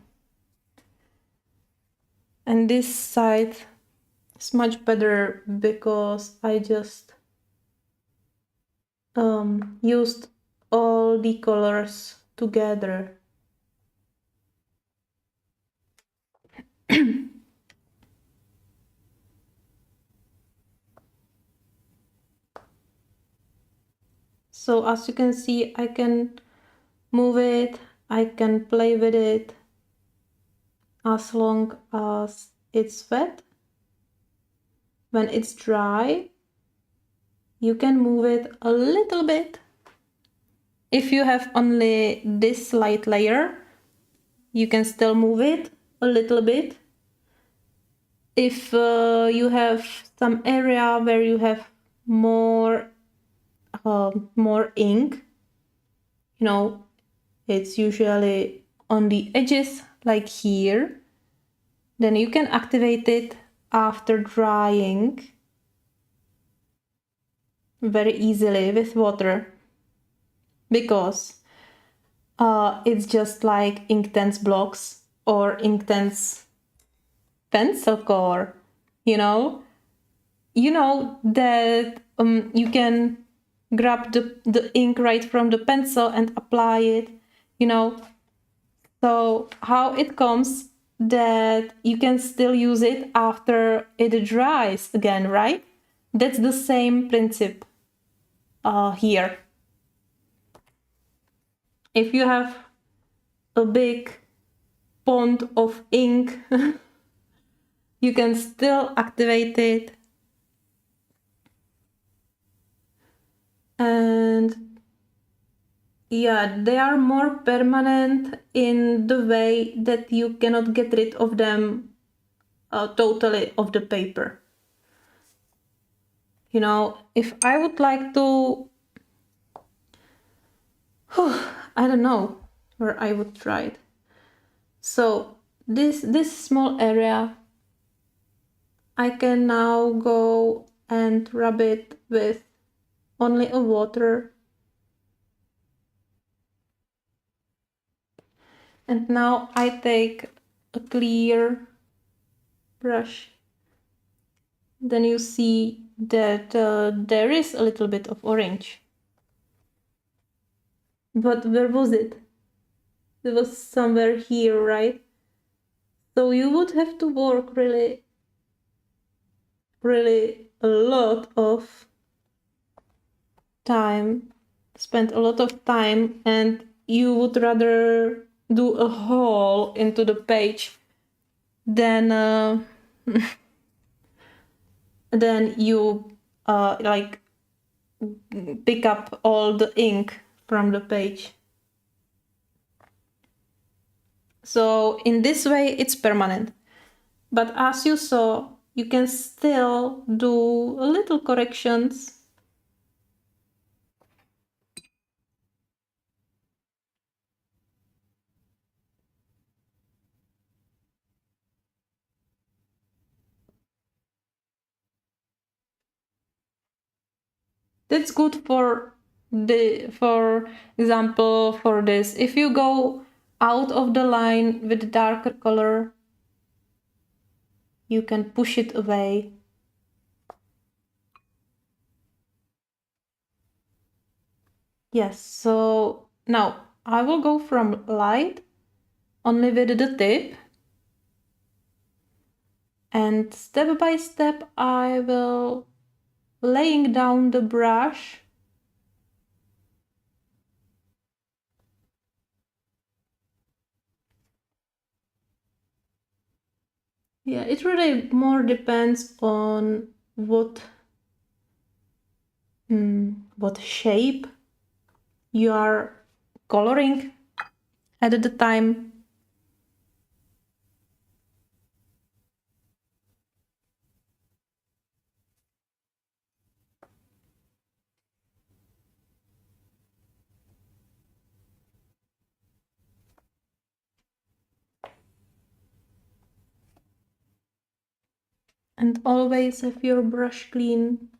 this side is much better because I just used all the colors together. So as you can see, I can move it, I can play with it as long as it's wet. When it's dry, you can move it a little bit. If you have only this light layer, you can still move it a little bit. If you have some area where you have more ink, you know, it's usually on the edges like here, then you can activate it after drying very easily with water, because it's just like Inktense blocks or Inktense pencil core, you know that you can grab the ink right from the pencil and apply it, so how it comes that you can still use it after it dries again, right? That's the same principle here. If you have a big pond of ink, you can still activate it. And yeah, they are more permanent in the way that you cannot get rid of them totally off the paper. If I would like to I don't know where I would try it. So this small area, I can now go and rub it with only a water. And now I take a clear brush. Then you see that there is a little bit of orange. But where was it? It was somewhere here, right? So you would have to work really, really a lot of time, spend a lot of time, and you would rather do a hole into the page than then you like pick up all the ink from the page. So in this way it's permanent. But as you saw, you can still do a little corrections. That's good for example, for this. If you go out of the line with darker color, you can push it away. Yes, so now I will go from light only with the tip, and step by step I will laying down the brush. Yeah, it really more depends on what shape you are coloring at the time. And always have your brush clean.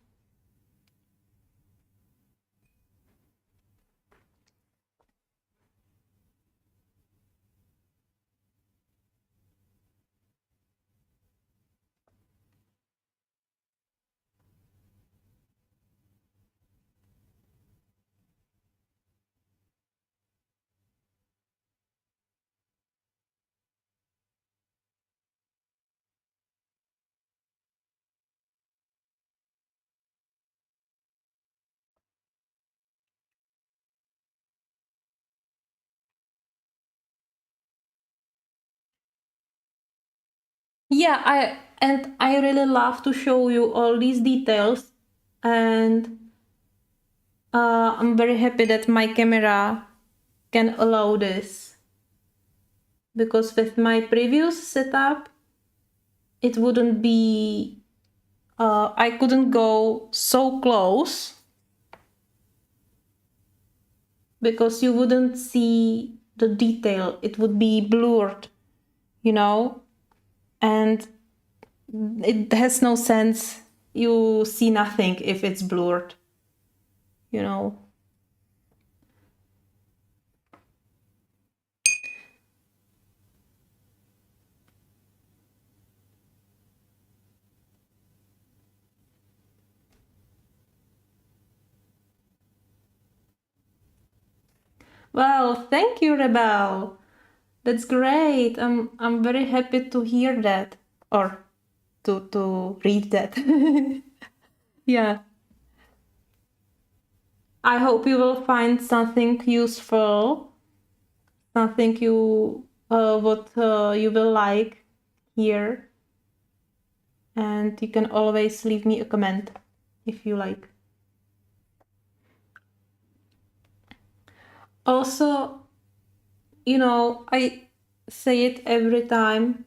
Yeah, I really love to show you all these details, and I'm very happy that my camera can allow this, because with my previous setup it wouldn't be I couldn't go so close because you wouldn't see the detail. It would be blurred, you know, and it has no sense. You see nothing if it's blurred, you know. Well, thank you, Rebel. That's great. I'm very happy to hear that, or to read that. Yeah. I hope you will find something useful, something you what you will like here, and you can always leave me a comment if you like. Also, you know, I say it every time,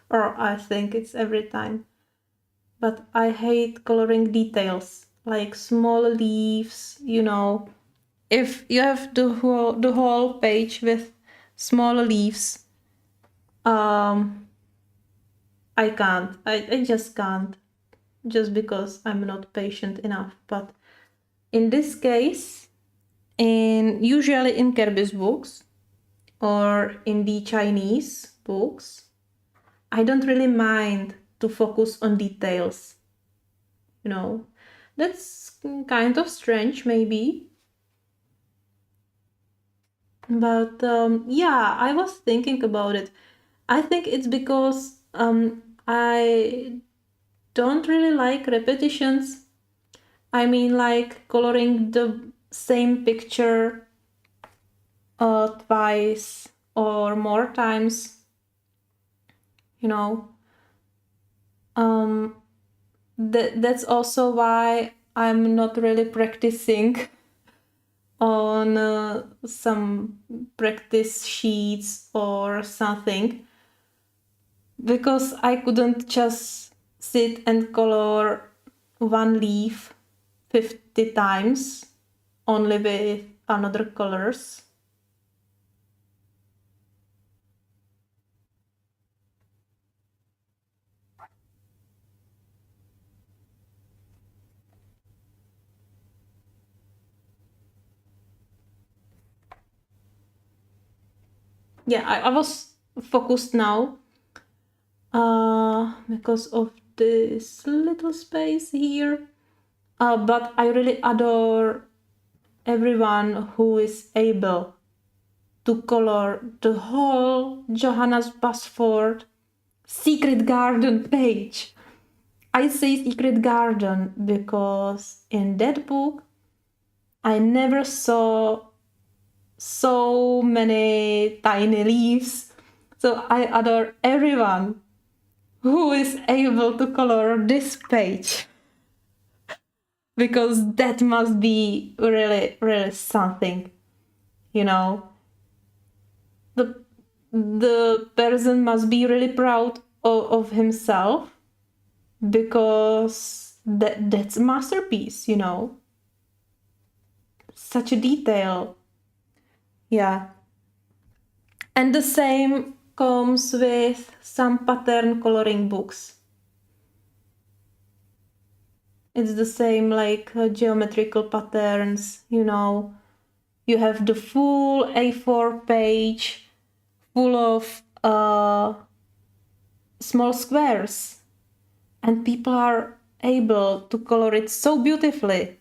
or I think it's every time, but I hate coloring details like small leaves, you know. if you have the whole page with small leaves, I can't. I just can't. Just because I'm not patient enough. But in this case, usually in Kerby's books or in the Chinese books, I don't really mind to focus on details. You know, that's kind of strange, maybe. But yeah, I was thinking about it. I think it's because I don't really like repetitions. I mean, like coloring the same picture twice or more times, you know. That's also why I'm not really practicing on some practice sheets or something, because I couldn't just sit and color one leaf 50 times only with another colors. Yeah, I was focused now because of this little space here. But I really adore everyone who is able to color the whole Johanna's Basford Secret Garden page. I say Secret Garden because in that book I never saw so many tiny leaves. So I adore everyone who is able to color this page, because that must be really, really something, you know. The person must be really proud of himself, because that's a masterpiece, you know. Such a detail. Yeah. And the same comes with some pattern coloring books. It's the same, like geometrical patterns, you know. You have the full A4 page full of small squares, and people are able to color it so beautifully.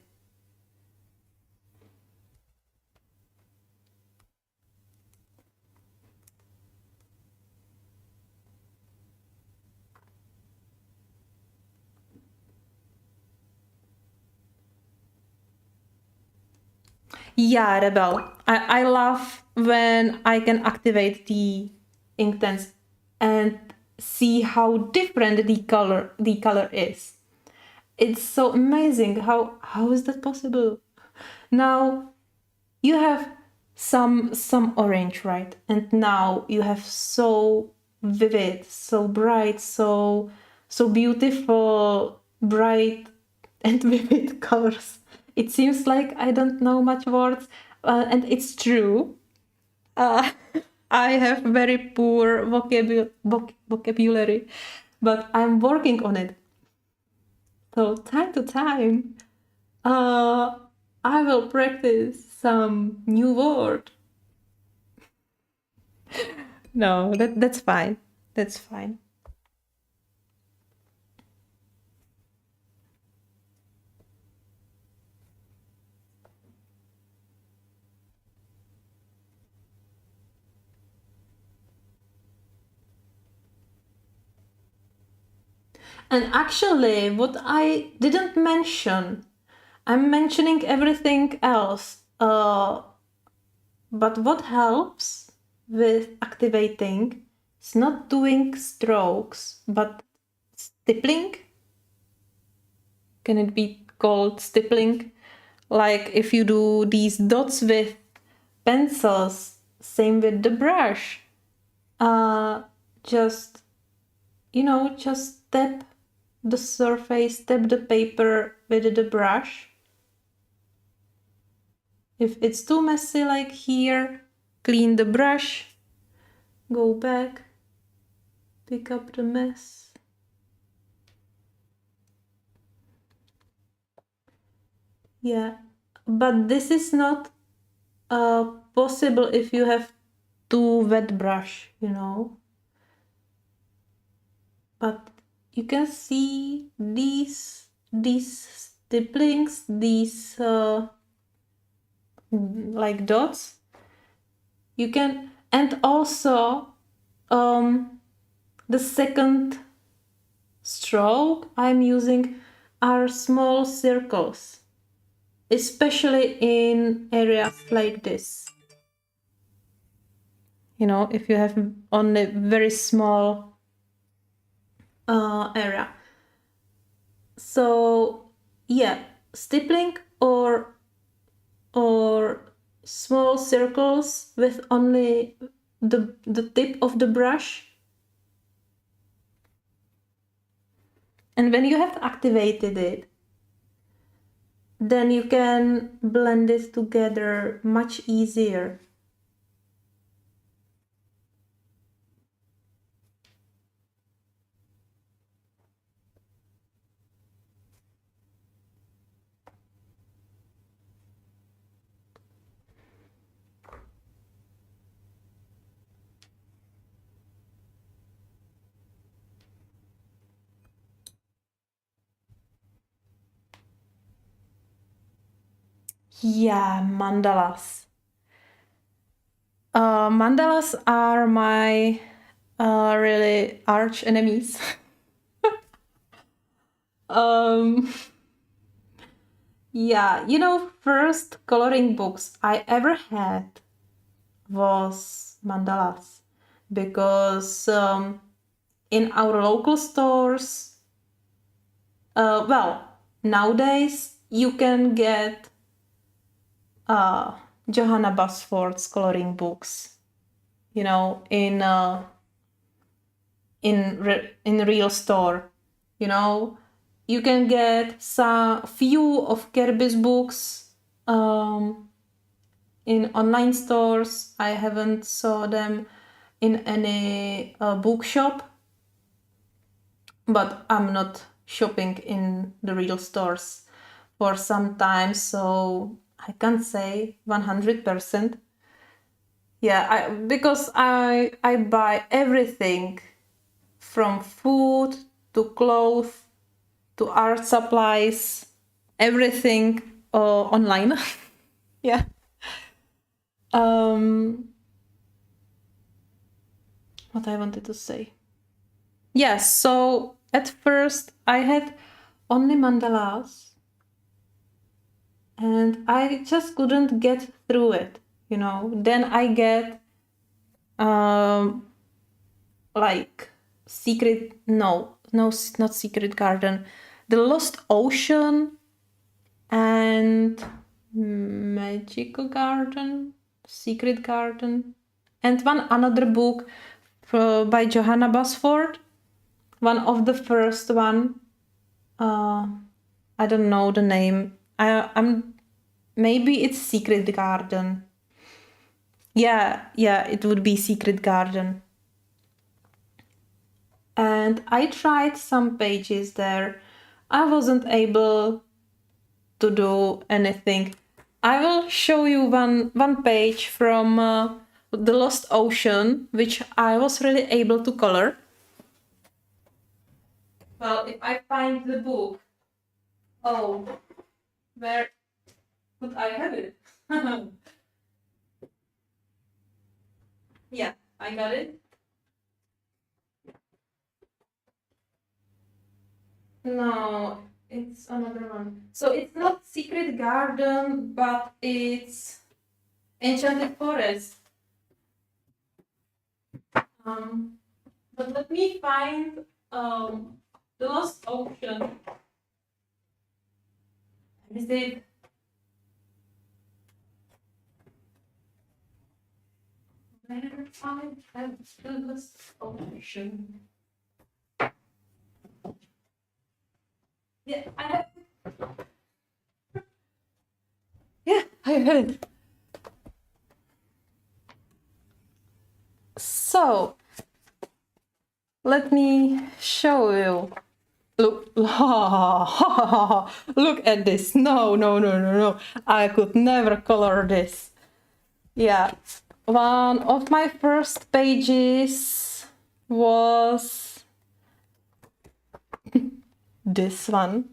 Yeah, Rebel. I love when I can activate the Inktense and see how different the color is. It's so amazing. How is that possible? Now you have some orange, right? And now you have so vivid, so bright, so beautiful, bright and vivid colors. It seems like I don't know much words, and it's true. Uh, I have very poor vocabulary, but I'm working on it. So time to time, uh, I will practice some new word. No, that's fine. That's fine. And actually, what I didn't mention, I'm mentioning everything else. But what helps with activating is not doing strokes, but stippling. Can it be called stippling? Like if you do these dots with pencils, same with the brush. Just, just tap the surface, tap the paper with the brush. If it's too messy like here, clean the brush, go back, pick up the mess. Yeah, but this is not possible if you have too wet brush, you know. But you can see these stipplings, these like dots. You can, and also the second stroke I'm using are small circles, especially in areas like this. You know, if you have only very small area. So yeah, stippling or small circles with only the tip of the brush. And when you have activated it, then you can blend it together much easier. Yeah, mandalas. Mandalas are my really arch enemies. Yeah, you know, first coloring books I ever had was mandalas because in our local stores, well, nowadays you can get Johanna Basford's coloring books, you know, in real store. You know, you can get some few of Kerby's books in online stores. I haven't saw them in any bookshop, but I'm not shopping in the real stores for some time, so I can't say 100%. Yeah, because I buy everything from food to clothes to art supplies, everything online. Yeah. What I wanted to say. Yes, so at first I had only mandalas and I just couldn't get through it, you know. Then I get like not Secret Garden, The Lost Ocean and Magical Garden, Secret Garden, and one another book by Johanna Basford. One of the first one. I don't know the name. I'm maybe it's Secret Garden. Yeah, it would be Secret Garden. And I tried some pages there. I wasn't able to do anything. I will show you one page from The Lost Ocean, which I was really able to color. Well, if I find the book. Oh, where could I have it? Yeah, I got it. No, it's another one. So it's not Secret Garden, but it's Enchanted Forest. But let me find The Lost Ocean. Is it? Where I have The Lost Ocean. Yeah, I I had it. So, let me show you. Look, look at this. No, no, no, no, no. I could never color this. Yeah, one of my first pages was this one.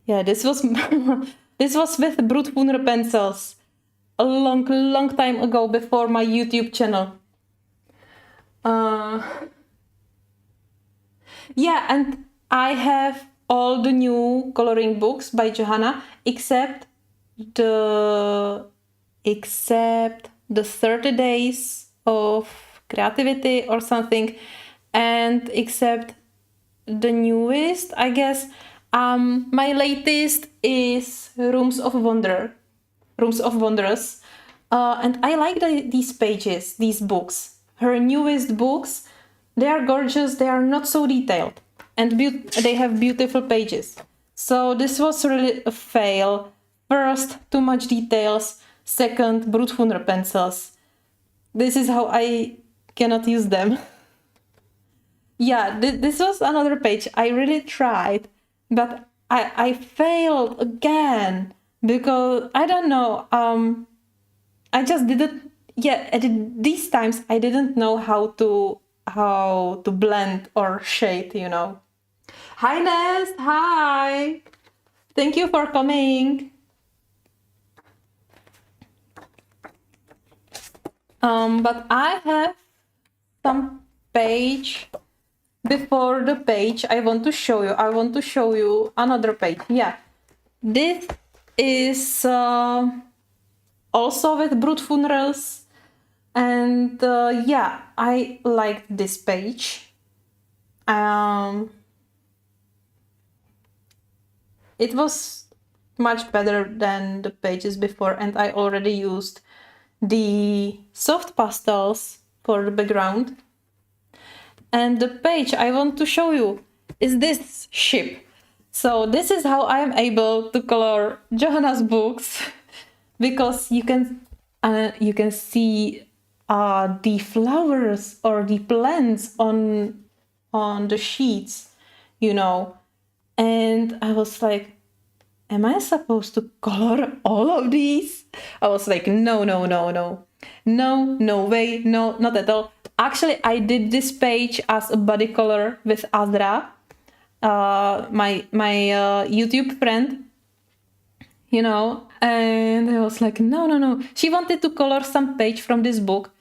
Yeah, this was this was with Broodwooner pencils a long time ago before my YouTube channel. Yeah, and I have all the new coloring books by Johanna except the 30 days of creativity or something, and except the newest, I guess. My latest is Rooms of Wonders, and I like these pages, these books. Her newest books, they are gorgeous. They are not so detailed, and they have beautiful pages. So this was really a fail. First, too much details. Second, Broodwooner pencils. This is how I cannot use them. Yeah, this was another page. I really tried, but I failed again because I don't know. I just didn't. Yeah, these times I didn't know how to blend or shade. You know. Hi Nest. Hi. Thank you for coming. But I have some page before the page I want to show you. I want to show you another page. Yeah, this is also with Broodwooner's, and yeah, I like this page. It was much better than the pages before, and I already used the soft pastels for the background. And the page I want to show you is this ship. So this is how I'm able to color Johanna's books because you can see the flowers or the plants on the sheets, you know. And I was like, am I supposed to color all of these? I was like, no, no, no, no. No, no way, no, not at all. Actually, I did this page as a body color with Azra, my YouTube friend, you know, and I was like, no, no, no. She wanted to color some page from this book,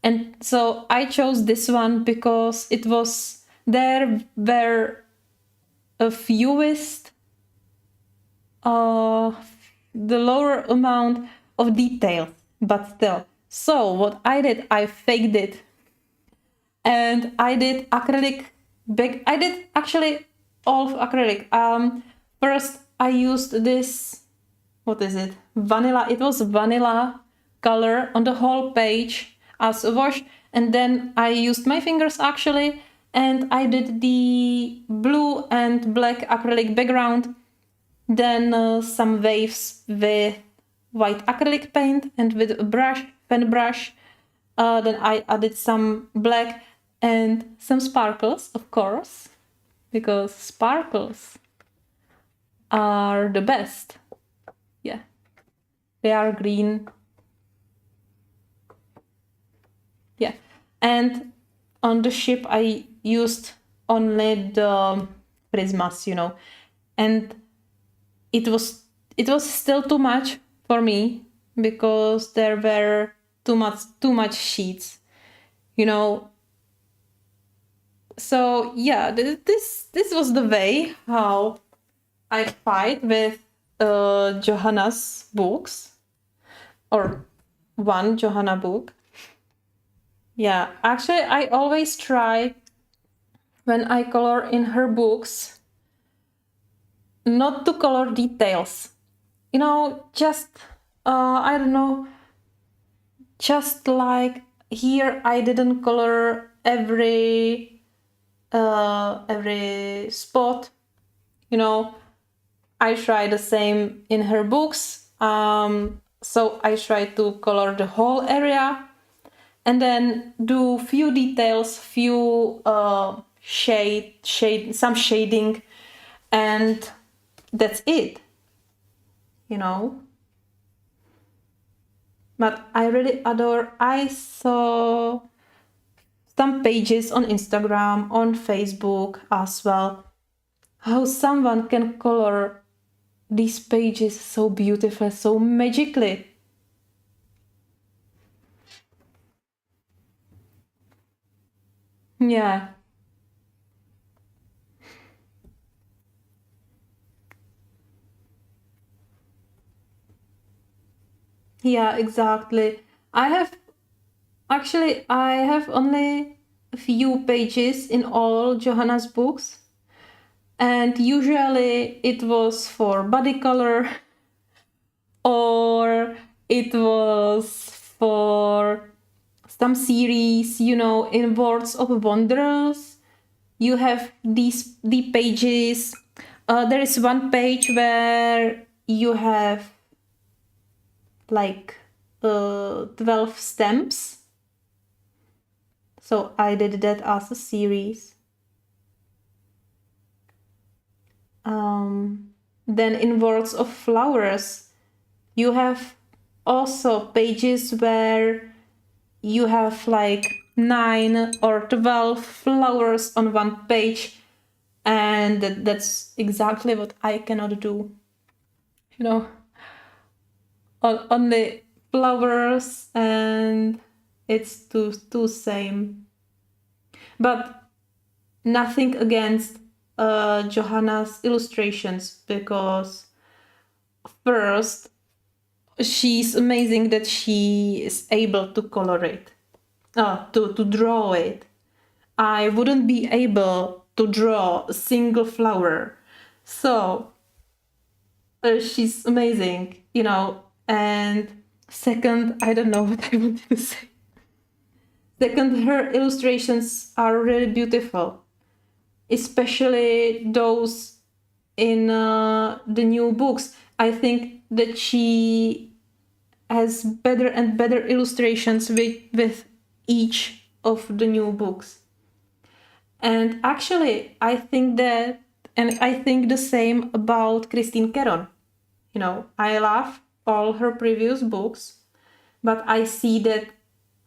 and so I chose this one because it was there were a fewest, the lower amount of detail, but still. So what I did, I faked it. And I did acrylic I did actually all of acrylic. First I used this, what is it? Vanilla. It was vanilla color on the whole page as a wash. And then I used my fingers actually, and I did the blue and black acrylic background. Then some waves with white acrylic paint and with a brush, pen brush. Then I added some black and some sparkles, of course, because sparkles are the best. Yeah, they are green. Yeah, and on the ship I used only the prismas, you know, and it was still too much for me because there were too much sheets, you know. So yeah, this was the way how I fight with Johanna's books, or one Johanna book. Yeah, actually I always try when I color in her books not to color details, you know, just I don't know, just like here I didn't color every spot, you know, I try the same in her books. So I try to color the whole area and then do few details, few some shading, and that's it, you know. But I really adore, I saw some pages on Instagram, on Facebook as well, how someone can color these pages so beautifully, so magically. Yeah. Yeah, exactly. I have only a few pages in all Johanna's books, and usually it was for body color or it was for some series, in Words of Wanderers. You have the pages. There is one page where you have like 12 stamps. So I did that as a series. Then in Words of Flowers, you have also pages where you have like 9 or 12 flowers on one page, and that's exactly what I cannot do. You know, only flowers, and it's too same. But nothing against Johanna's illustrations, because first, she's amazing that she is able to color it, to draw it. I wouldn't be able to draw a single flower. So she's amazing, And second, I don't know what I wanted to say. Second, her illustrations are really beautiful, especially those in the new books. I think that she has better and better illustrations with each of the new books. And actually, I think the same about Christine Caron. I love all her previous books, but I see that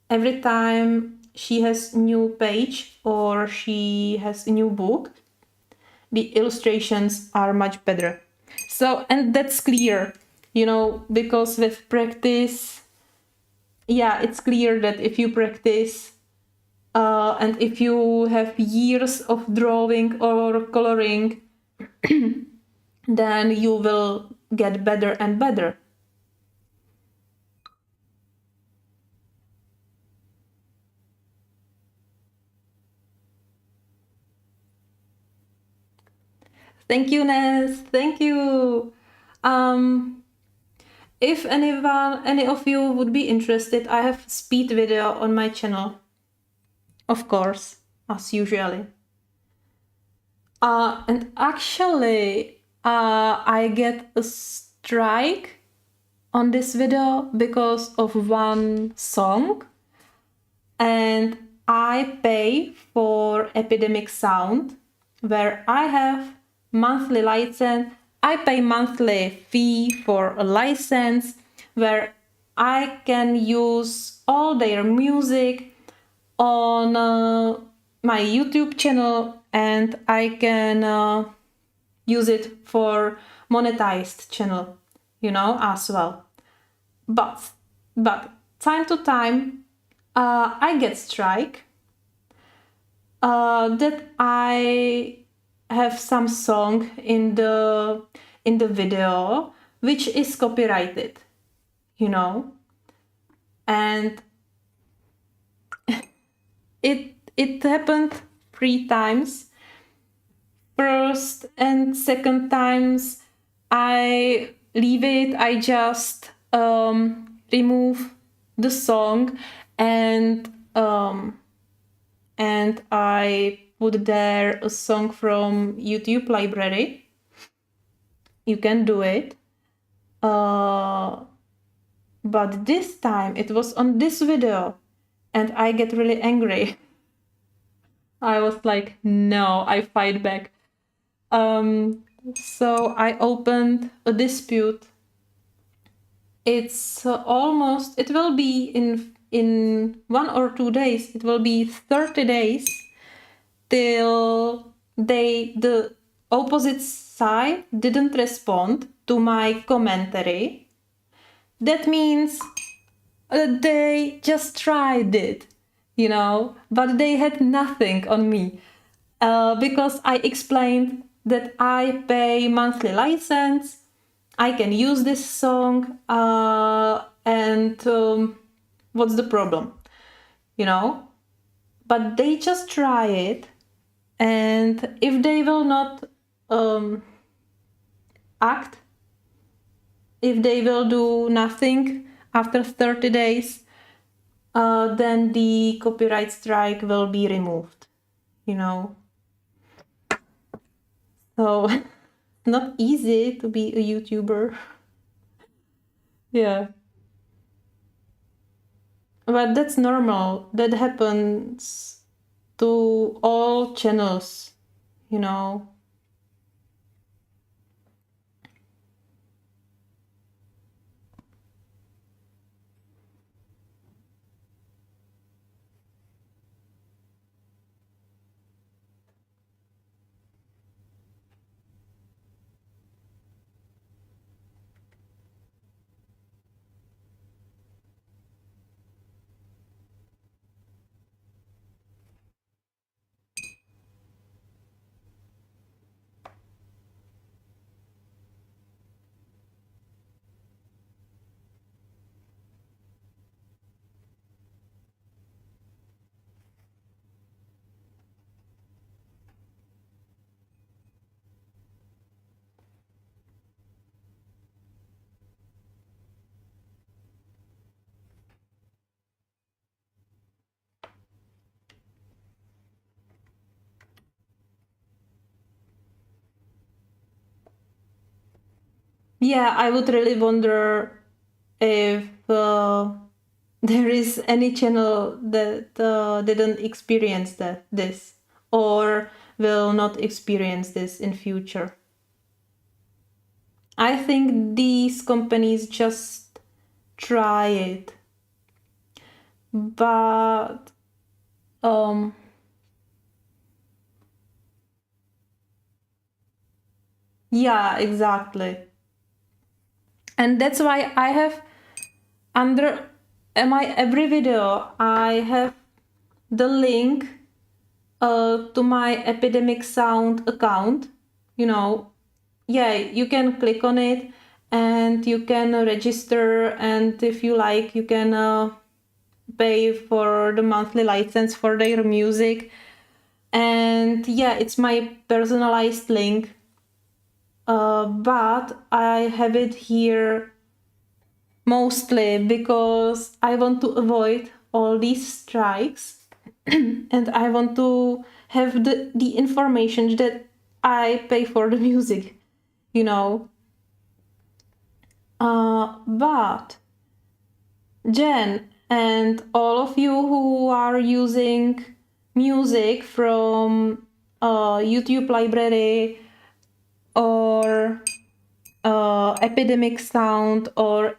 every time she has a new page or she has a new book, the illustrations are much better. So, and that's clear, because with practice, yeah, it's clear that if you practice and if you have years of drawing or coloring, then you will get better and better. Thank you, Ness. Thank you. Um, if any of you would be interested, I have speed video on my channel. Of course, as usually. And actually, I get a strike on this video because of one song, and I pay for Epidemic Sound, where I have monthly license. I pay monthly fee for a license where I can use all their music on my YouTube channel, and I can use it for monetized channel, as well. But time to time, I get strike that I have some song in the video which is copyrighted, and it happened 3 times. First and second times, I leave it. I just remove the song, and I put there a song from YouTube library. you can do it. But this time it was on this video and I get really angry. I was like, no, I fight back. So I opened a dispute. It's it will be in 1 or 2 days, it will be 30 days till the opposite side didn't respond to my commentary. That means they just tried it, but they had nothing on me, because I explained that I pay monthly license, I can use this song, and what's the problem, But they just try it, and if they will not act, if they will do nothing after 30 days, then the copyright strike will be removed, So it's not easy to be a YouTuber. Yeah. But that's normal. That happens to all channels, Yeah, I would really wonder if there is any channel that didn't experience this or will not experience this in future. I think these companies just try it, but yeah, exactly. And that's why I have under my every video I have the link to my Epidemic Sound account. Yeah, you can click on it and you can register, and if you like you can pay for the monthly license for their music. And yeah, it's my personalized link, but I have it here mostly because I want to avoid all these strikes and I want to have the information that I pay for the music, but Jen and all of you who are using music from YouTube library or Epidemic Sound, or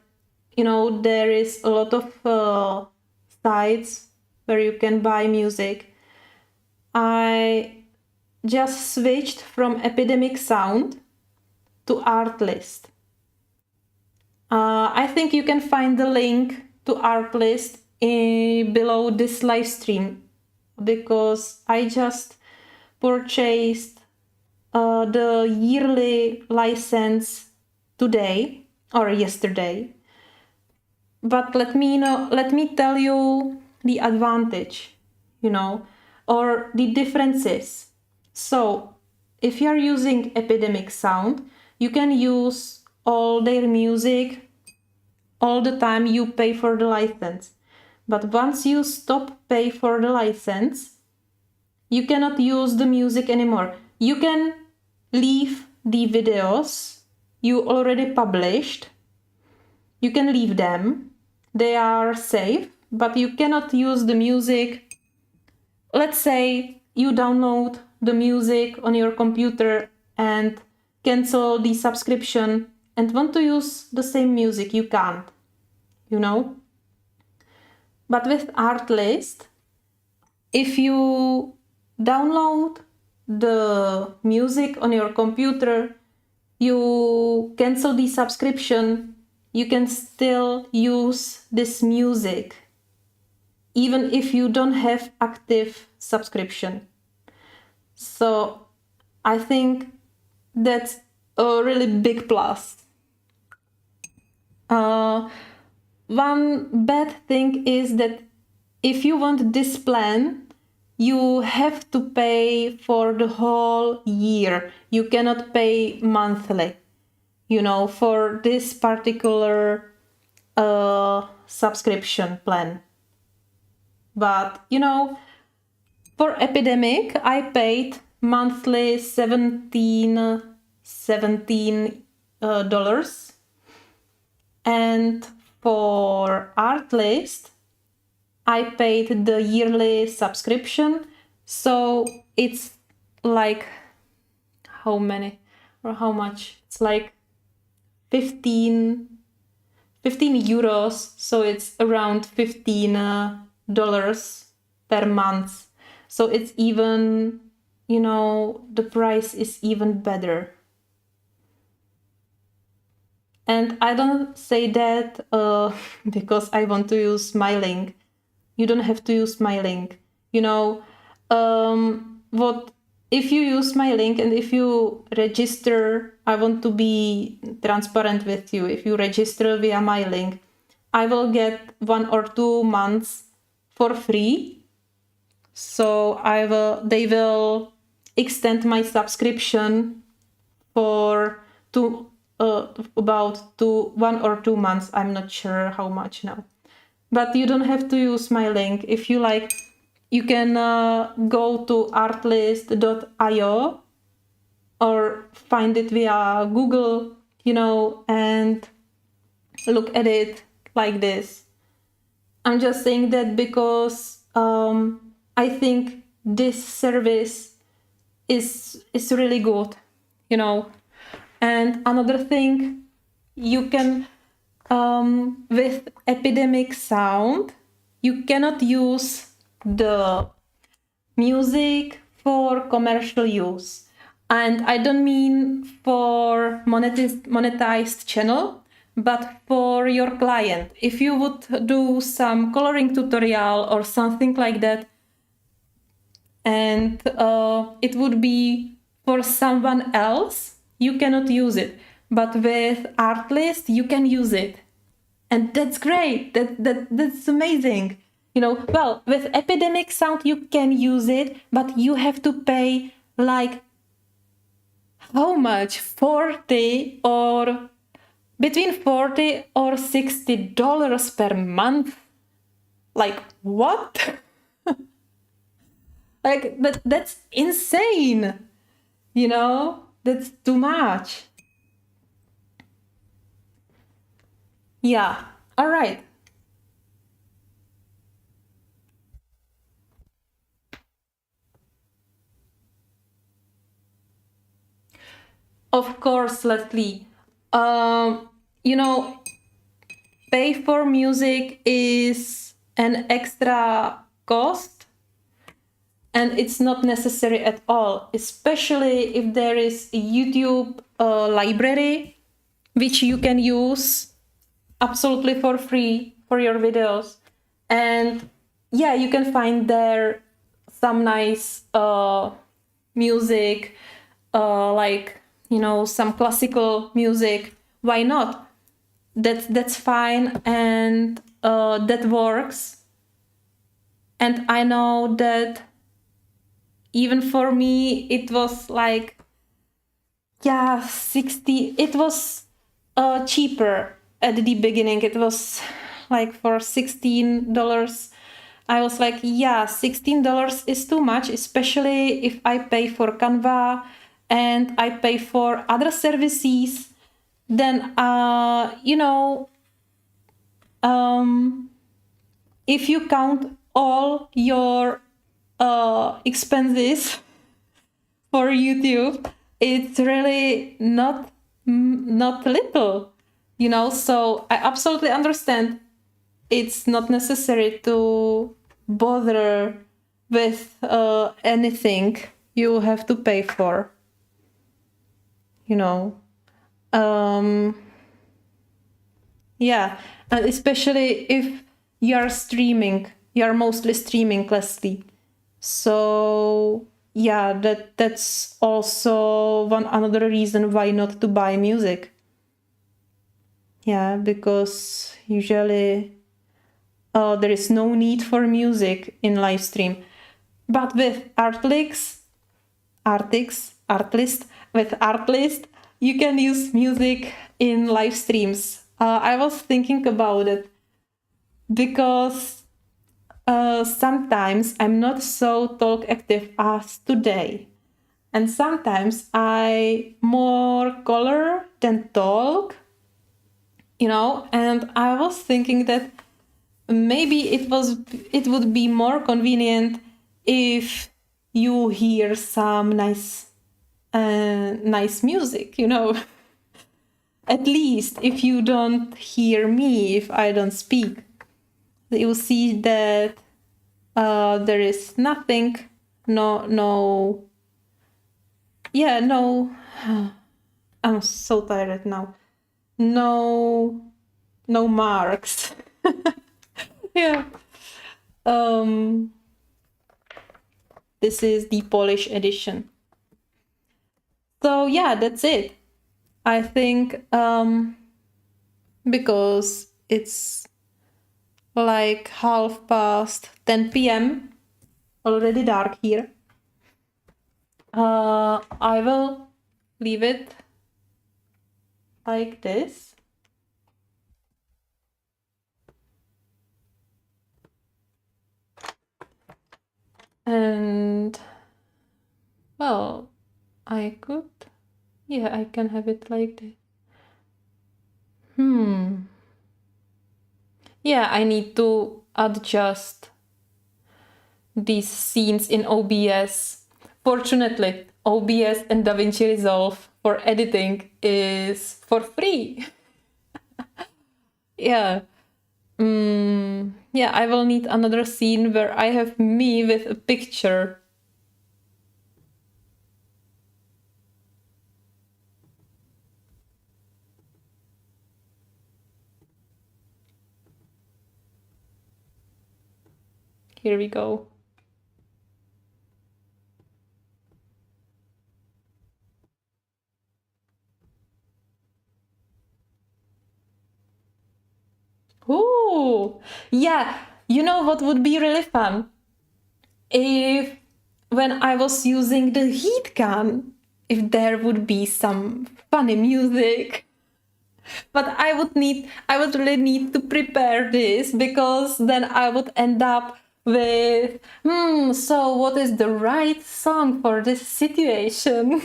there is a lot of sites where you can buy music. I just switched from Epidemic Sound to Artlist. I think you can find the link to Artlist below this live stream, because I just purchased the yearly license today or yesterday. But let me tell you the advantage, or the differences. So if you're using Epidemic Sound, you can use all their music all the time you pay for the license. But once you stop pay for the license, you cannot use the music anymore. You can leave the videos you already published, you can leave them. They are safe, but you cannot use the music. Let's say you download the music on your computer and cancel the subscription and want to use the same music. You can't, you know? But with Artlist, if you download the music on your computer, you cancel the subscription, you can still use this music even if you don't have active subscription. So I think that's a really big plus. One bad thing is that if you want this plan, you have to pay for the whole year. You cannot pay monthly, for this particular subscription plan. But, for Epidemic, I paid monthly $17. And for Artlist, I paid the yearly subscription. So it's like, how much? It's like 15 euros. So it's around $15 per month. So it's even, the price is even better. And I don't say that because I want to use my link. You don't have to use my link. If you use my link and if you register, I want to be transparent with you. If you register via my link, I will get 1 or 2 months for free. So they will extend my subscription for 1 or 2 months. I'm not sure how much now. But you don't have to use my link. If you like, you can go to artlist.io or find it via Google, and look at it like this. I'm just saying that because I think this service is really good, And another thing, you can, with Epidemic Sound, you cannot use the music for commercial use. And I don't mean for monetized channel, but for your client. If you would do some coloring tutorial or something like that, and it would be for someone else, you cannot use it. But with Artlist, you can use it. And that's great. That's amazing. Well, with Epidemic Sound, you can use it, but you have to pay like, how much? 40 or between $40 or $60 per month. Like, what? Like, that's insane. That's too much. Yeah. All right. Of course, Leslie. Pay for music is an extra cost, and it's not necessary at all, especially if there is a YouTube library which you can use absolutely for free for your videos. And yeah, you can find there some nice music, like, some classical music. Why not? That's fine, and that works. And I know that even for me, it was like, 60. It was cheaper at the beginning. It was like for $16. I was like, $16 is too much, especially if I pay for Canva and I pay for other services. then if you count all your expenses for YouTube, it's really not little, so I absolutely understand it's not necessary to bother with anything you have to pay for, yeah, and especially if you're mostly streaming, Leslie. So yeah, that's also one another reason why not to buy music. Yeah, because usually there is no need for music in live stream. But with Artlist, you can use music in live streams. I was thinking about it because sometimes I'm not so talk active as today. And sometimes I more color than talk, and I was thinking that maybe it would be more convenient if you hear some nice music, At least if you don't hear me, if I don't speak, you'll see that there is nothing, no. I'm so tired now. No marks. Yeah. This is the Polish edition. So yeah, that's it. I think because it's like 10 p.m. already dark here. I will leave it like this. And well, I can have it like this. Yeah, I need to adjust these scenes in OBS. Fortunately, OBS and DaVinci Resolve for editing is for free. Yeah. Yeah, I will need another scene where I have me with a picture. Here we go. Ooh, yeah. You know what would be really fun? If when I was using the heat gun, if there would be some funny music. But I would really need to prepare this, because then I would end up with, so what is the right song for this situation?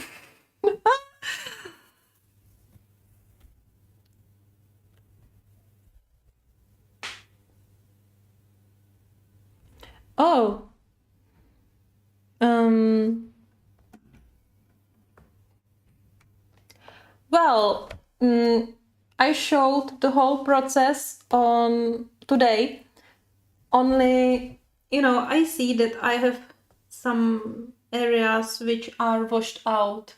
Oh. Well, I showed the whole process on today. Only, I see that I have some areas which are washed out,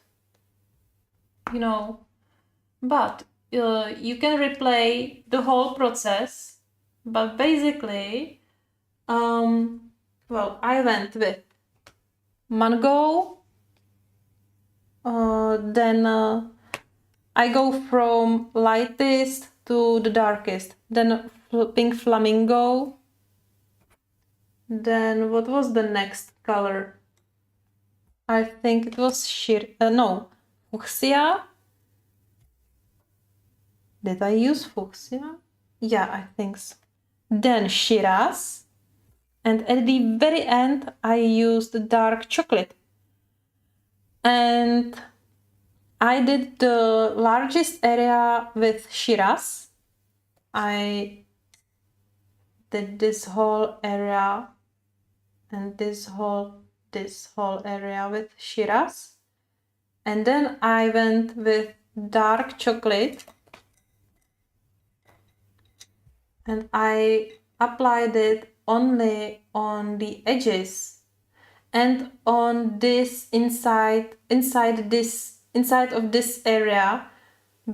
but you can replay the whole process. But basically, well, I went with Mango, then I go from lightest to the darkest, then Pink Flamingo, then what was the next color? I think it was Fuchsia. Did I use Fuchsia? Yeah, I think so. Then Shiraz. And at the very end, I used dark chocolate. And I did the largest area with Shiraz. I did this whole area and this whole area with Shiraz. And then I went with dark chocolate and I applied it only on the edges and on this inside of this area,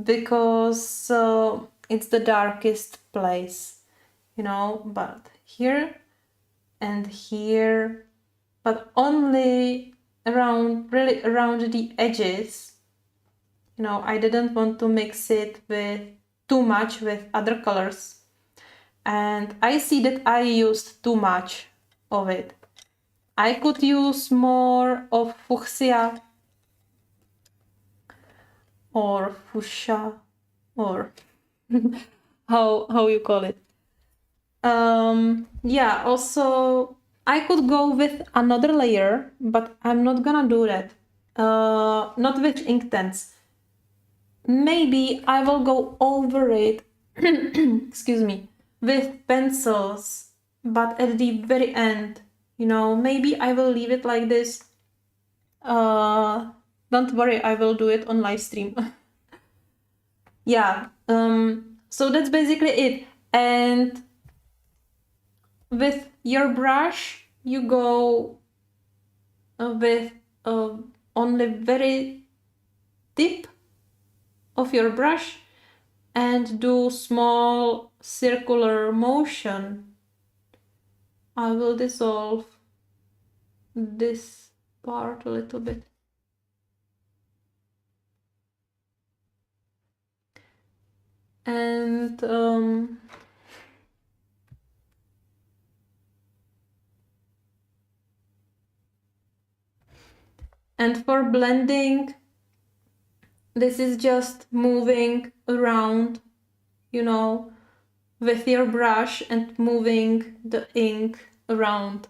because it's the darkest place, you know, but here and here, but only around the edges. You know, I didn't want to mix it with too much with other colors, and I see that I used too much of it. I could use more of fuchsia or fuchsia, or how you call it. Yeah, also I could go with another layer, but I'm not gonna do that. Not with Inktense. Maybe I will go over it excuse me, with pencils, but at the very end, you know, maybe I will leave it like this. Don't worry, I will do it on live stream. Yeah, so that's basically it. And with your brush, you go with only very tip of your brush and do small circular motion. I will dissolve this part a little bit. And for blending, this is just moving around, you know, with your brush and moving the ink around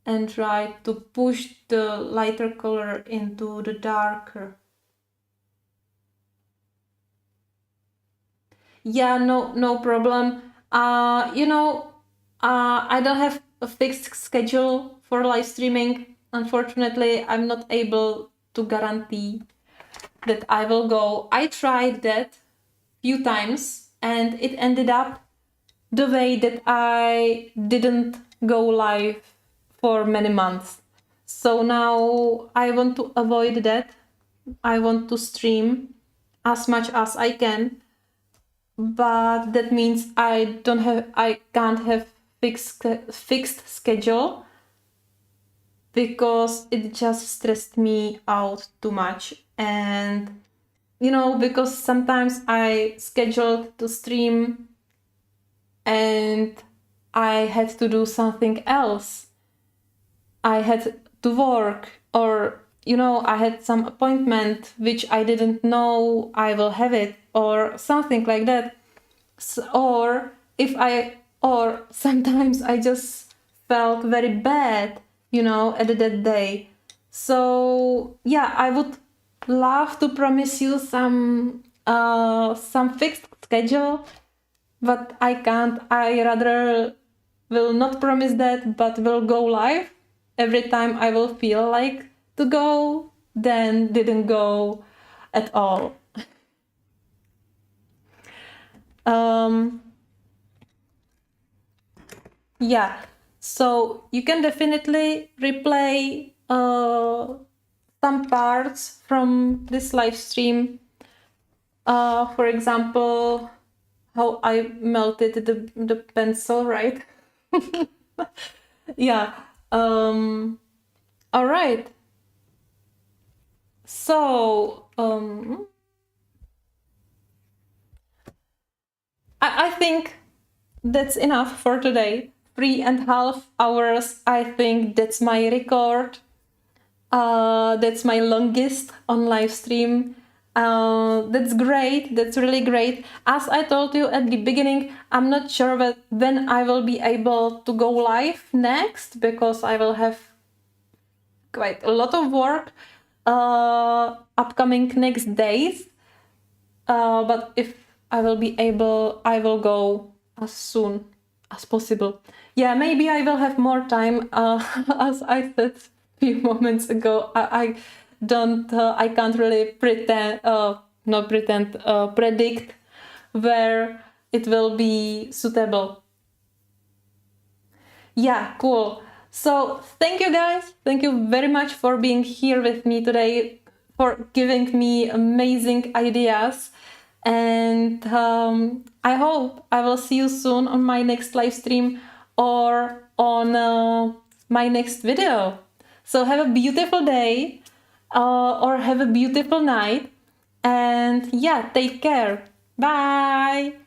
and try to push the lighter color into the darker. Yeah, no problem. You know, I don't have a fixed schedule for live streaming. Unfortunately, I'm not able to guarantee that I will go. I tried that few times and it ended up the way that I didn't go live for many months. So now I want to avoid that. I want to stream as much as I can, but that means I can't have fixed schedule, because it just stressed me out too much. And you know, because sometimes I scheduled to stream and I had to do something else. I had to work, or you know, I had some appointment which I didn't know I will have it, or something like that. Or sometimes I just felt very bad, you know, at that day. So yeah, I would love to promise you some fixed schedule, but I can't. I rather will not promise that, but will go live every time I will feel like to go, then didn't go at all. Yeah, so you can definitely replay some parts from this live stream. For example, how I melted the pencil, right? Yeah. All right. So I think that's enough for today. 3.5 hours. I think that's my record. That's my longest on live stream. That's great. That's really great. As I told you at the beginning, I'm not sure when I will be able to go live next, because I will have quite a lot of work. upcoming next days. But if I will be able, I will go as soon as possible. Yeah, maybe I will have more time. As I said a few moments ago, I don't, I can't really pretend, not pretend, predict where it will be suitable. Yeah, cool. So thank you guys. Thank you very much for being here with me today, for giving me amazing ideas. And I hope I will see you soon on my next live stream or on my next video. So have a beautiful day or have a beautiful night. And yeah, take care. Bye.